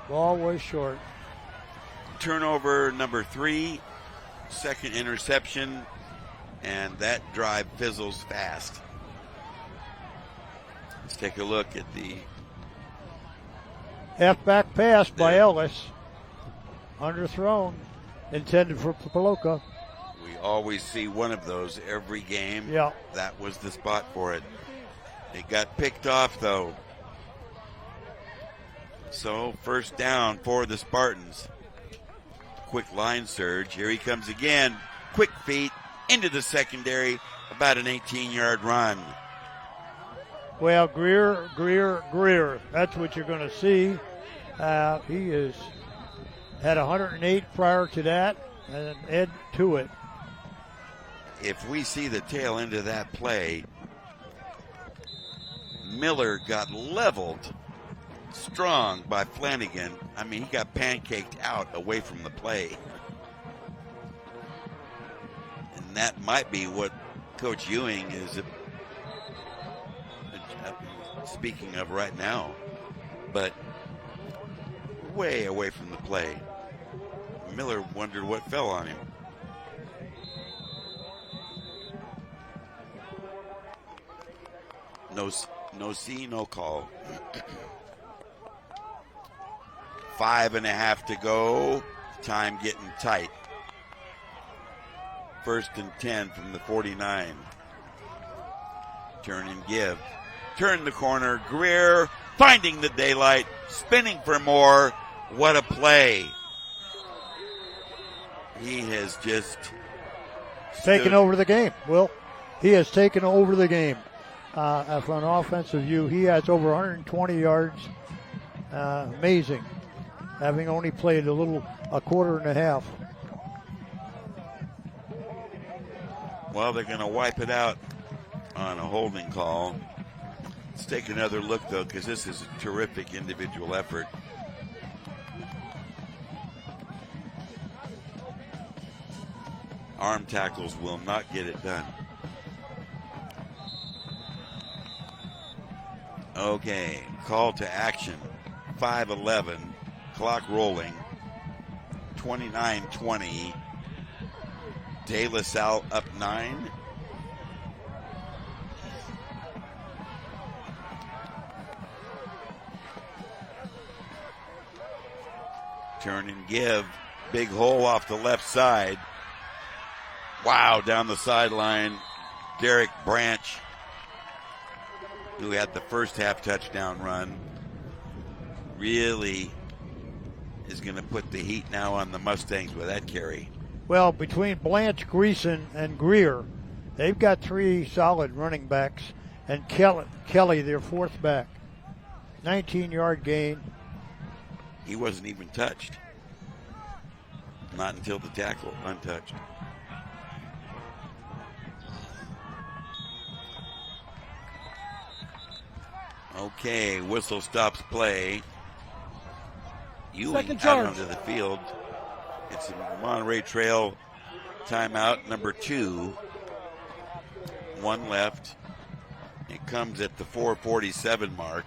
Ball was short. Turnover number 3, second interception, and that drive fizzles fast. Let's take a look at the halfback pass by Ellis. Underthrown. Intended for Paloka. We always see one of those every game. Yeah. That was the spot for it. It got picked off, though. So, first down for the Spartans. Quick line surge. Here he comes again. Quick feet into the secondary. About an 18-yard run. Well, Greer. That's what you're going to see. He has had 108 prior to that, and add to it. If we see the tail end of that play, Miller got leveled strong by Flanagan. I mean, he got pancaked out away from the play. And that might be what Coach Ewing is speaking of right now. But way away from the play. Miller wondered what fell on him. No see, no call. 5.5 to go. Time getting tight. 1st and 10 from the 49. Turn and give. Turn the corner. Greer finding the daylight. Spinning for more. What a play. He has just taken over the game. Will, he has taken over the game. From an offensive view, he has over 120 yards. Amazing. Having only played a quarter and a half. Well, they're going to wipe it out on a holding call. Let's take another look, though, because this is a terrific individual effort. Arm tackles will not get it done. Okay, call to action. 5:11, clock rolling. 29-20. De La Salle up 9. Turn and give. Big hole off the left side. Wow, down the sideline. Derek Branch, who had the first half touchdown run, really is going to put the heat now on the Mustangs with that carry. Well, between Blanche, Greason, and Greer, they've got 3 solid running backs, and Kelly, their fourth back. 19-yard gain. He wasn't even touched. Not until the tackle, untouched. Okay, whistle stops play. Ewing out onto the field. It's a Monterey Trail timeout number 2. 1 left. It comes at the 4:47 mark.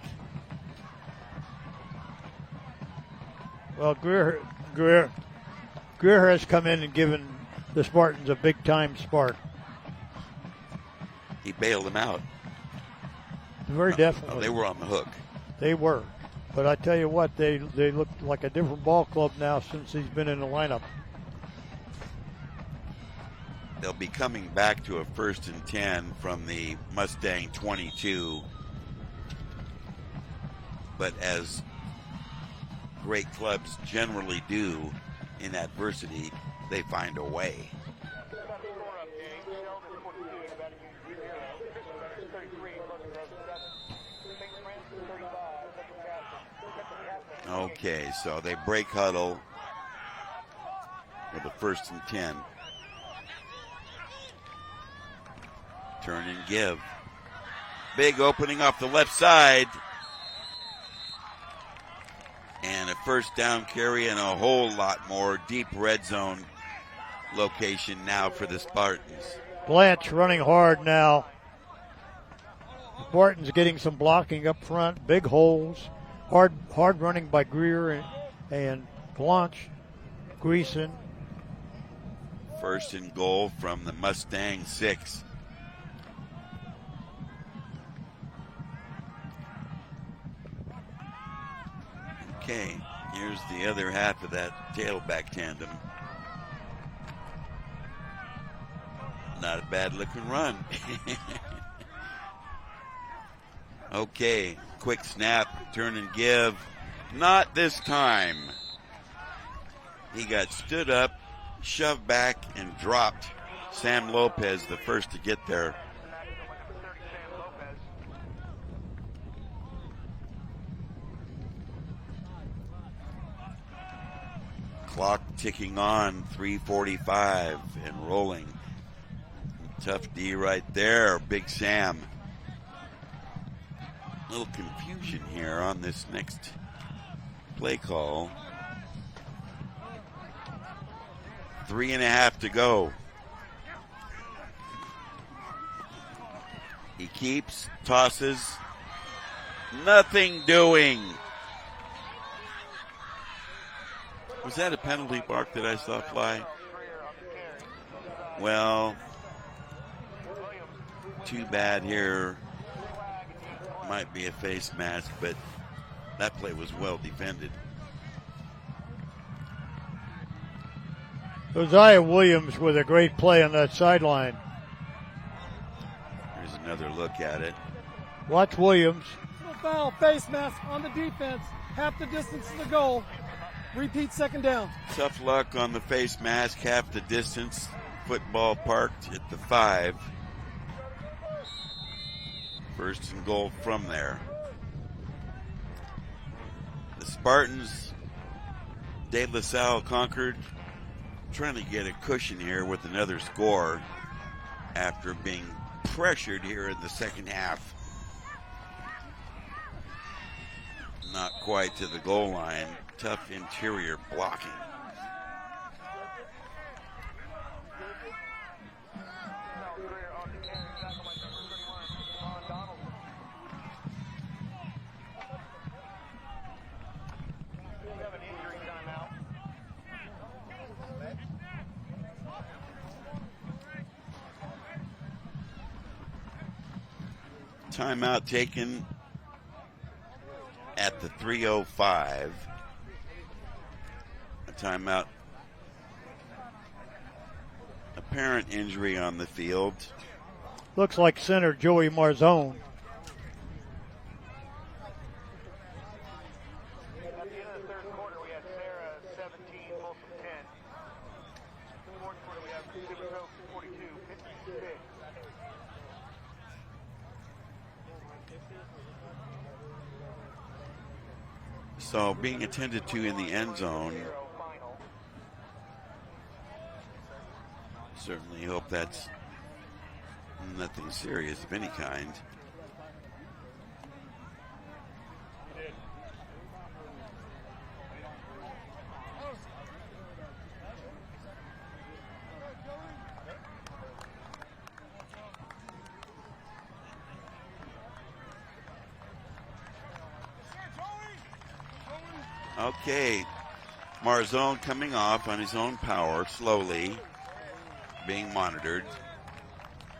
Well, Greer has come in and given the Spartans a big-time spark. He bailed them out. Very definitely. They were on the hook. They were. But I tell you what, they look like a different ball club now since he's been in the lineup. They'll be coming back to a 1st and 10 from the Mustang 22. But as great clubs generally do in adversity, they find a way. Okay, so they break huddle with a 1st and 10. Turn and give. Big opening off the left side. And a first down carry and a whole lot more deep red zone location now for the Spartans. Blanche running hard now. Spartans getting some blocking up front, big holes. Hard running by Greer and Blanche. Greason. 1st and goal from the Mustang 6. Okay, here's the other half of that tailback tandem. Not a bad looking run. Okay, quick snap, turn and give. Not this time. He got stood up, shoved back, and dropped. Sam Lopez, the first to get there. Clock ticking on, 3:45 and rolling. Tough D right there, Big Sam. A little confusion here on this next play call. 3.5 to go. He keeps, tosses, nothing doing. Was that a penalty mark that I saw fly? Well, too bad here. Might be a face mask, but that play was well defended. Josiah Williams with a great play on that sideline. Here's another look at it. Watch Williams. No foul, face mask on the defense. Half the distance to the goal. Repeat 2nd down. Tough luck on the face mask, half the distance. Football parked at the 5. 1st and goal from there. The Spartans, De La Salle conquered, trying to get a cushion here with another score after being pressured here in the second half. Not quite to the goal line. Tough interior blocking. Timeout taken at the 3:05. Timeout. Apparent injury on the field. Looks like center Joey Marzone. So being attended to in the end zone. Certainly hope that's nothing serious of any kind. Okay, Marzone coming off on his own power, slowly, being monitored.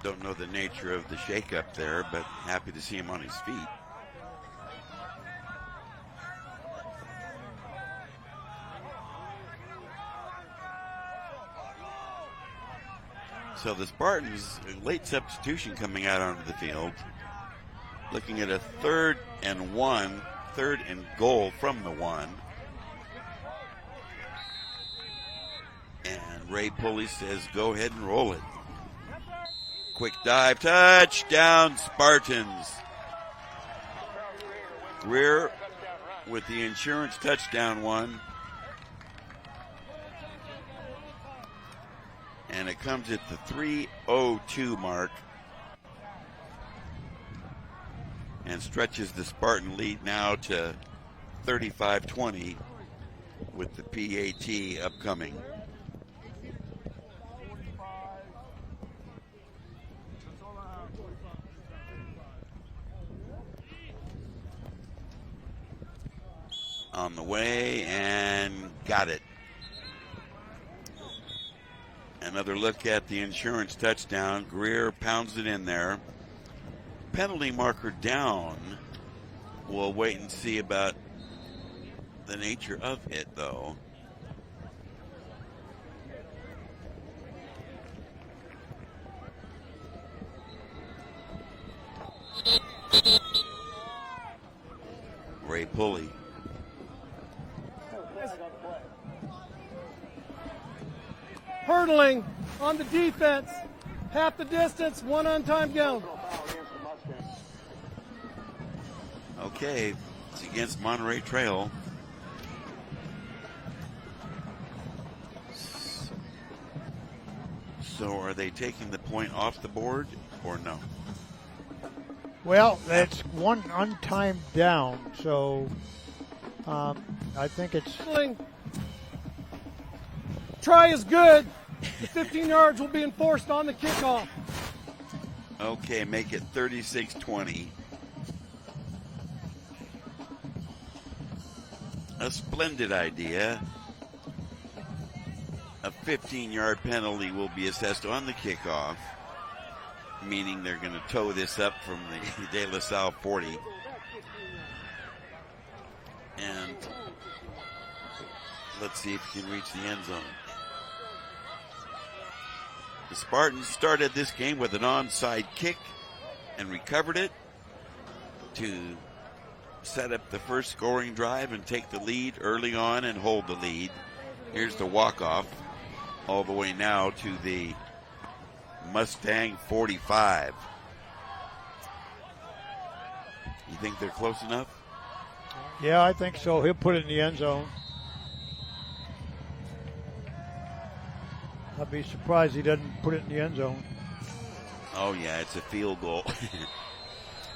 Don't know the nature of the shakeup there, but happy to see him on his feet. So the Spartans, a late substitution coming out onto the field, looking at a 3rd and goal from the 1. And Ray Pulley says, go ahead and roll it. Quick dive, touchdown Spartans. Greer with the insurance touchdown one. And it comes at the 3:02 mark. And stretches the Spartan lead now to 35-20 with the PAT upcoming. On the way and got it. Another look at the insurance touchdown. Greer pounds it in there. Penalty marker down. We'll wait and see about the nature of it, though. Ray Pulley. Hurdling on the defense. Half the distance, 1 on time go. Okay, it's against Monterey Trail. So are they taking the point off the board or no? Well, that's one untimed down, so I think it's... Try is good. The 15 yards will be enforced on the kickoff. Okay, make it 36-20. A splendid idea. A 15-yard penalty will be assessed on the kickoff, meaning they're going to tow this up from the De La Salle 40. And let's see if he can reach the end zone. The Spartans started this game with an onside kick and recovered it to set up the first scoring drive and take the lead early on and hold the lead. Here's the walk-off all the way now to the Mustang 45. You think they're close enough? Yeah, I think so. He'll put it in the end zone. I'd be surprised he doesn't put it in the end zone. Oh, yeah, it's a field goal.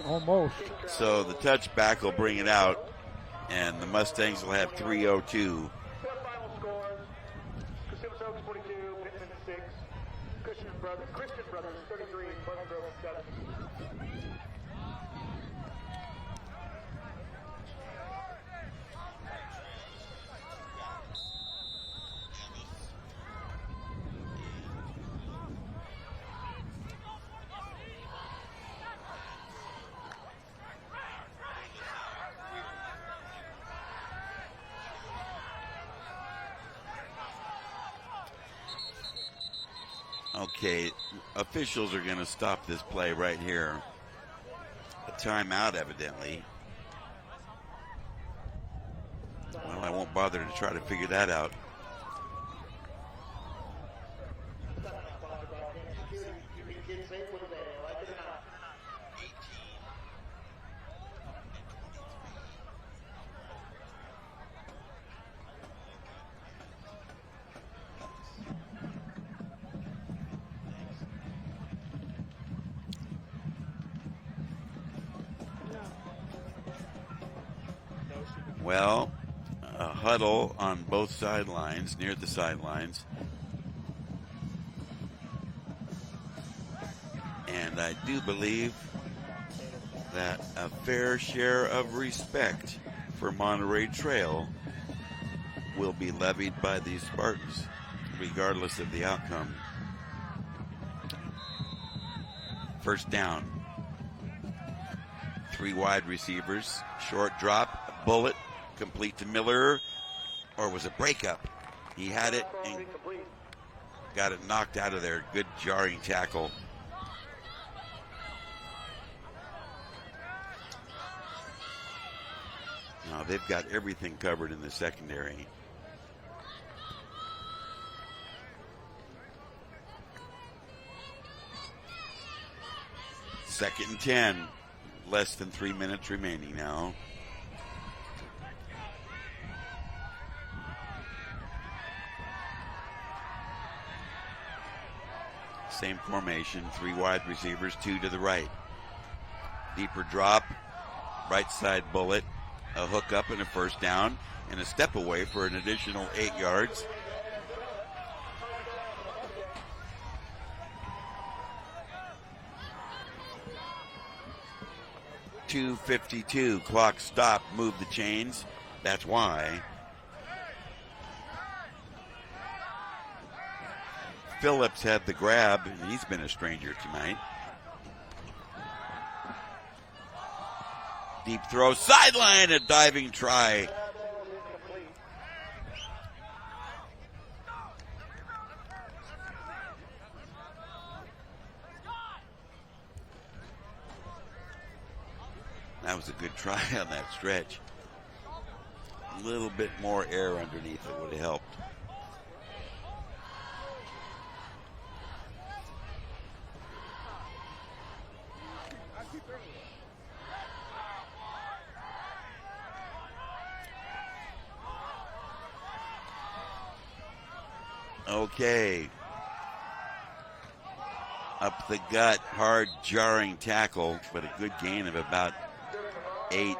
Almost. So the touchback will bring it out, and the Mustangs will have 3:02. Okay, officials are going to stop this play right here. A timeout, evidently. Well, I won't bother to try to figure that out. Well, a huddle on both sidelines, near the sidelines. And I do believe that a fair share of respect for Monterey Trail will be levied by these Spartans, regardless of the outcome. First down. 3 wide receivers, short drop, bullet, complete to Miller, or was a breakup. He had it and got it knocked out of there. Good jarring tackle. Now they've got everything covered in the secondary. Second and 10. Less than 3 minutes remaining now. Same formation, 3 wide receivers, 2 to the right. Deeper drop, right side bullet, a hook up and a first down, and a step away for an additional 8 yards. .252, clock stop, move the chains. That's why. Phillips had the grab, and he's been a stranger tonight. Deep throw, sideline, a diving try. That was a good try on that stretch. A little bit more air underneath it would have helped. Okay. Up the gut, hard, jarring tackle, but a good gain of about 8.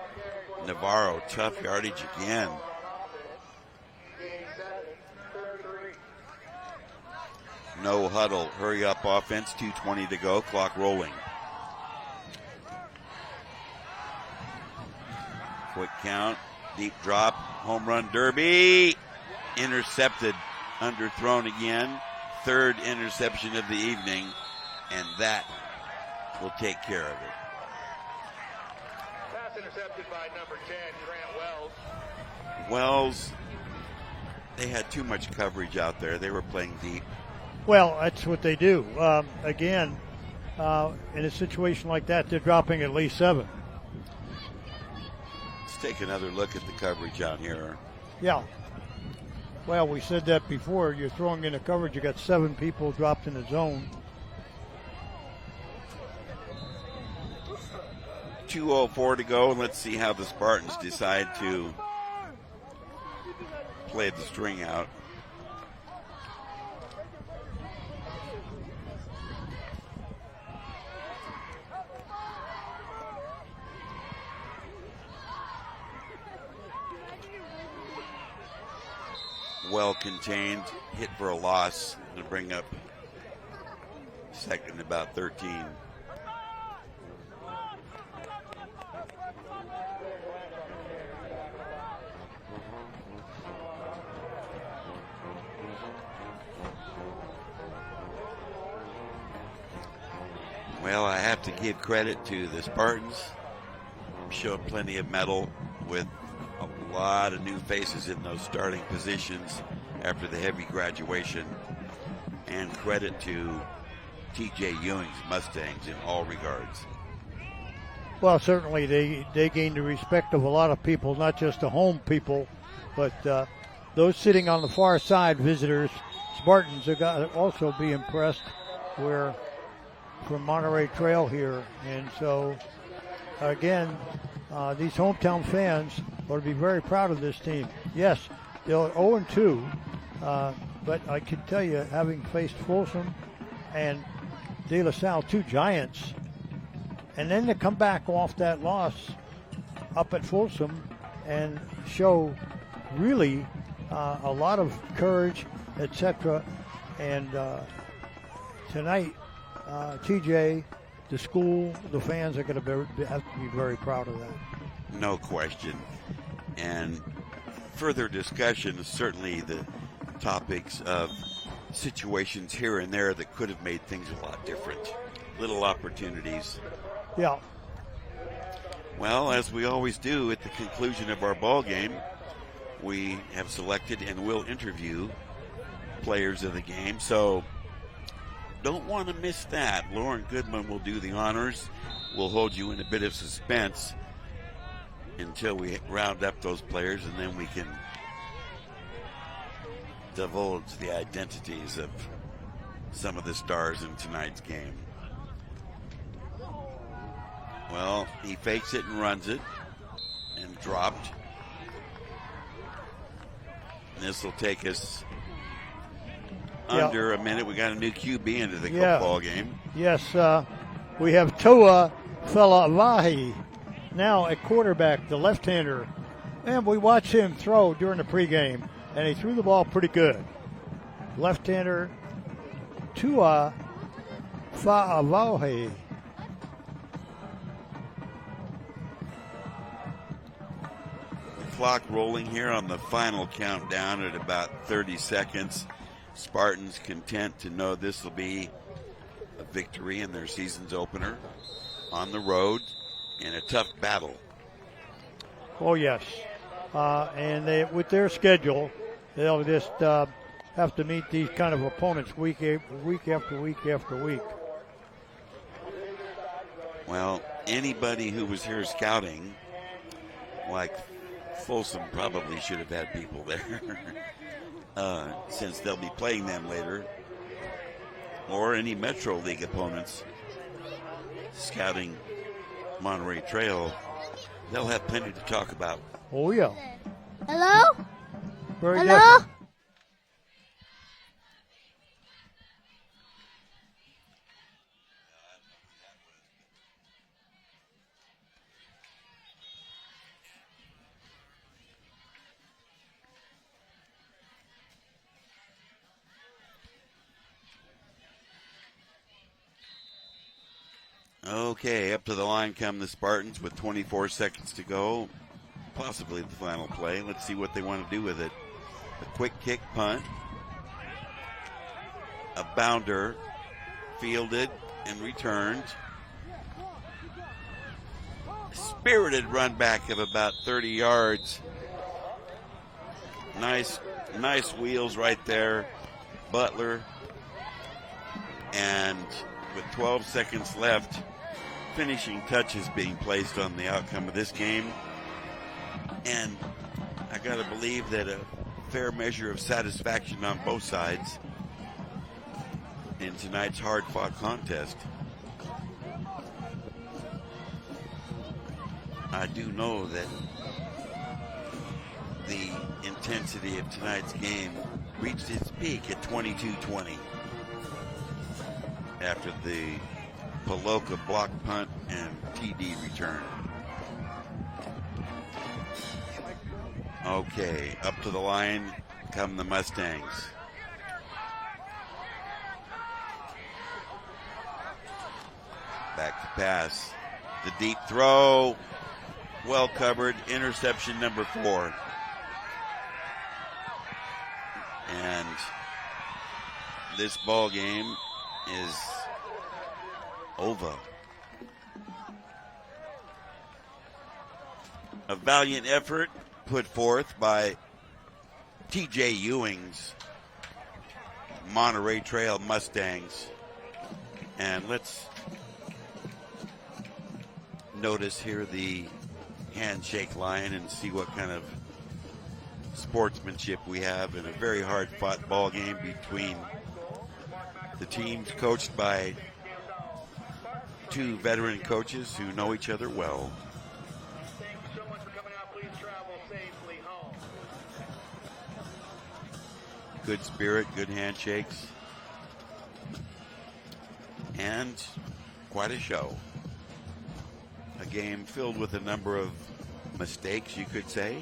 Navarro, tough yardage again. No huddle, hurry up offense, 2:20 to go, clock rolling. Quick count, deep drop, home run derby, intercepted, underthrown again. 3rd interception of the evening, and that will take care of it. Pass intercepted by number 10, Grant Wells. Wells, they had too much coverage out there. They were playing deep. Well, that's what they do. Again, in a situation like that, they're dropping at least 7. Let's take another look at the coverage out here. Yeah. Well, we said that before. You're throwing in a coverage. You got 7 people dropped in the zone. 2:04 to go. Let's see how the Spartans decide to play the string out. Well contained, hit for a loss to bring up second about 13. Well, I have to give credit to the Spartans. Showed plenty of mettle with a lot of new faces in those starting positions after the heavy graduation. and credit to T.J. Ewing's Mustangs in all regards. Well, certainly they gained the respect of a lot of people, not just the home people, but those sitting on the far side, visitors, Spartans, have got to also be impressed. We're from Monterey Trail here, and so again, these hometown fans ought to be very proud of this team. Yes, they're 0-2, but I can tell you, having faced Folsom and De La Salle, two giants, and then to come back off that loss up at Folsom and show really a lot of courage, etc. And tonight, TJ, the school, the fans are going to have to be very proud of that. No question. And further discussion is certainly the topics of situations here and there that could have made things a lot different. Little opportunities. Yeah. Well, as we always do at the conclusion of our ball game, we have selected and will interview players of the game. So don't want to miss that. Lauren Goodman will do the honors. We'll hold you in a bit of suspense until we round up those players, and then we can divulge the identities of some of the stars in tonight's game. Well, he fakes it and runs it and dropped. This will take us under a minute. We got a new QB into the football game. Yes, we have Toa Felavahi now at quarterback, the left-hander. And we watched him throw during the pregame, and he threw the ball pretty good. Left-hander Tua Fa'avahi. Clock rolling here on the final countdown at about 30 seconds. Spartans content to know this will be a victory in their season's opener on the road in a tough battle. Oh, yes. And they, with their schedule, they'll just have to meet these kind of opponents week after week after week. Well, anybody who was here scouting, like Folsom, probably should have had people there since they'll be playing them later, or any Metro League opponents scouting Monterey Trail. They'll have plenty to talk about. Oh, yeah. Hello? Very Hello? different. Okay, up to the line come the Spartans with 24 seconds to go. Possibly the final play. Let's see what they want to do with it. A quick kick punt. A bounder fielded and returned. Spirited run back of about 30 yards. Nice wheels right there. Butler. And with 12 seconds left, finishing touches being placed on the outcome of this game. And I got to believe that a fair measure of satisfaction on both sides in tonight's hard-fought contest. I do know that the intensity of tonight's game reached its peak at 22-20 after the Paloka block punt and TD return. Okay, up to the line come the Mustangs. Back to pass. The deep throw, well covered, interception number 4. And this ball game is over. A valiant effort put forth by T.J. Ewing's Monterey Trail Mustangs. And let's notice here the handshake line and see what kind of sportsmanship we have in a very hard-fought ball game between the teams coached by two veteran coaches who know each other well. Good spirit, good handshakes, and quite a show. A game filled with a number of mistakes, you could say,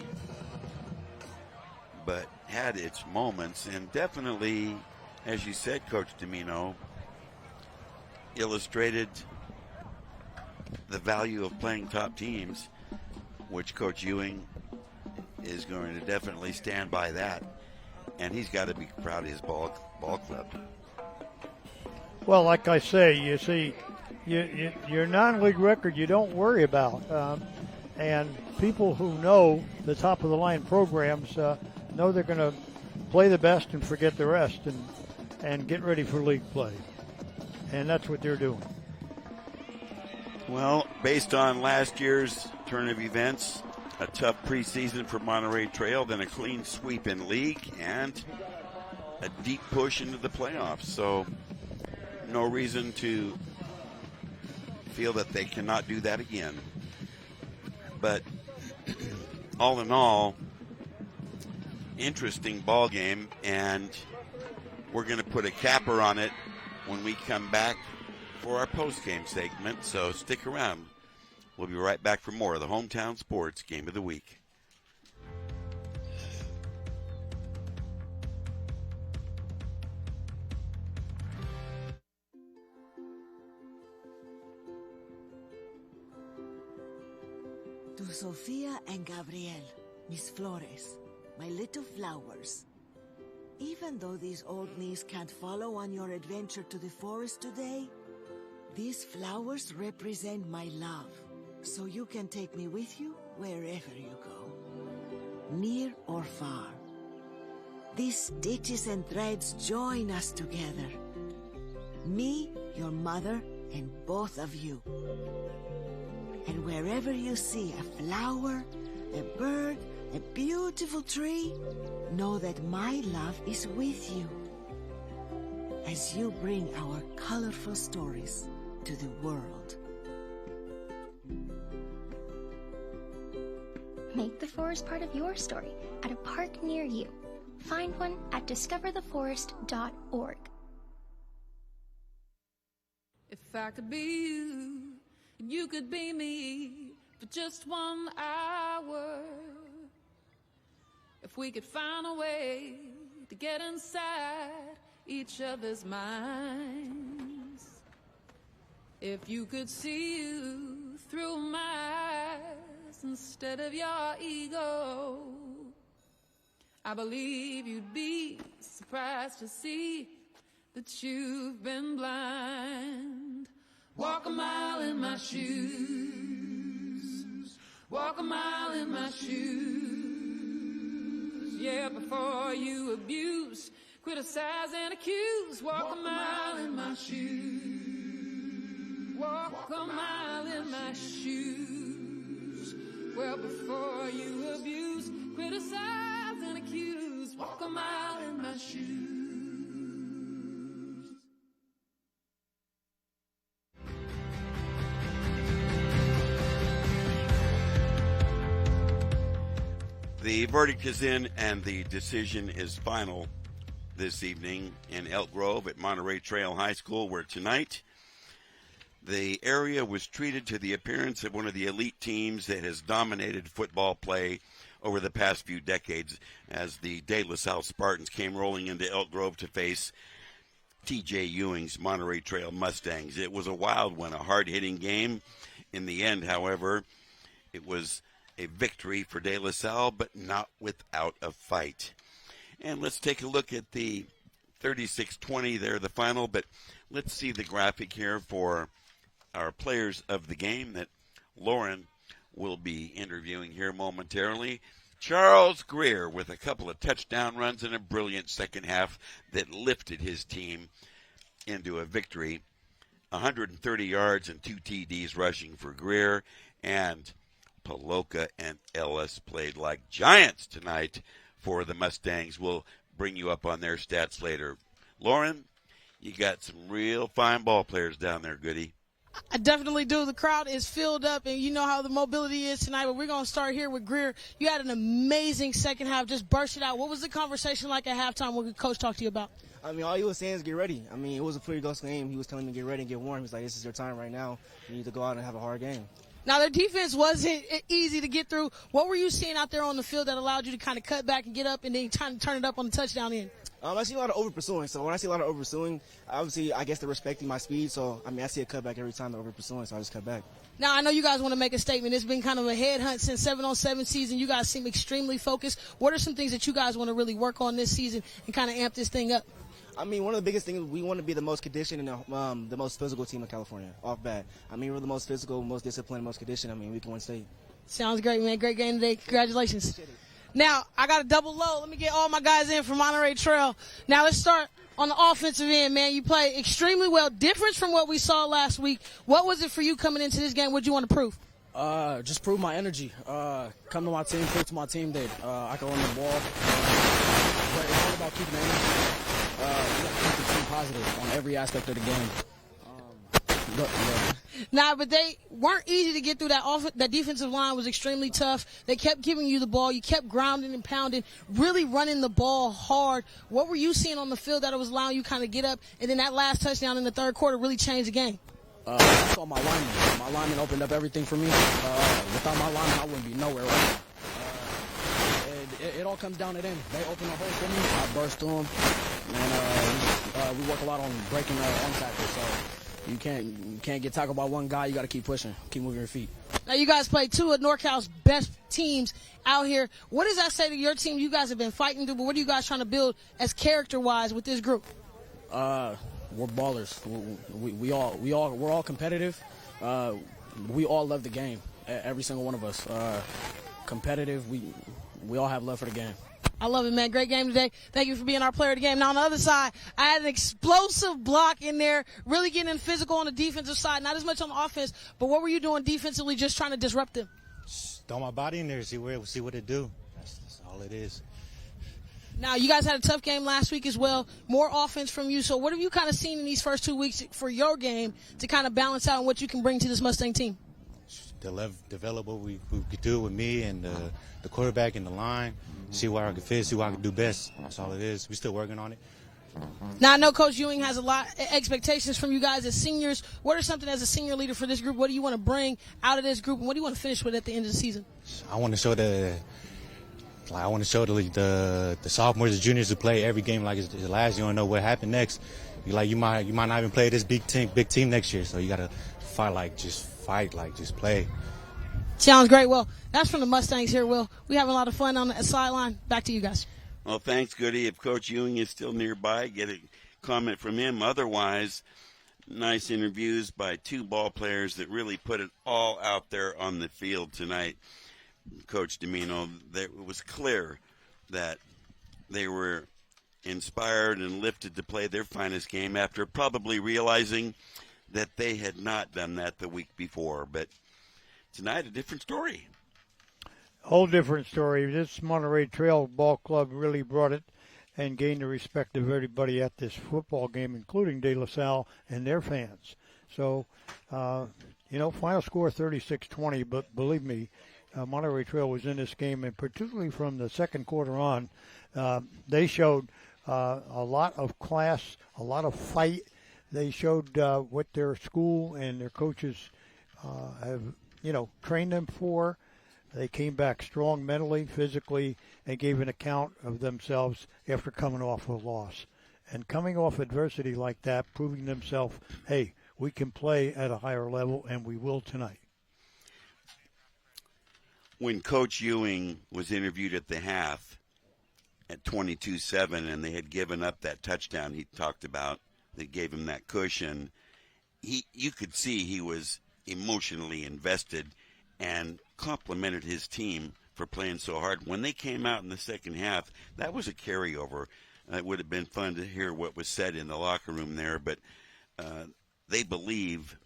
but had its moments, and definitely, as you said, Coach Domino, illustrated the value of playing top teams, which Coach Ewing is going to definitely stand by that, and he's got to be proud of his ball club. Well, like I say, you see, your non-league record you don't worry about, and people who know the top-of-the-line programs know they're going to play the best and forget the rest and get ready for league play, and that's what they're doing. Well, based on last year's turn of events, a tough preseason for Monterey Trail, then a clean sweep in league, and a deep push into the playoffs. So no reason to feel that they cannot do that again. But all in all, interesting ball game, and we're going to put a capper on it when we come back for our post-game segment, so stick around. We'll be right back for more of the Hometown Sports Game of the Week. To Sofia and Gabriel, mis flores, my little flowers. Even though these old knees can't follow on your adventure to the forest today, these flowers represent my love, so you can take me with you wherever you go, near or far. These stitches and threads join us together. Me, your mother, and both of you. And wherever you see a flower, a bird, a beautiful tree, know that my love is with you as you bring our colorful stories to the world. Make the forest part of your story at a park near you. Find one at discovertheforest.org. If I could be you, and you could be me for just 1 hour. If we could find a way to get inside each other's minds. If you could see you through my eyes instead of your ego, I believe you'd be surprised to see that you've been blind. Walk a mile in my shoes. Walk a mile in my shoes. Yeah, before you abuse, criticize and accuse. Walk a mile in my shoes. Walk a mile in my shoes. Well, before you abuse, criticize and accuse. Walk a mile in my shoes. The verdict is in and the decision is final this evening in Elk Grove at Monterey Trail High School, where tonight the area was treated to the appearance of one of the elite teams that has dominated football play over the past few decades as the De La Salle Spartans came rolling into Elk Grove to face T.J. Ewing's Monterey Trail Mustangs. It was a wild one, a hard-hitting game. In the end, however, it was a victory for De La Salle, but not without a fight. And let's take a look at the 36-20 there, the final, but let's see the graphic here for our players of the game that Lauren will be interviewing here momentarily. Charles Greer with a couple of touchdown runs and a brilliant second half that lifted his team into a victory. 130 yards and 2 TDs rushing for Greer, and Paloka and Ellis played like giants tonight for the Mustangs. We'll bring you up on their stats later. Lauren, you got some real fine ball players down there, Goody. I definitely do. The crowd is filled up, and you know how the mobility is tonight, but we're going to start here with Greer. You had an amazing second half, just burst it out. What was the conversation like at halftime? What did Coach talk to you about? I mean, all he was saying is get ready. I mean, it was a pretty close game. He was telling me to get ready and get warm. He's like, this is your time right now. You need to go out and have a hard game. Now, their defense wasn't easy to get through. What were you seeing out there on the field that allowed you to kind of cut back and get up and then turn it up on the touchdown end? I see a lot of over-pursuing. So when I see a lot of over-pursuing, obviously, I guess they're respecting my speed. So, I mean, I see a cutback every time they're over-pursuing, so I just cut back. Now, I know you guys want to make a statement. It's been kind of a headhunt since 7-on-7 season. You guys seem extremely focused. What are some things that you guys want to really work on this season and kind of amp this thing up? I mean, one of the biggest things, we want to be the most conditioned and the most physical team in California, off bat. I mean, we're the most physical, most disciplined, most conditioned. I mean, we can win state. Sounds great, man. Great game today. Congratulations. Now, I got a double load. Let me get all my guys in from Monterey Trail. Now, let's start on the offensive end, man. You played extremely well. Difference from what we saw last week. What was it for you coming into this game? What did you want to prove? Just prove my energy. Come to my team, prove to my team that I can run the ball. But it's all about keeping the energy. Keep the team positive on every aspect of the game. Nah, but they weren't easy to get through. That defensive line was extremely tough. They kept giving you the ball. You kept grounding and pounding, really running the ball hard. What were you seeing on the field that was allowing you kind of get up? And then that last touchdown in the third quarter really changed the game. I saw my lineman. My lineman opened up everything for me. Without my lineman, I wouldn't be nowhere right now. It all comes down to them. They open a hole for me. I burst through them. And we work a lot on breaking arm tackles. So you can't get tackled by one guy. You got to keep pushing, keep moving your feet. Now, you guys played two of NorCal's best teams out here. What does that say to your team? You guys have been fighting through, but what are you guys trying to build as character-wise with this group? We're ballers. We're all competitive. We all love the game. Every single one of us. Competitive. We all have love for the game. I love it, man. Great game today. Thank you for being our player of the game. Now, on the other side, I had an explosive block in there, really getting physical on the defensive side, not as much on the offense, but what were you doing defensively, just trying to disrupt them? Just throw my body in there, see what it do. That's all it is. Now, you guys had a tough game last week as well. More offense from you. So what have you kind of seen in these first 2 weeks for your game to kind of balance out what you can bring to this Mustang team? Develop what we could do with me and the quarterback and the line, see where I can fit, see what I can do best. That's all it is. We're still working on it. Now, I know Coach Ewing has a lot of expectations from you guys as seniors. What are something as a senior leader for this group? What do you want to bring out of this group, and what do you want to finish with at the end of the season? I want to show the sophomores and juniors who play every game like it's the last. You don't know what happened next. You might not even play this big team next year. So you gotta just play. Sounds great. Well, that's from the Mustangs here, Will. We having a lot of fun on the sideline. Back to you guys. Well, thanks, Goody. If Coach Ewing is still nearby, get a comment from him. Otherwise, nice interviews by two ball players that really put it all out there on the field tonight. Coach Domino, it was clear that they were inspired and lifted to play their finest game after probably realizing that they had not done that the week before. But tonight, a different story. Whole different story. This Monterey Trail Ball Club really brought it and gained the respect of everybody at this football game, including De La Salle and their fans. So, final score 36-20, but believe me, Monterey Trail was in this game, and particularly from the second quarter on, they showed a lot of class, a lot of fight. They showed what their school and their coaches have, trained them for. They came back strong mentally, physically, and gave an account of themselves after coming off a loss. And coming off adversity like that, proving themselves, hey, we can play at a higher level, and we will tonight. When Coach Ewing was interviewed at the half at 22-7 and they had given up that touchdown he talked about that gave him that cushion, you could see he was emotionally invested and complimented his team for playing so hard. When they came out in the second half, that was a carryover. It would have been fun to hear what was said in the locker room there, but they believe,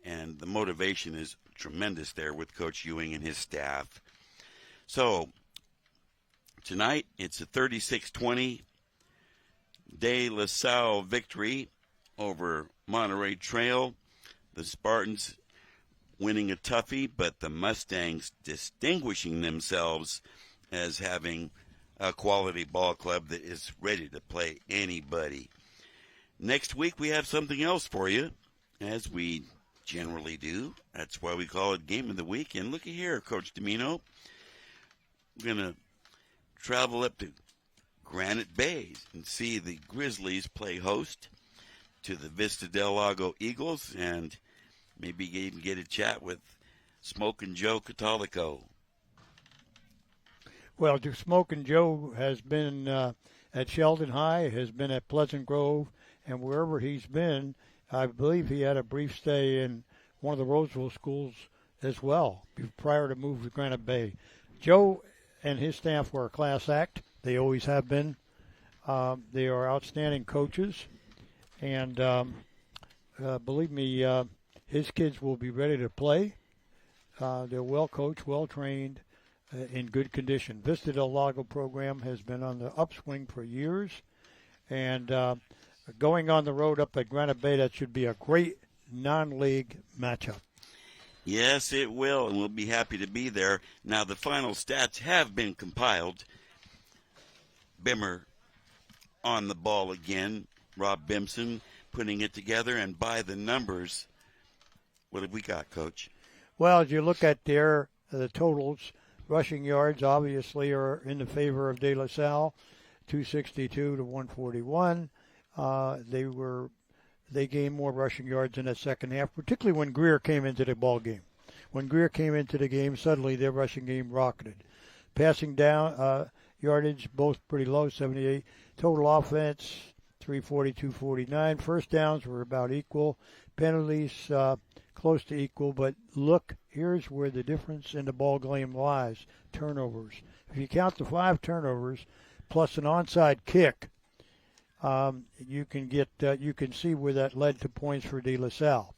and the motivation is tremendous there with Coach Ewing and his staff. So tonight, it's a 36-20 De La Salle victory over Monterey Trail. The Spartans winning a toughie, but the Mustangs distinguishing themselves as having a quality ball club that is ready to play anybody. Next week we have something else for you, as we generally do. That's why we call it Game of the Week. And looky here, Coach Domino. We're going to travel up to Granite Bay and see the Grizzlies play host to the Vista Del Lago Eagles, and maybe even get a chat with Smokin' Joe Catolico. Well, Smokin' Joe has been at Sheldon High, has been at Pleasant Grove, and wherever he's been, I believe he had a brief stay in one of the Roseville schools as well prior to move to Granite Bay. Joe and his staff were a class act. They always have been. They are outstanding coaches, and believe me, his kids will be ready to play. They're well coached, well trained, in good condition. Vista Del Lago program has been on the upswing for years, and going on the road up at Granite Bay, that should be a great non-league matchup. Yes, it will, and we'll be happy to be there. Now, the final stats have been compiled. Bimmer on the ball again. Rob Bimson putting it together, and by the numbers, what have we got, Coach? Well, as you look at there, the totals, rushing yards obviously are in the favor of De La Salle, 262 to 141. They gained more rushing yards in the second half, particularly when Greer came into the ball game. When Greer came into the game, suddenly their rushing game rocketed. Passing down yardage, both pretty low, 78. Total offense, 340, 249. First downs were about equal. Penalties, close to equal. But look, here's where the difference in the ball game lies. Turnovers. If you count the 5 turnovers plus an onside kick, you can see where that led to points for De La Salle.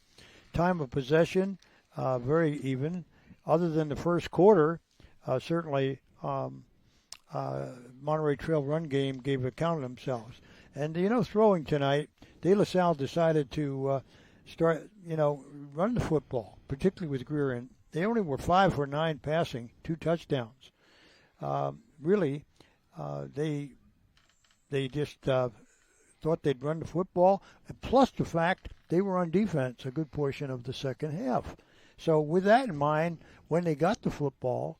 Time of possession, very even. Other than the first quarter, certainly Monterey Trail run game gave account of themselves. And, throwing tonight, De La Salle decided to start, run the football, particularly with Greer. And they only were 5 for 9 passing, 2 touchdowns. Really, they just thought they'd run the football, and plus the fact they were on defense a good portion of the second half. So with that in mind, when they got the football,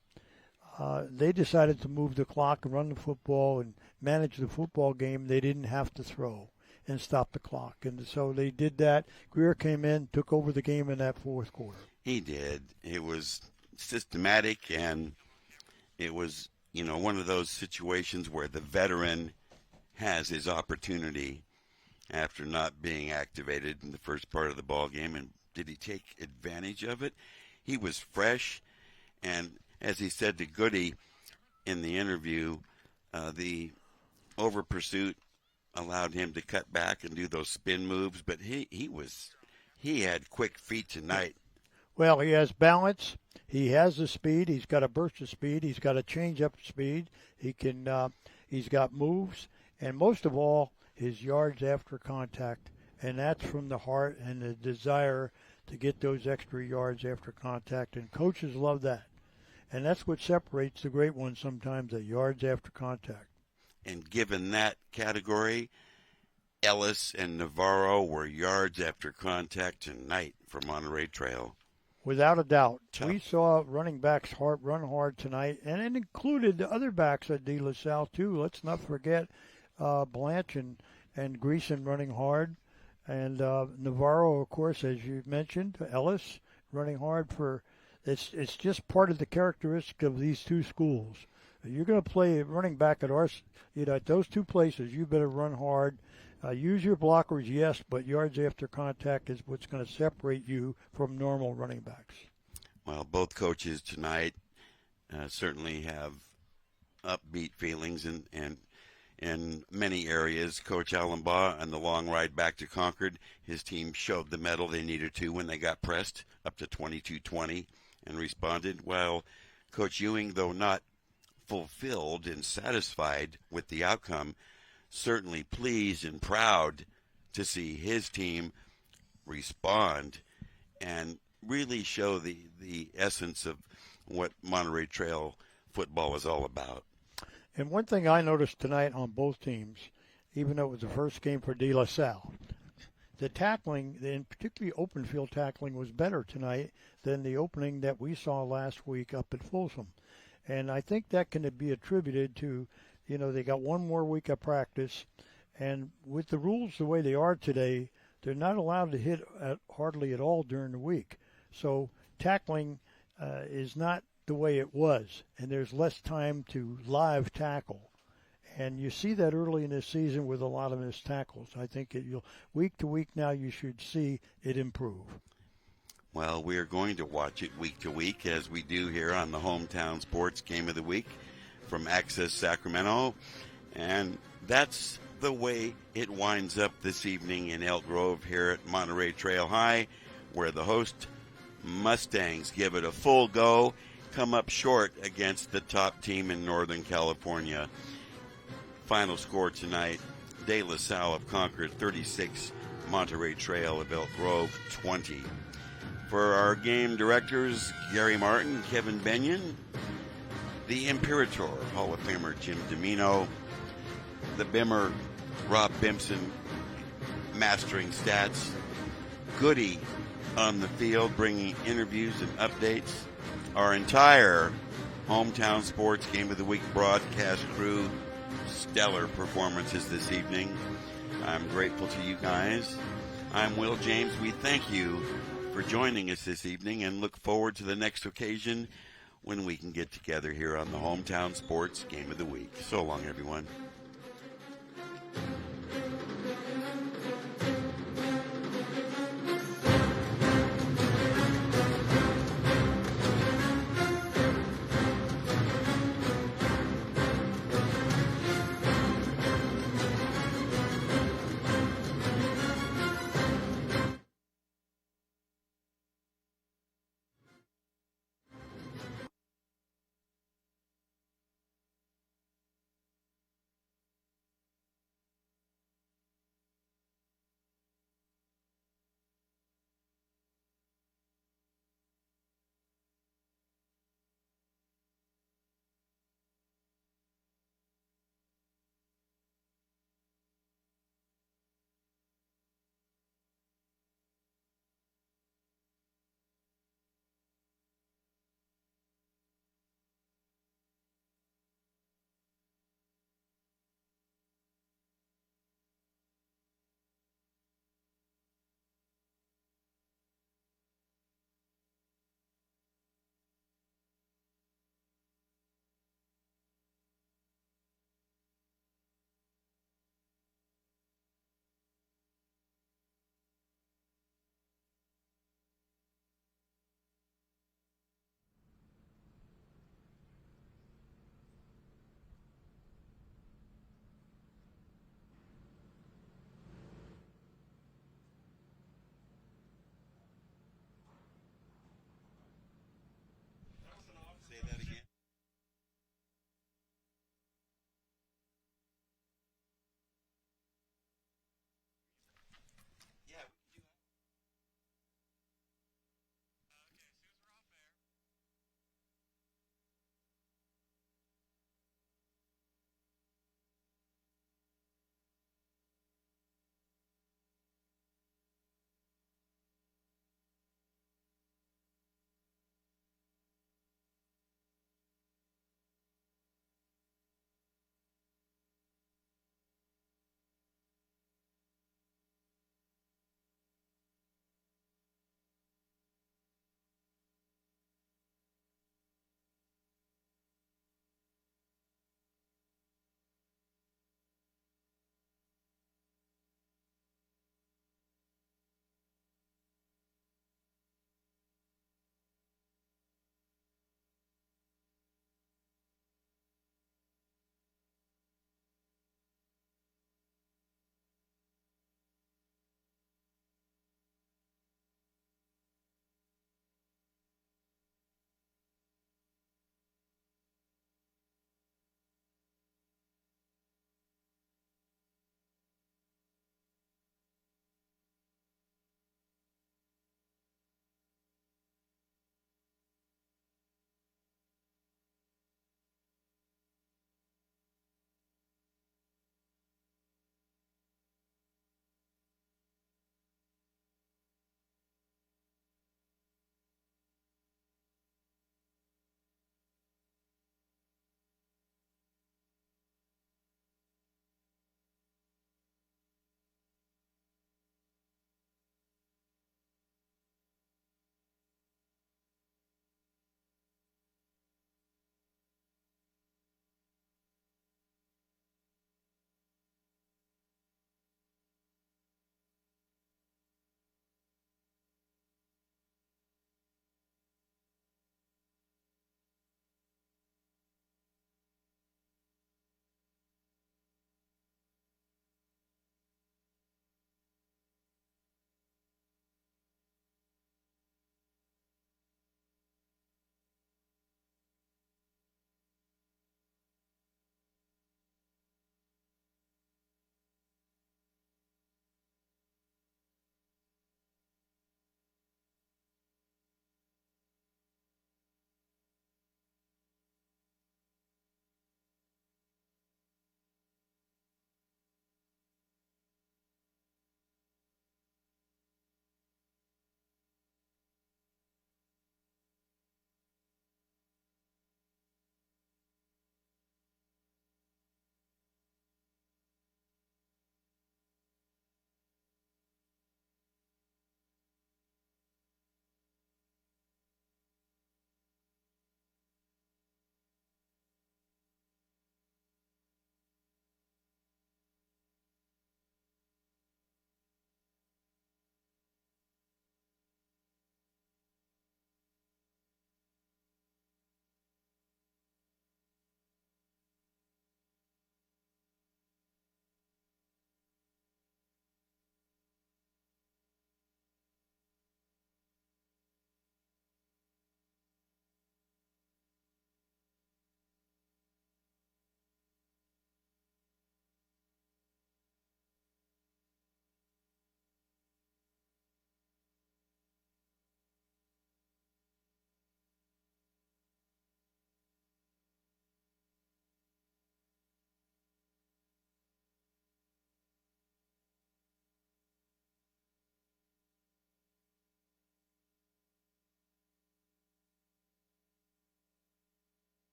they decided to move the clock and run the football and manage the football game. They didn't have to throw and stop the clock. And so they did that. Greer came in, took over the game in that fourth quarter. He did. It was systematic, and it was, one of those situations where the veteran has his opportunity after not being activated in the first part of the ball game. And did he take advantage of it? He was fresh, and as he said to Goody in the interview, the over pursuit allowed him to cut back and do those spin moves, but he had quick feet tonight. Well, he has balance. He has the speed. He's got a burst of speed. He's got a change-up speed. He's got moves. And most of all, his yards after contact. And that's from the heart and the desire to get those extra yards after contact. And coaches love that. And that's what separates the great ones sometimes, the yards after contact. And given that category, Ellis and Navarro were yards after contact tonight for Monterey Trail. Without a doubt. We saw running backs run hard tonight, and it included the other backs at De La Salle, too. Let's not forget Blanche and Greason running hard. And Navarro, of course, as you mentioned, Ellis running hard for – it's just part of the characteristic of these two schools. You're going to play running back at at those two places, you better run hard. Use your blockers, yes, but yards after contact is what's going to separate you from normal running backs. Well, both coaches tonight certainly have upbeat feelings in many areas. Coach Allenbaugh on the long ride back to Concord, his team showed the mettle they needed to when they got pressed up to 22-20 and responded, while Coach Ewing, though not fulfilled and satisfied with the outcome, certainly pleased and proud to see his team respond and really show the essence of what Monterey Trail football is all about. And one thing I noticed tonight on both teams, even though it was the first game for De La Salle, the tackling, and particularly open field tackling, was better tonight than the opening that we saw last week up at Folsom. And I think that can be attributed to, they got one more week of practice, and with the rules the way they are today, they're not allowed to hit hardly at all during the week. So tackling is not the way it was, and there's less time to live tackle. And you see that early in this season with a lot of missed tackles. I think week to week now you should see it improve. Well, we are going to watch it week to week, as we do here on the Hometown Sports Game of the Week from Access Sacramento. And that's the way it winds up this evening in Elk Grove here at Monterey Trail High, where the host Mustangs give it a full go, come up short against the top team in Northern California. Final score tonight, De La Salle of Concord 36, Monterey Trail of Elk Grove 20. For our game directors, Gary Martin, Kevin Benyon, the Imperator, Hall of Famer Jim Domino, the Bimmer, Rob Bimson, mastering stats, Goody on the field, bringing interviews and updates, our entire Hometown Sports Game of the Week broadcast crew, stellar performances this evening. I'm grateful to you guys. I'm Will James. We thank you for joining us this evening and look forward to the next occasion when we can get together here on the Hometown Sports Game of the Week. So long, everyone.